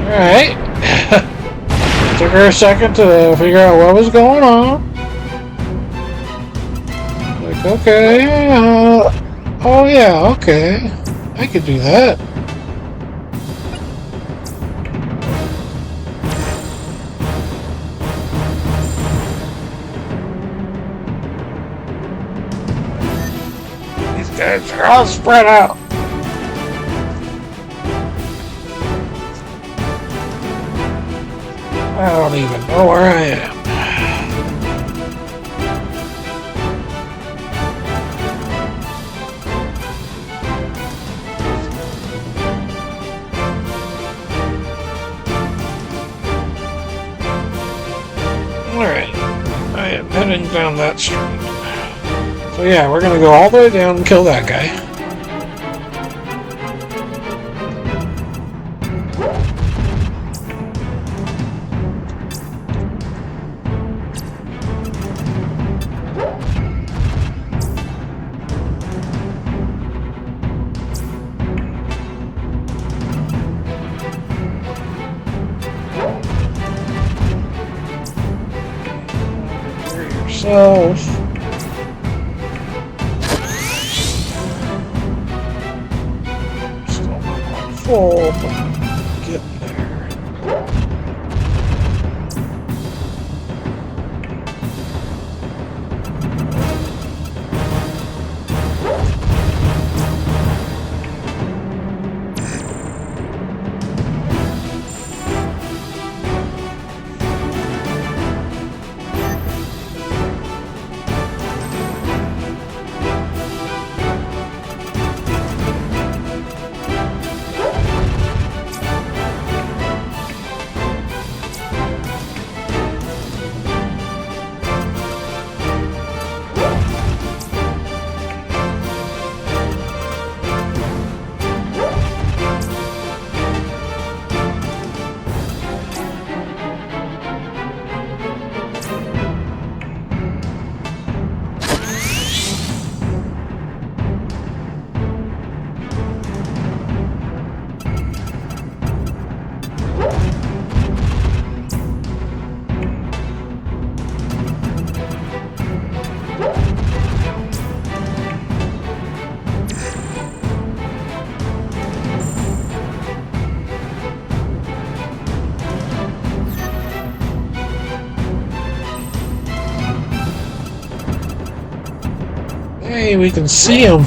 Alright. Took her a second to figure out what was going on. Like, okay, oh yeah, okay. I could do that. These guys are all spread out. I don't even know where I am. Alright, I am heading down that street. So yeah, we're gonna go all the way down and kill that guy. Yourself. Still not quite full, but getting there. Hey, we can see him.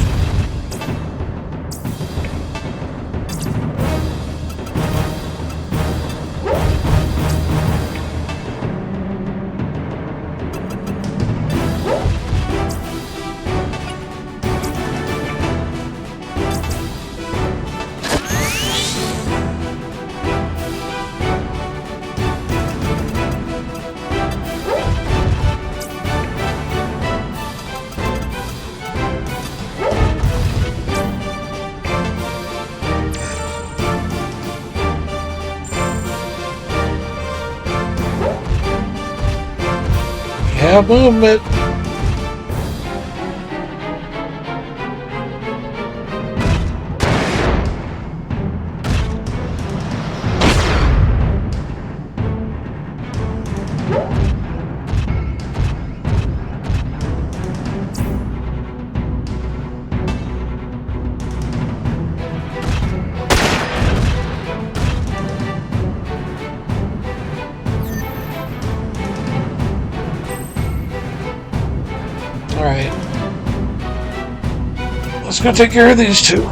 Have movement. Alright. Let's go take care of these two.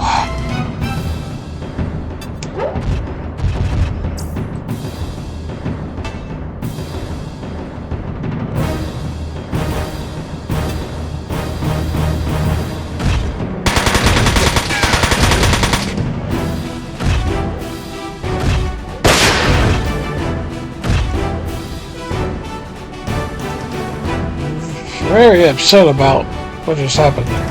Very upset about what just happened there.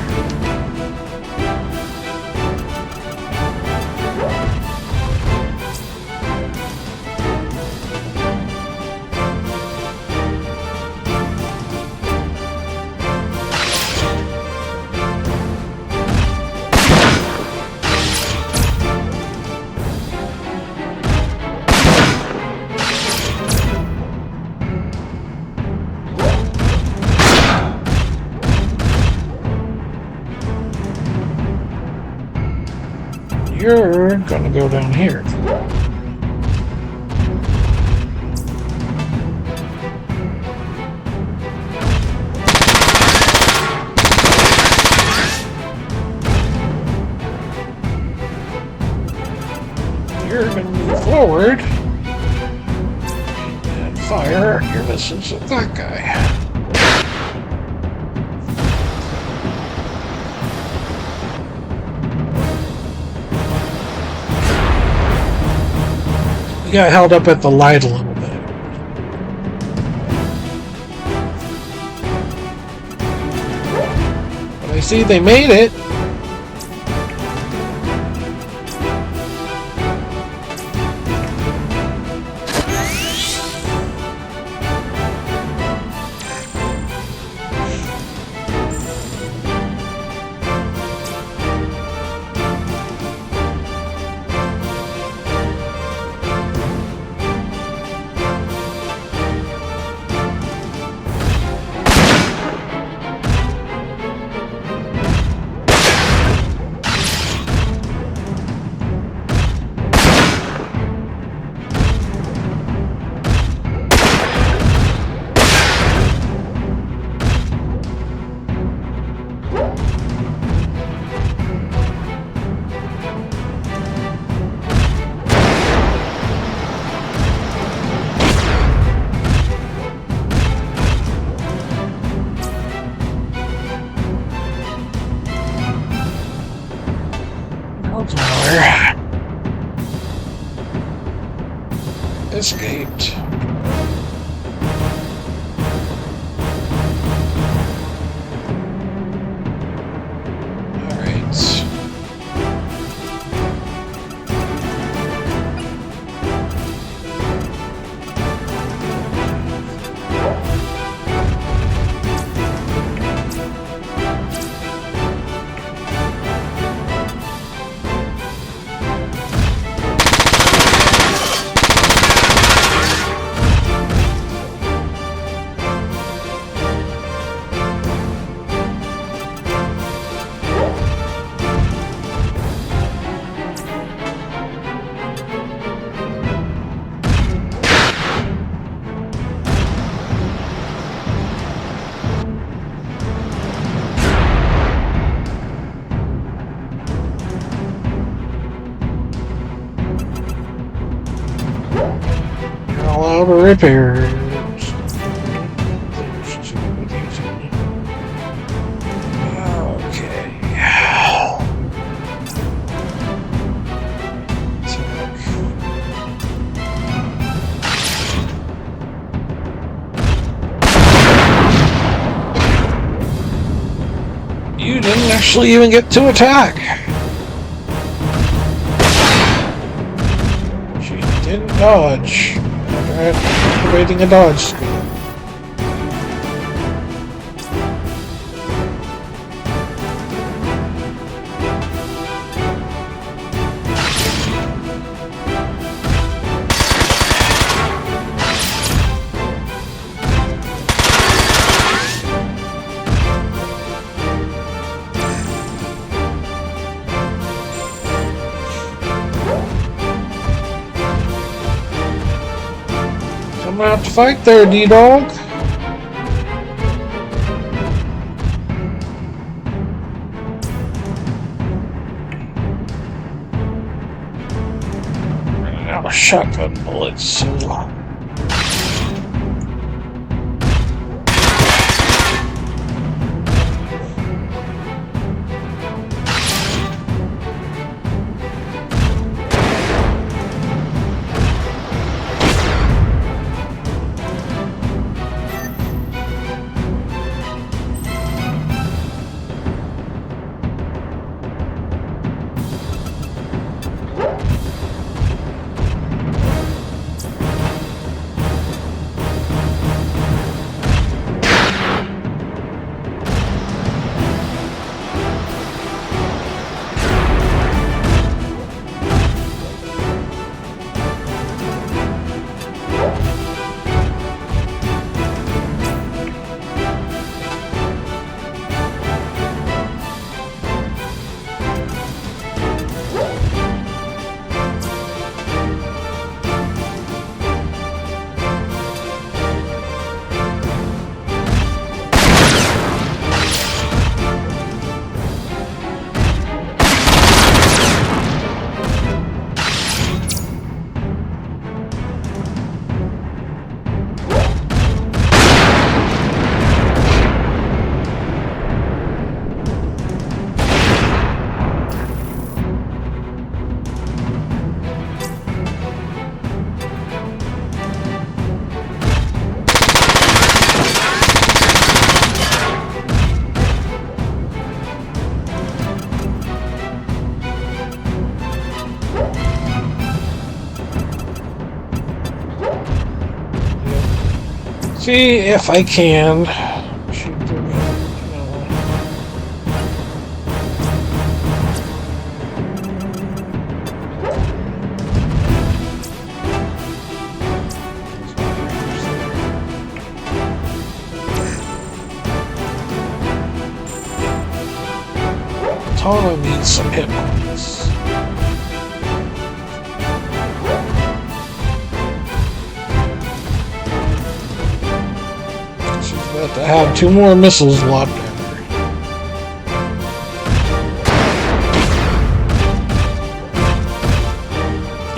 You're gonna go down here. You're gonna move forward and fire your missiles at that guy. You got held up at the light a little bit. But I see they made it. Escaped. Alright. All out of repairs. Okay. You didn't actually even get to attack. She didn't dodge. Activating a dodge skill. Coming out to fight there, D-Dog. shotgun bullets, so... See if I can shoot through Tana needs some hit points. About to have 2 more missiles locked in her.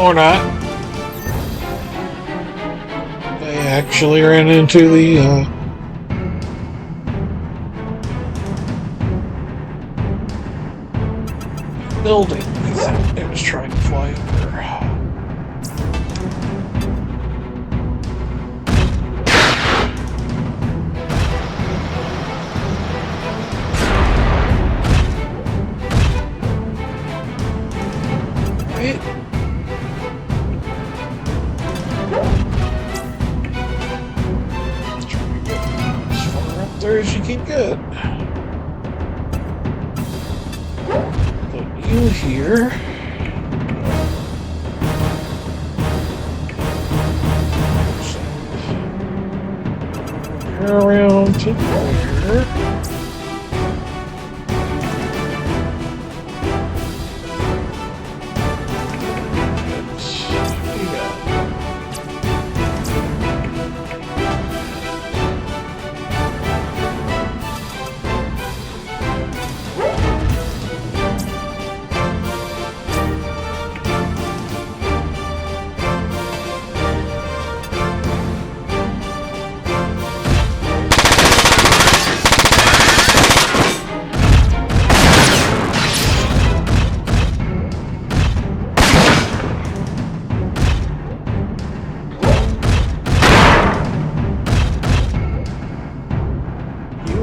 Or not. They actually ran into the building that it was trying to fly over. There as you can get. Put you here. Around to there.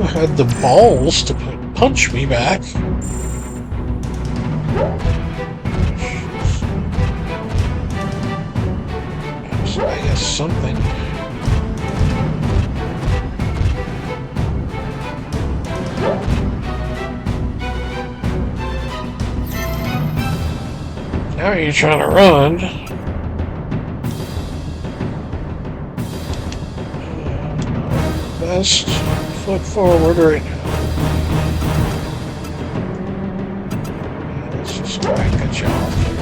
Had the balls to punch me back. So I guess something. Now you're trying to run. Best foot forward right now. Let's just try and cut you off there.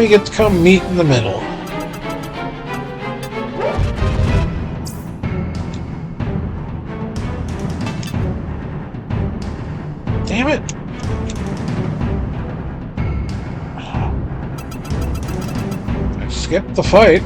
we get to come meet in the middle. Damn it! I skipped the fight.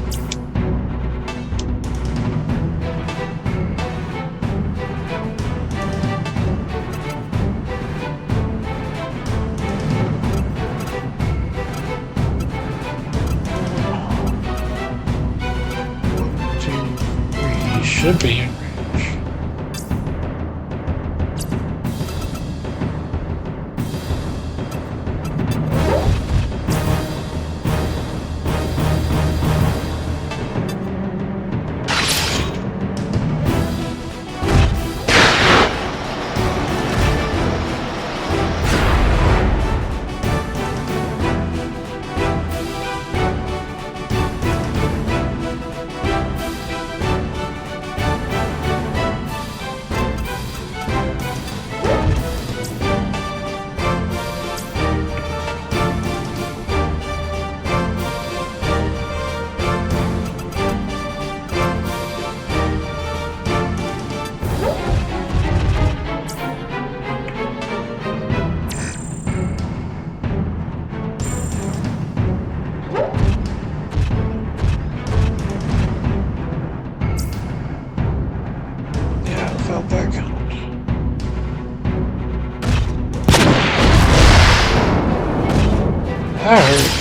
Should be in range. That count. That hurt.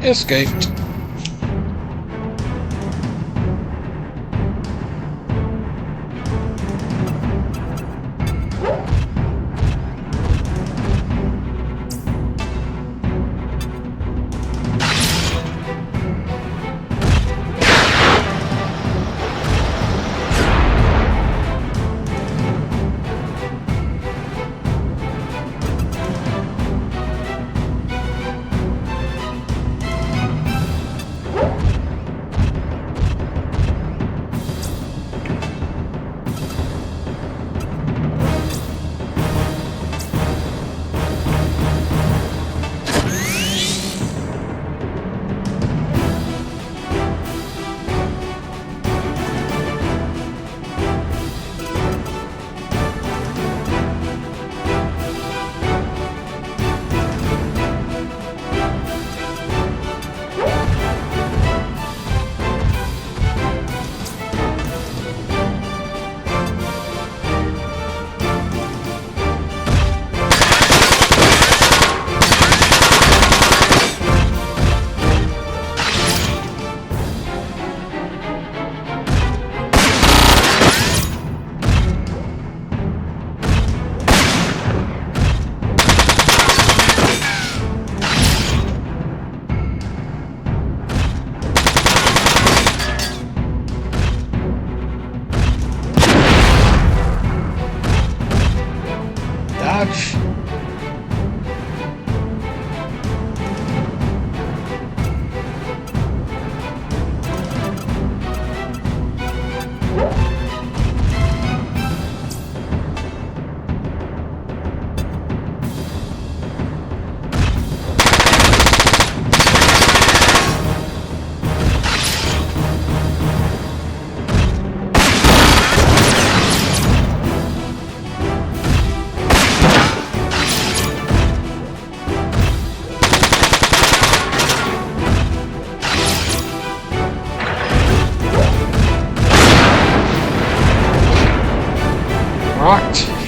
Escaped.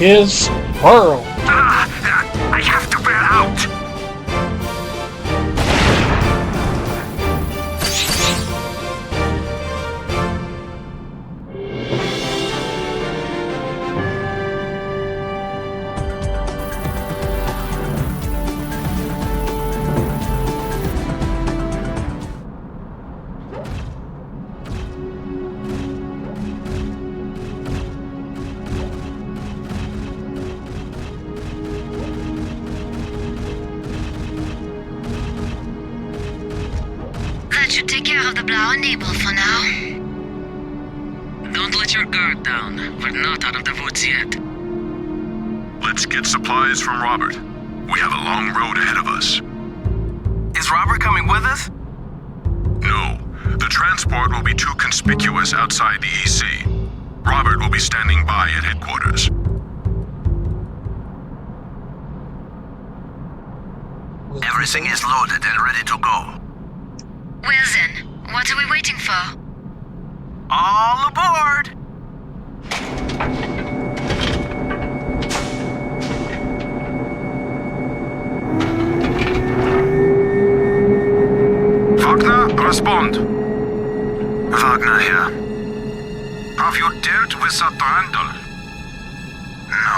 his world. I have to bail out. That should take care of the Blau Nebel for now. Don't let your guard down. We're not out of the woods yet. Let's get supplies from Robert. We have a long road ahead of us. Is Robert coming with us? No, the transport will be too conspicuous outside the EC. Robert will be standing by at headquarters. Everything is loaded and ready to go. Well then, what are we waiting for? All aboard! Wagner, respond. Wagner here. Have you dealt with that Randall? No.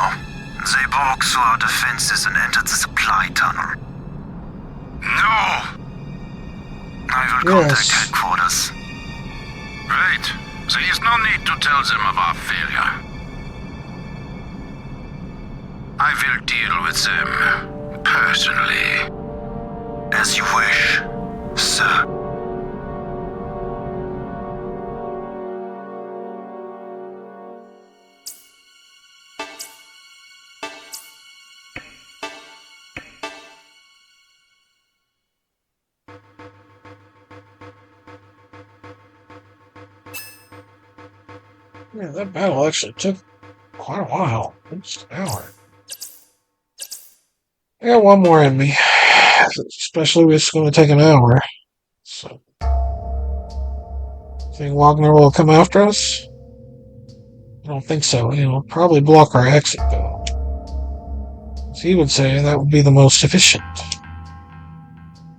They broke through our defenses and entered the supply tunnel. No! I will contact Yes. headquarters. Right. There is no need to tell them of our failure. I will deal with them personally. As you wish, sir. Yeah, that battle actually took quite a while. Almost an hour. I got one more in me. Especially if it's going to take an hour. So. Think Wagner will come after us? I don't think so. He'll probably block our exit, though. As he would say, that would be the most efficient.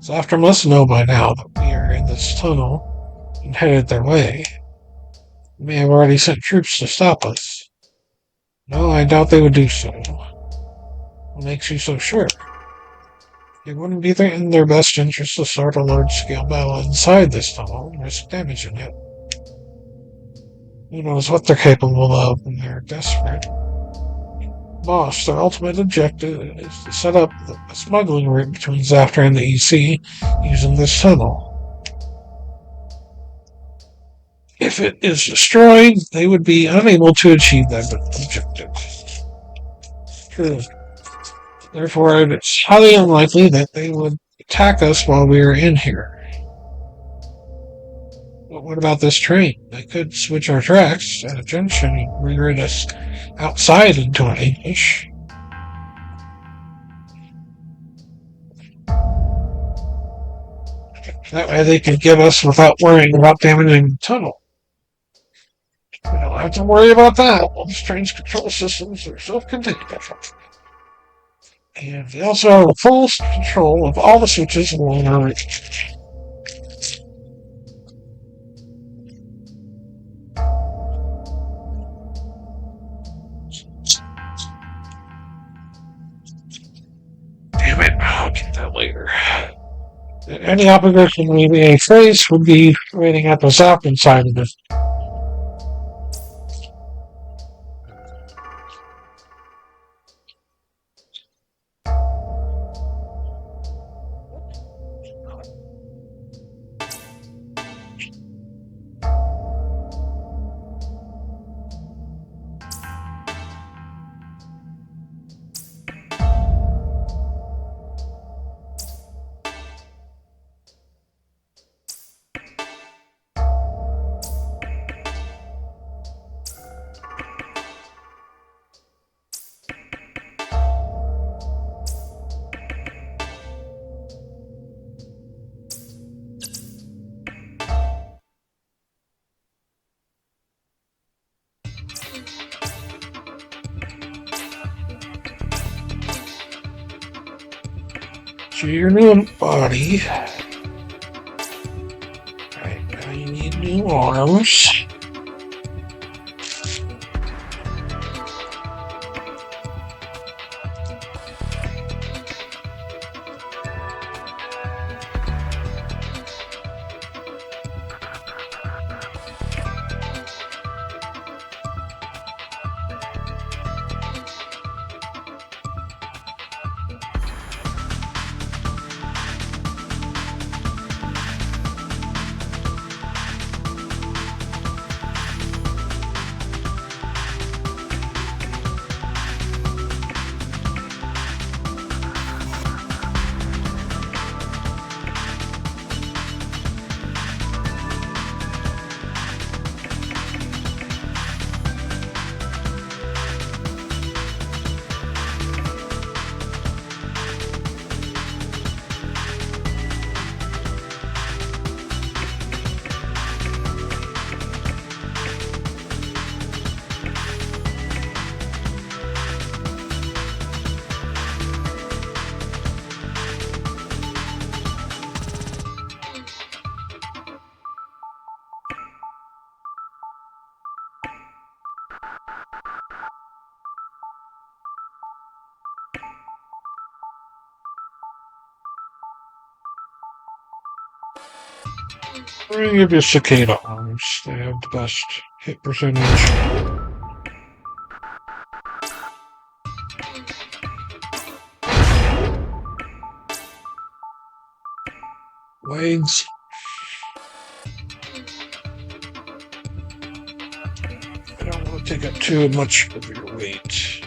Zafter must know by now that we are in this tunnel and headed their way. They may have already sent troops to stop us. No, I doubt they would do so. What makes you so sure? It wouldn't be in their best interest to start a large-scale battle inside this tunnel and risk damaging it. Who knows what they're capable of when they're desperate. Boss, their ultimate objective is to set up a smuggling route between Zafter and the EC using this tunnel. If it is destroyed, they would be unable to achieve that objective. True. Therefore, it's highly unlikely that they would attack us while we are in here. But what about this train? They could switch our tracks at a junction and reroute us outside into an ambush. That way they could get us without worrying about damaging the tunnel. We don't have to worry about that. All this train's control systems are self-contained. And they also have full control of all the switches along our route. Damn it, I'll get that later. Any opposition we may face would be waiting at the southern side of this. So your new body. Right, now you need new arms. We're gonna give you cicada arms. They have the best hit percentage. Legs. I don't want to take up too much of your weight.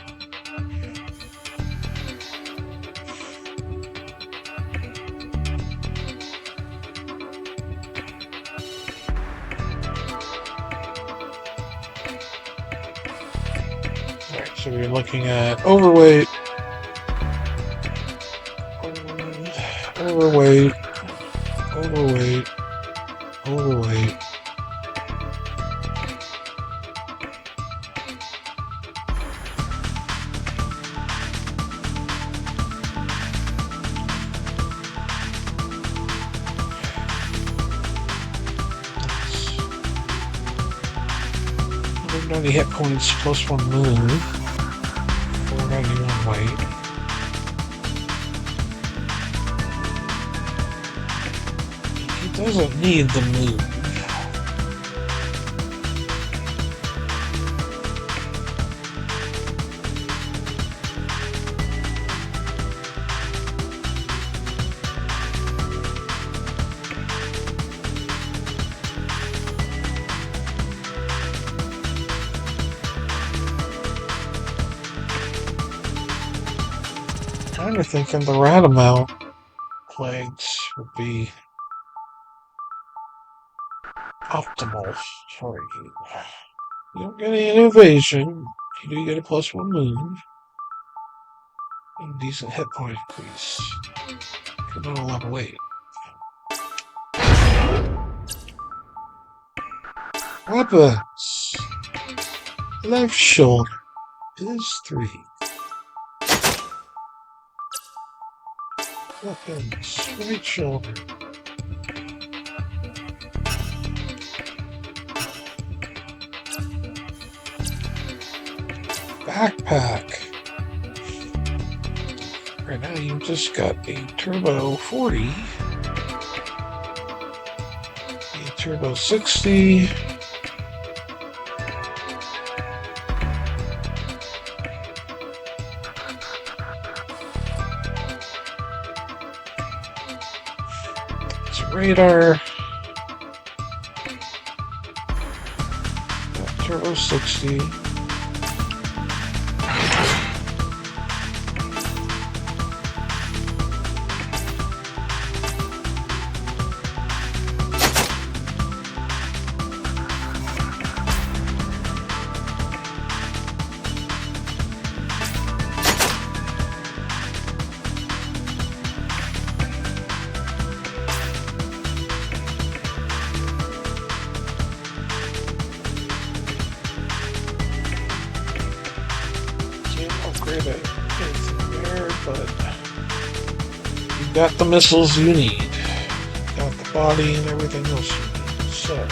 Alright, so we're looking at overweight, overweight, overweight, overweight. That's 90 hit points plus 1 move. 491 weight. He doesn't need the move. Kind of thinking the rat amount legs would be optimal for you. You don't get any innovation. You do get a +1 move. And decent hit point increase. You're not a lot of weight. Weapons. Left shoulder is 3. Weapons. Right shoulder. Backpack. Right now you just got a Turbo 40. A Turbo 60. It's radar. Turbo 60. got the missiles you need. Got the body and everything else you need. So.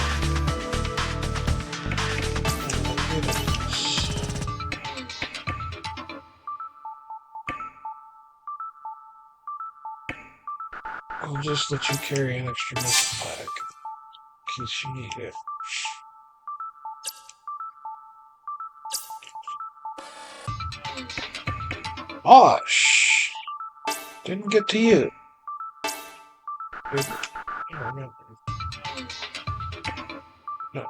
I'll just let you carry an extra missile bag in case you need it. Bosh! Didn't get to you. I remember. No.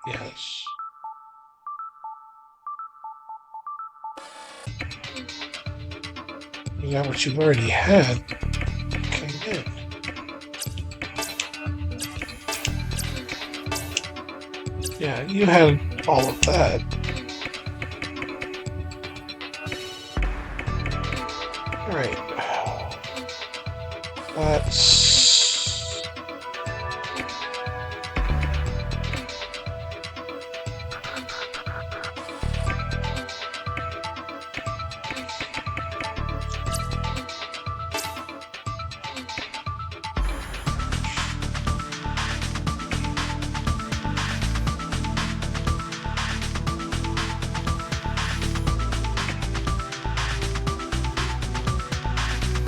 Yes. Is that what you've already had? Came in. Yeah, you had all of that. Alright. That's...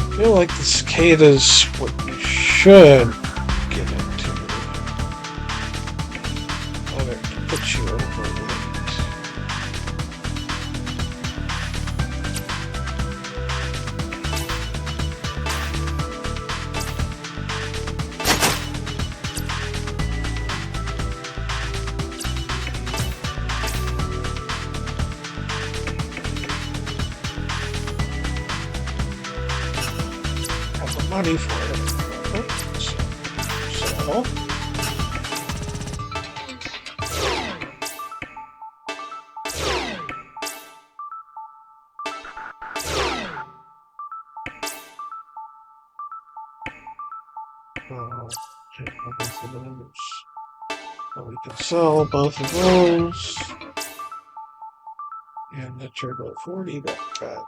I feel like the cicadas what you should get into. Other to put you overweight. Money for it. So. Both of those. Well, we can sell both of those. And the Turbo 40 backpack.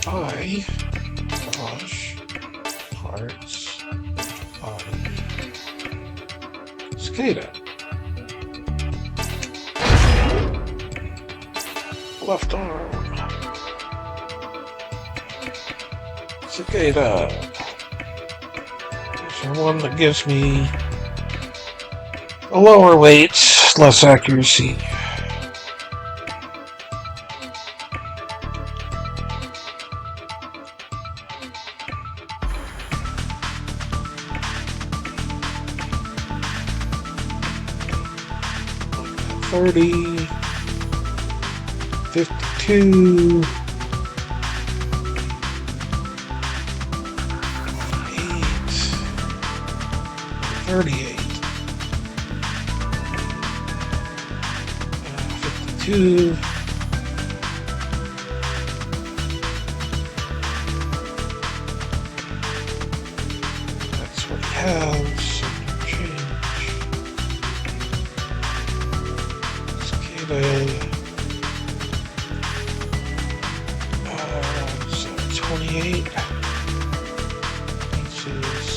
Buy wash parts body cicada. Left arm cicada. There's one that gives me a lower weight, less accuracy. $30, $52, $8, $38, $52, that's what he has. So 28, which is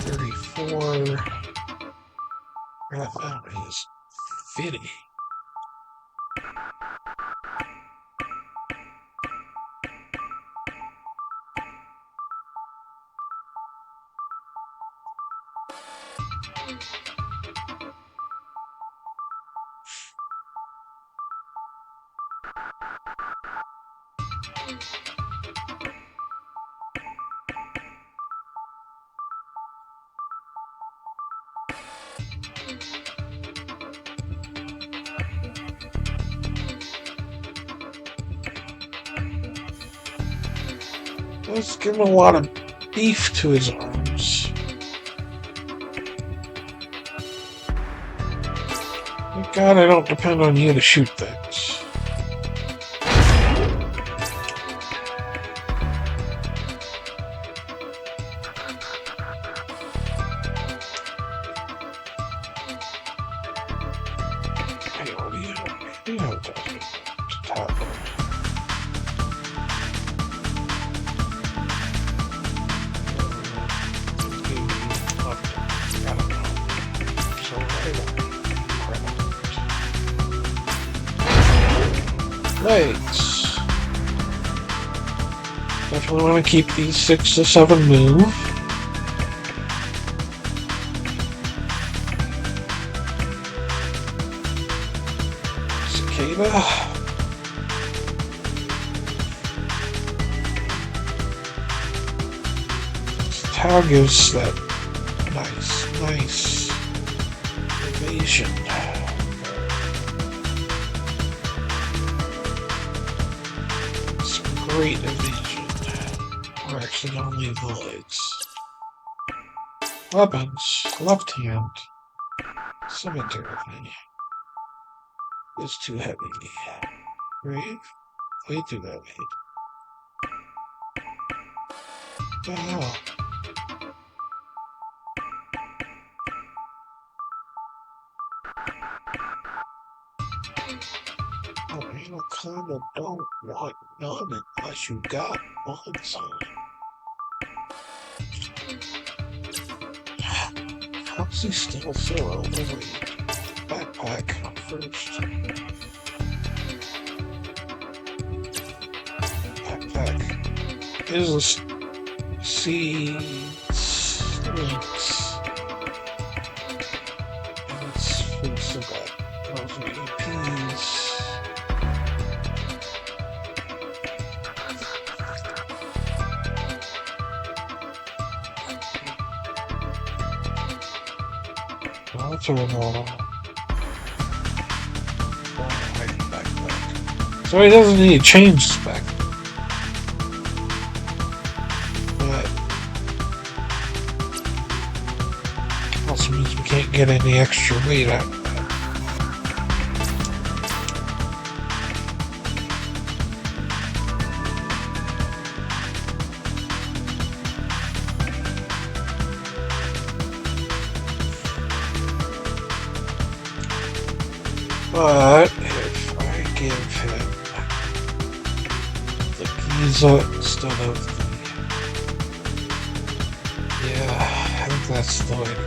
34, and I found is 50. Let's give him a lot of beef to his arms. Thank God I don't depend on you to shoot things. legs. Definitely want to keep these 6 to 7 move. Cicada. Tau gives that nice evasion. It's great evasion. Or actually only the legs. Weapons. Left hand. Cemetery. It's too heavy. Right? Way too heavy. What the hell? Oh, you kinda don't want none unless you got one sign. How's he still so overweight? Backpack first. Backpack is seeds, links. Let's still got those EPs. I'll turn on. So he doesn't need to change spec. But also means we can't get any extra weight out of that. But if I give him the Giza instead of the... Yeah, I think that's the way to go.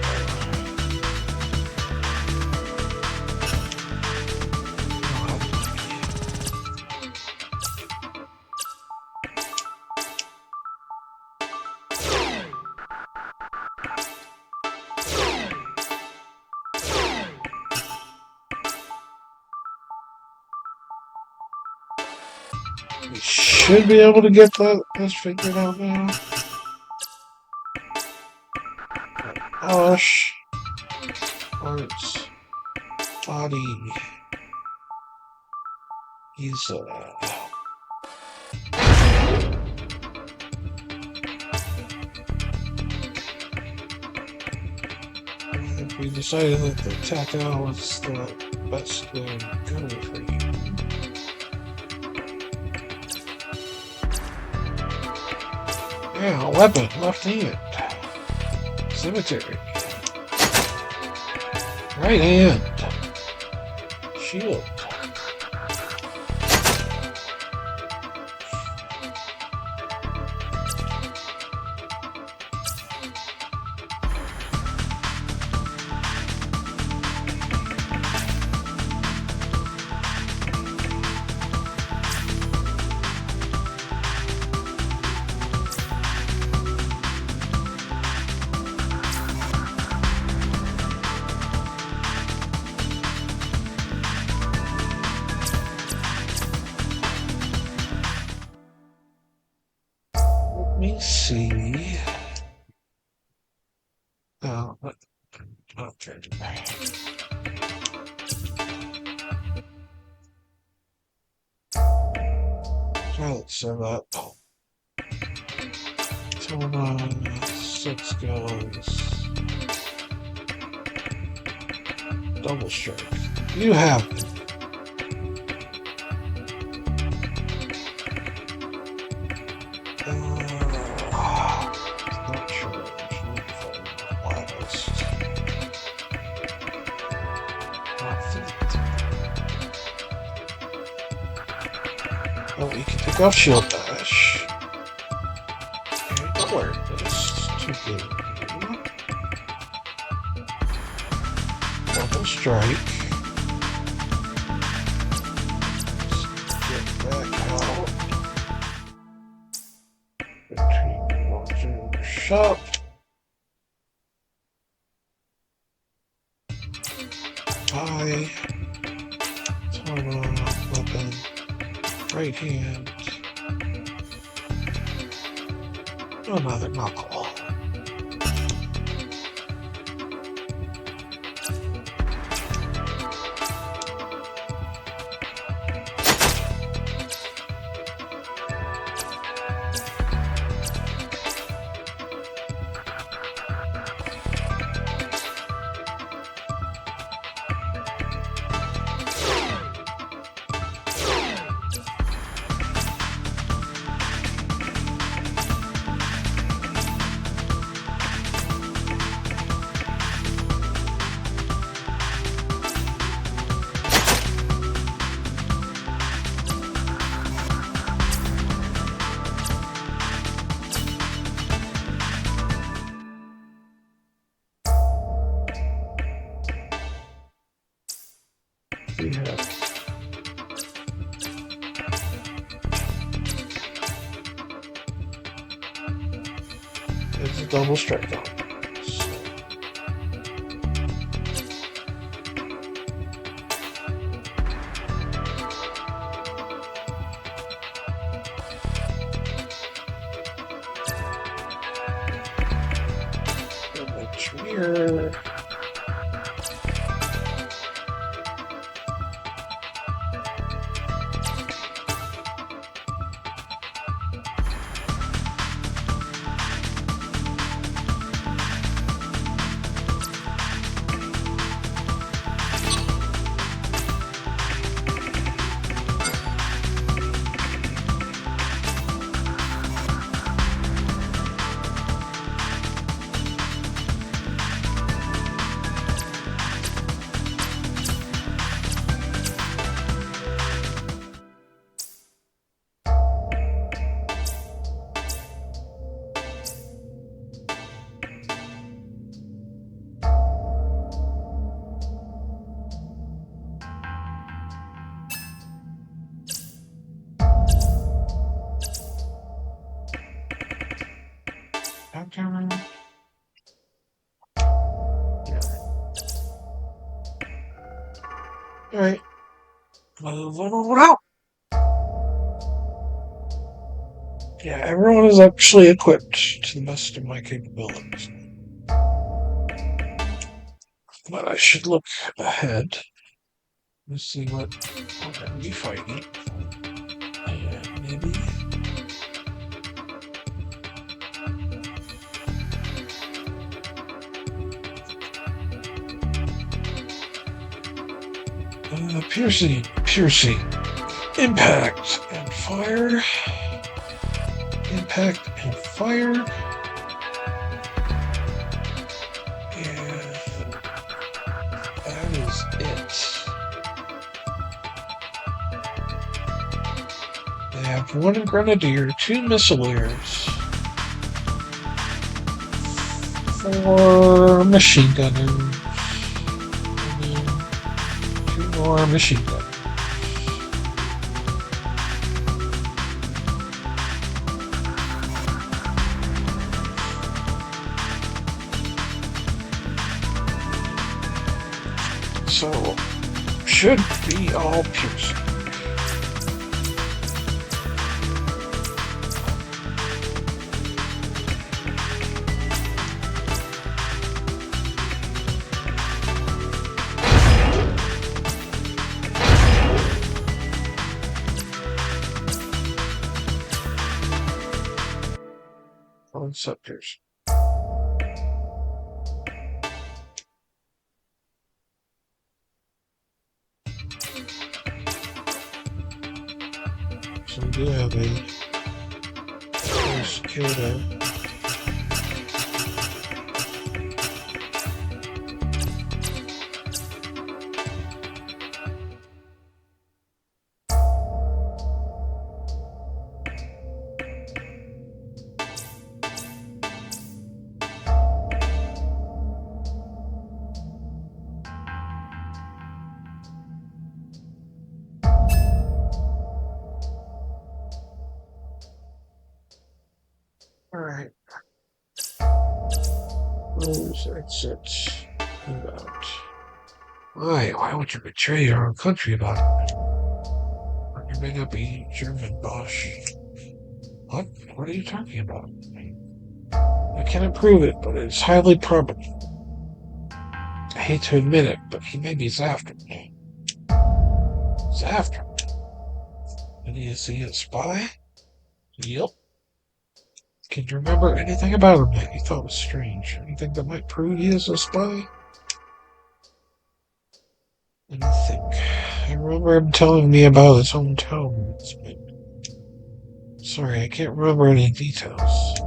We should be able to get this figured out now. Hush. Parts. Body. He's if we decided that the Takao was the best way to go for you. Yeah, weapon, left hand. Cemetery. Right hand. Shield. Let me see. Oh, I'll change it back. So let's set up. Turn on 6 goes. Double strike. You have it. Not sure which one the last. Oh, you can take off shield dash. Okay, don't worry, it's too good. Double strike. Get shop. Buy. Tama. Weapon. Right hand. Another knuckle. Yeah. It's a double strike on. Mirror. Okay. Yeah. Alright. Moving on out. Yeah, everyone is actually equipped to the best of my capabilities. But I should look ahead and see what we're going to be fighting. And maybe. Piercing, impact and fire, impact and fire, and that is it. They have 1 grenadier, 2 missileers, 4 machine gunners, and 2 more machine gunners. So, should be all piercing. Conceptors. So we do have a cicada. All right. Close, exit, move out. Why would you betray your own country about it? You may not be German, Bosch. What? What are you talking about? I cannot prove it, but it's highly probable. I hate to admit it, but he may be after me. He's after me. And is he a spy? Yep. Can you remember anything about him that you thought was strange? Anything that might prove he is a spy? Let me think. I remember him telling me about his hometown. Sorry, I can't remember any details.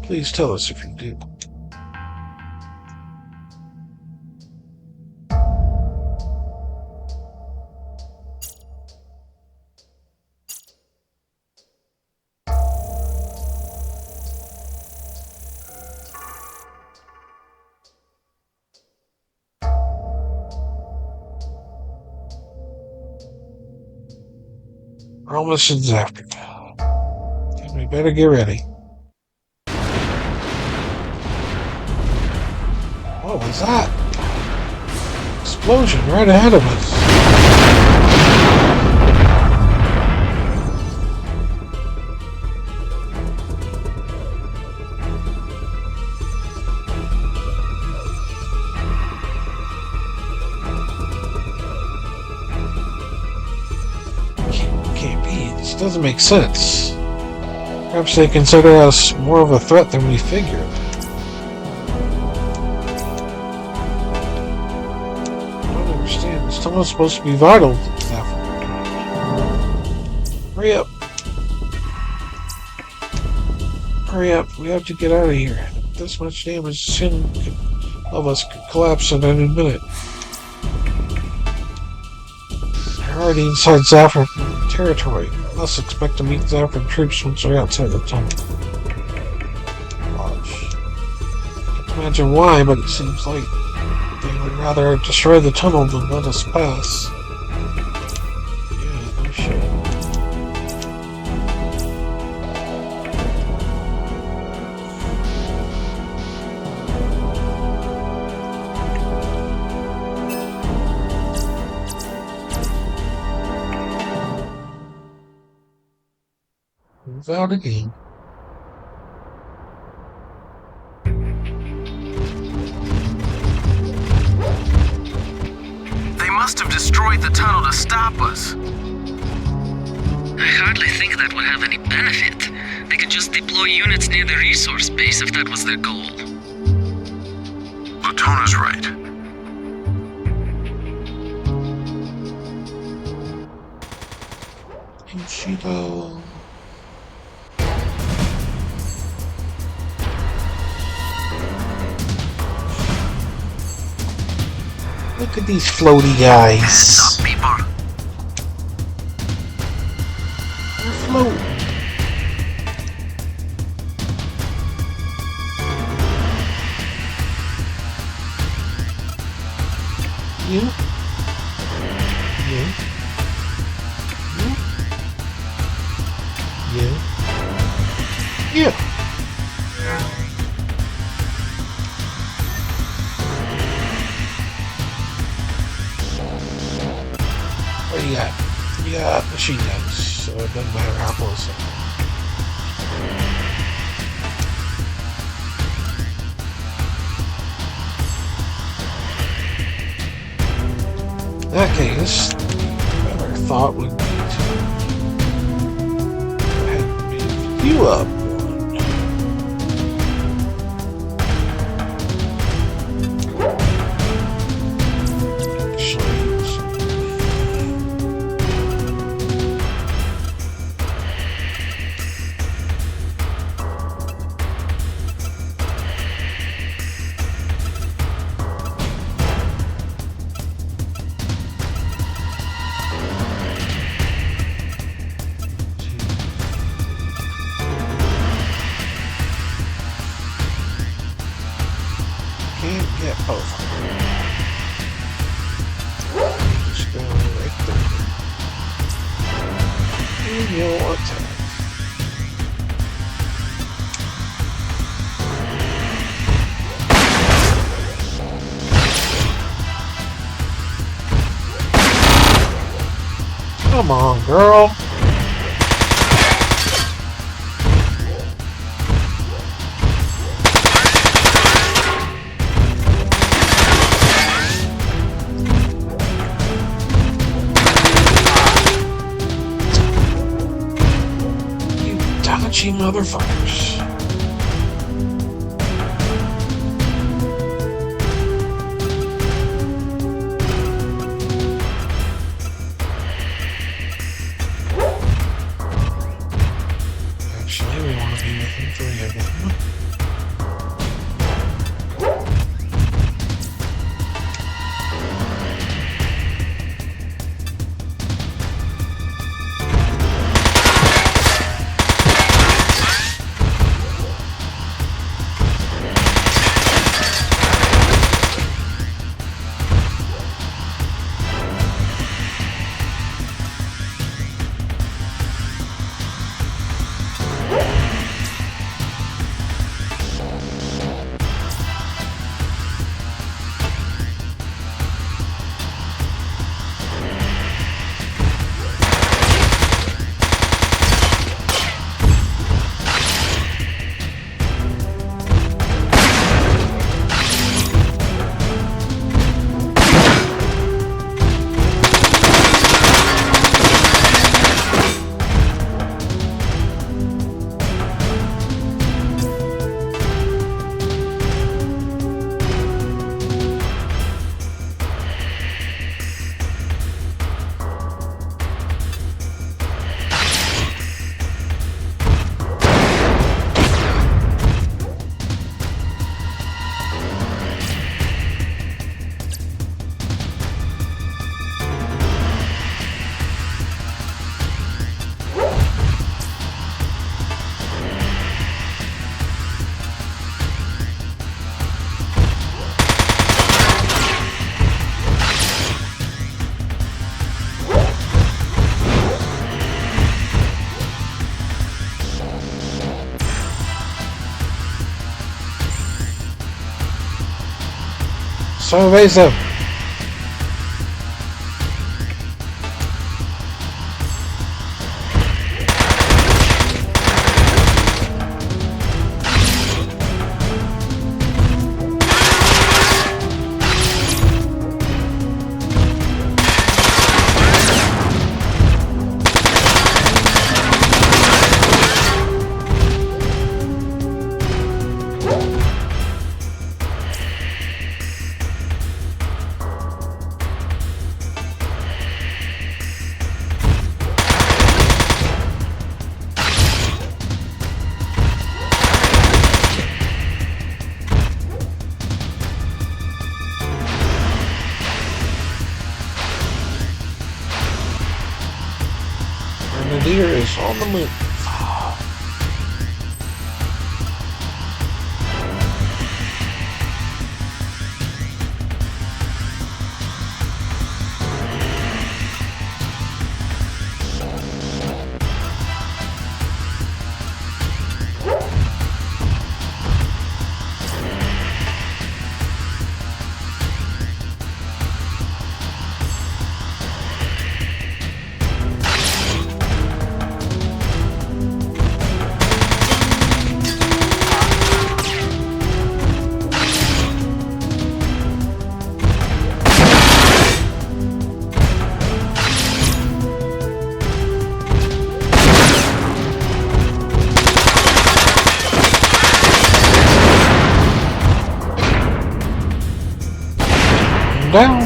Please tell us if you do. Our mission's after now. And we better get ready. What was that? Explosion right ahead of us. Can't be. This doesn't make sense. Perhaps they consider us more of a threat than we figured. This tunnel's supposed to be vital to Zephyr. Hurry up. Hurry up. We have to get out of here. This much damage, soon of us could collapse in any minute. They're already inside Zephyr territory. Let's expect to meet Zephyr troops once we're outside the tunnel. Gosh. Can't imagine why, but it seems like they would rather destroy the tunnel than let us pass. Yeah, no shit. Move out again. Must have destroyed the tunnel to stop us. I hardly think that would have any benefit. They could just deploy units near the resource base if that was their goal. Latona's right. Bushido. Look at these floaty guys. Hands up, people. They're floating. You? You? You? You? You? What do you got? You got machine guns, so it doesn't matter how close they are. In that case, what I thought would be to go ahead and move you up. Can't get both. Just go right there. And you'll attack. Come on, girl. You dodgy motherfuckers. Actually, we want to be within 3 of them. So evasive. Grenadier is on the move. Down.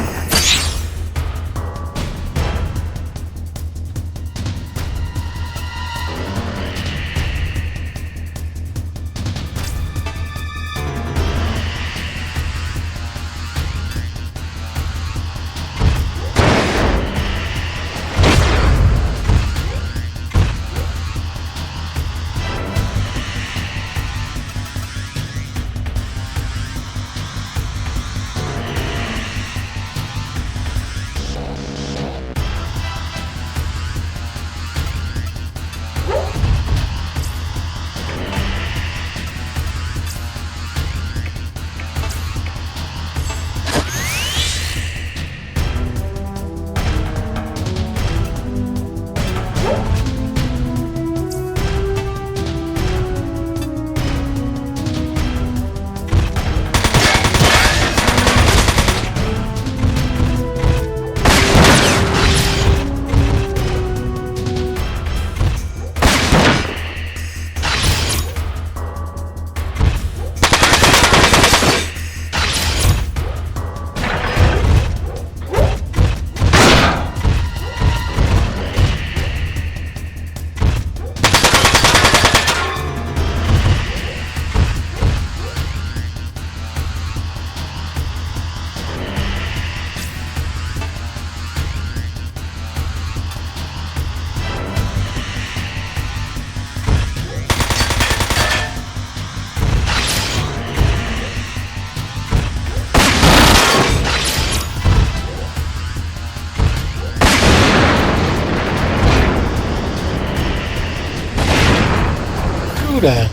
do then?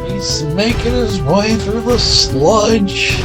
He's making his way through the sludge.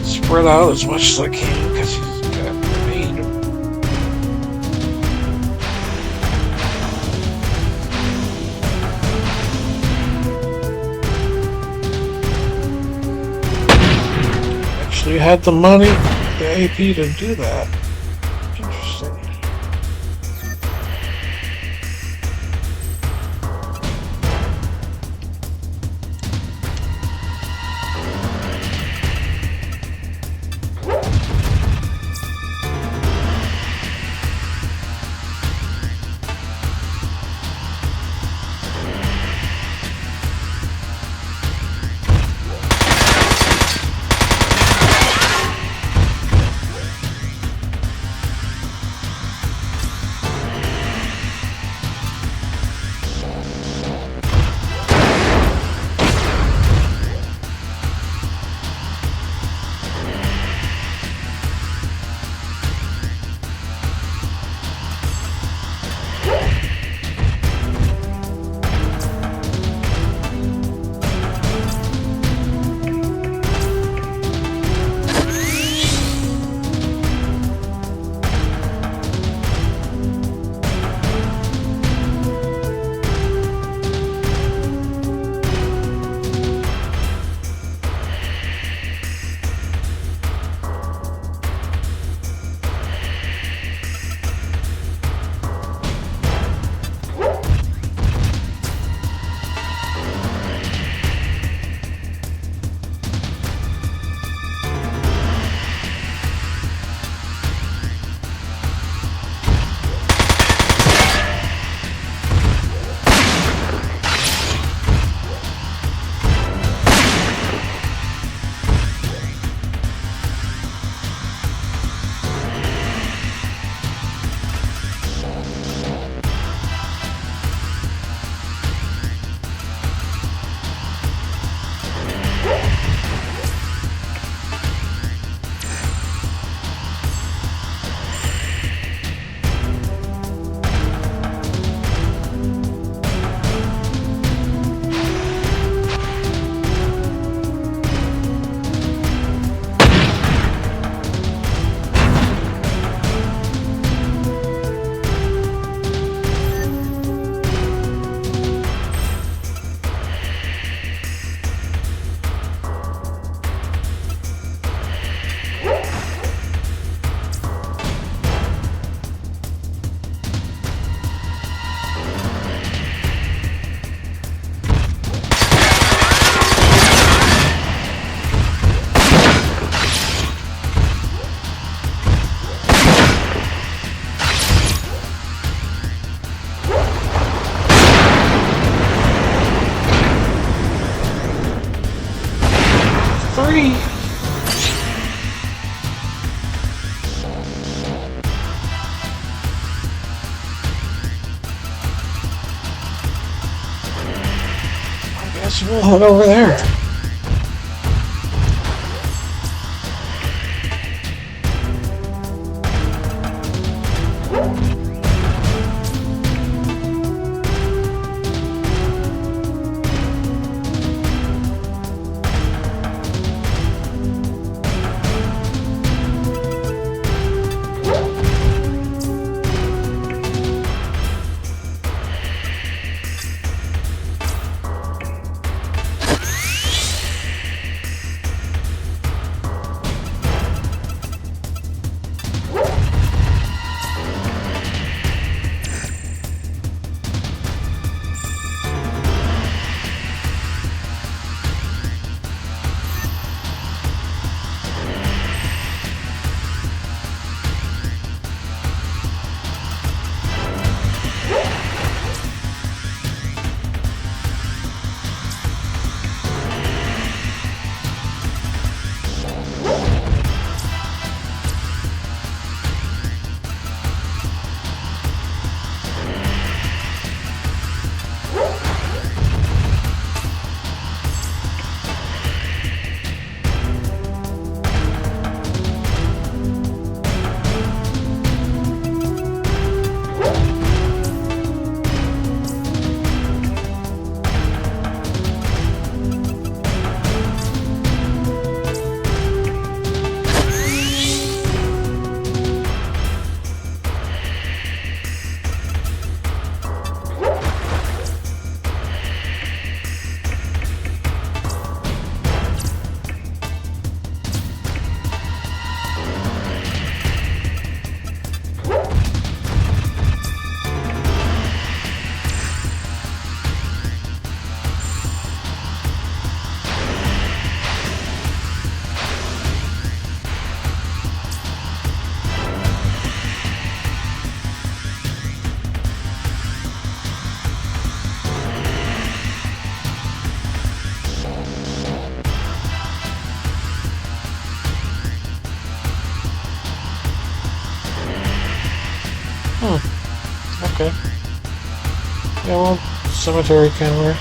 Spread out as much as I can because he's got pain. Actually had the money, the AP to do that. Interesting. Three. I guess we'll head over there. Okay. Yeah, well, cemetery camera.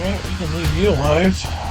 Alright, we can leave you alive.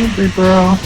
Angry, bro.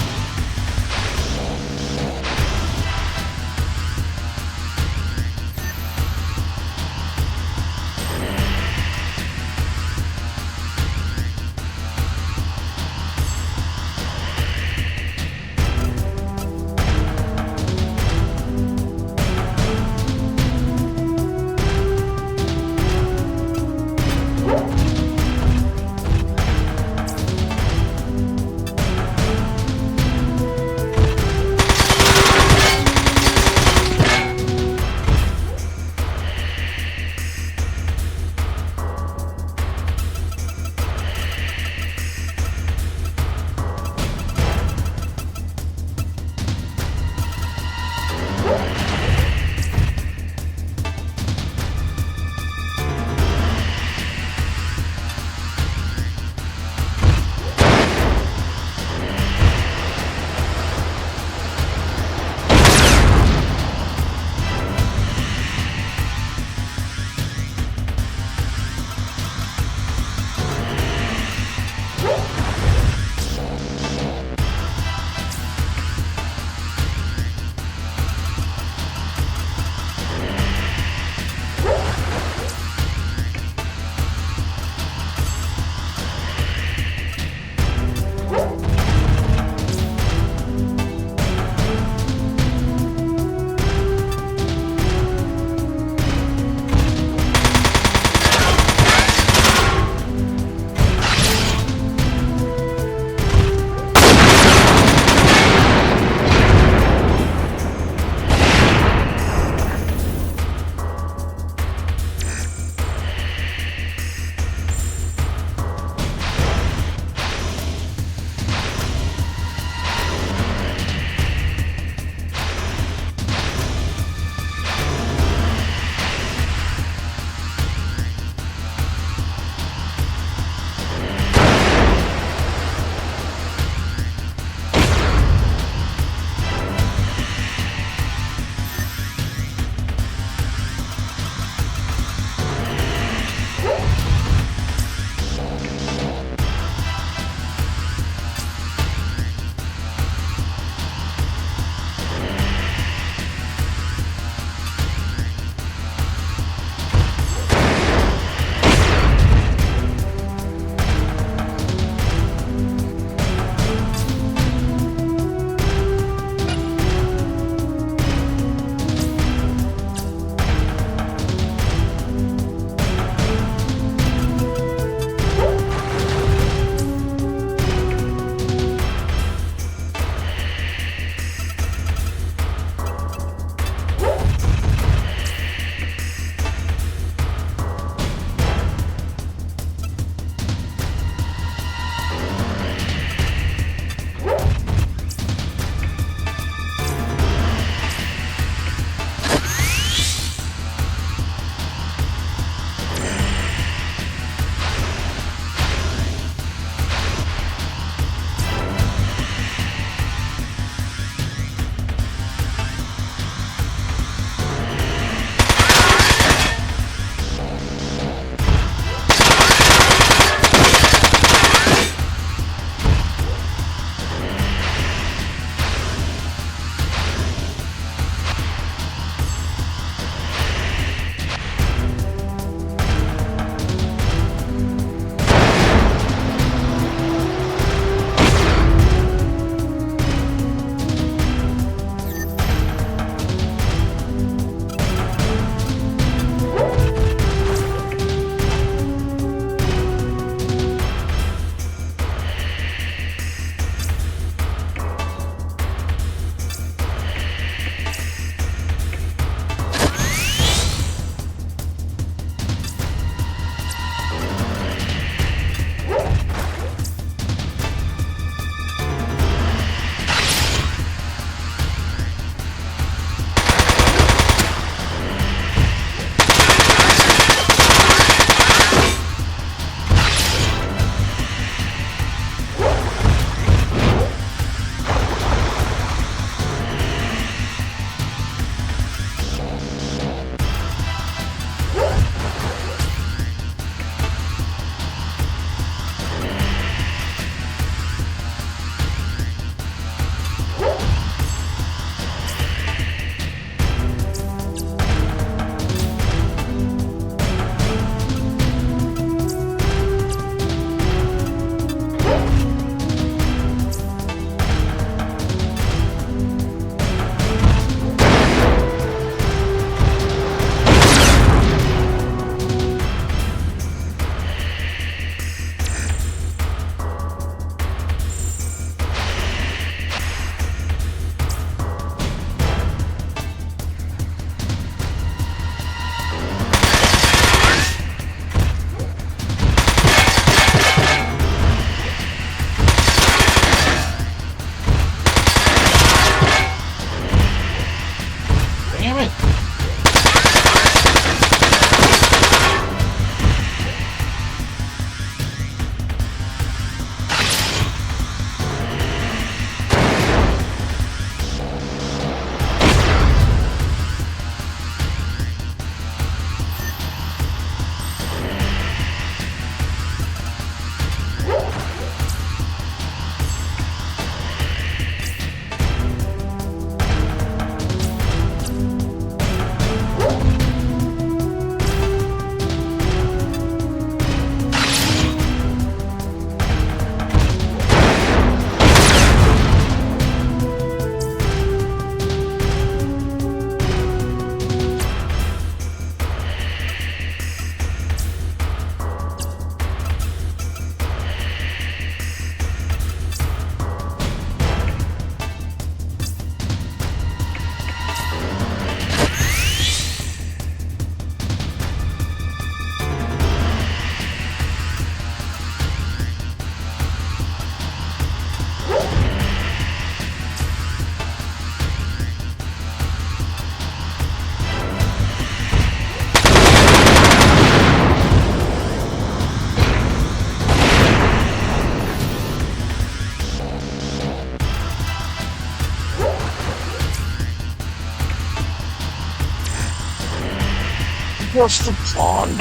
What's the pond?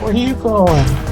Where are you going?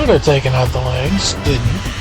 Could have taken out the legs, didn't.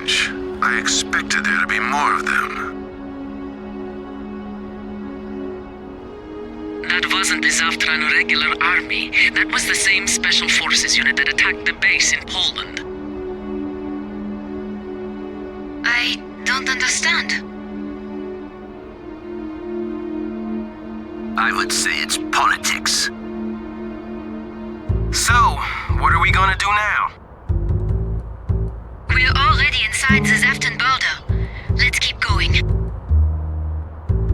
strange. I expected there to be more of them. That wasn't the Zavtran regular army. That was the same special forces unit that attacked the base in Poland. I don't understand. I would say it's politics. So, what are we gonna do now? We're already inside the Zavtan border. Let's keep going.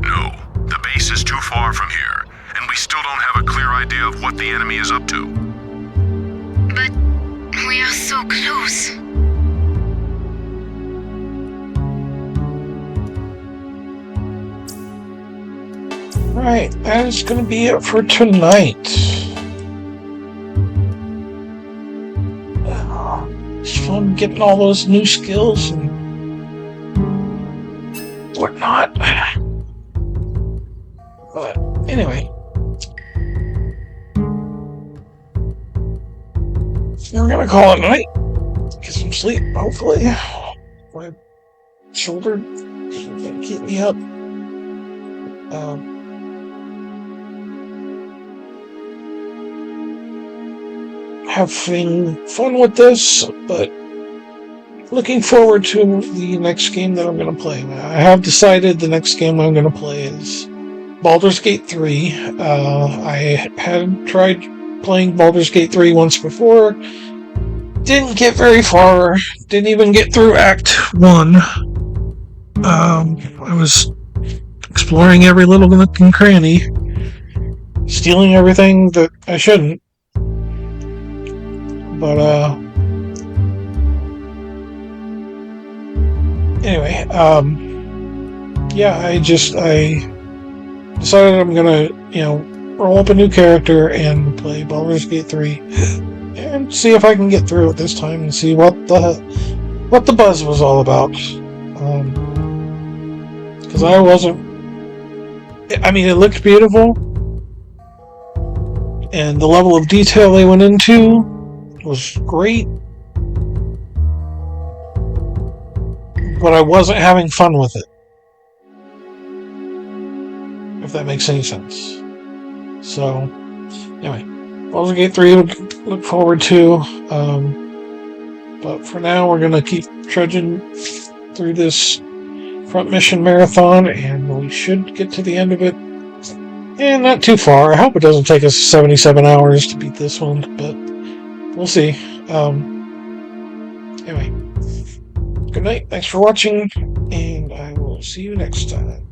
No, the base is too far from here, and we still don't have a clear idea of what the enemy is up to. But we are so close. Right, that is going to be it for tonight. It's fun getting all those new skills and whatnot. But anyway, we're going to call it night. Get some sleep, hopefully. My shoulder can keep me up. Having fun with this, but looking forward to the next game that I'm going to play. I have decided the next game I'm going to play is Baldur's Gate 3. I had tried playing Baldur's Gate 3 once before. Didn't get very far. Didn't even get through Act 1. I was exploring every little nook and cranny, stealing everything that I shouldn't. But, anyway, yeah, I decided I'm gonna, roll up a new character and play Baldur's Gate 3 and see if I can get through it this time and see what the buzz was all about. Because it looked beautiful, and the level of detail they went into was great, but I wasn't having fun with it, if that makes any sense. So, anyway, Baldur's Gate 3 look forward to, but for now we're going to keep trudging through this front mission marathon, and we should get to the end of it, and not too far. I hope it doesn't take us 77 hours to beat this one, but we'll see. Anyway, good night. Thanks for watching, and I will see you next time.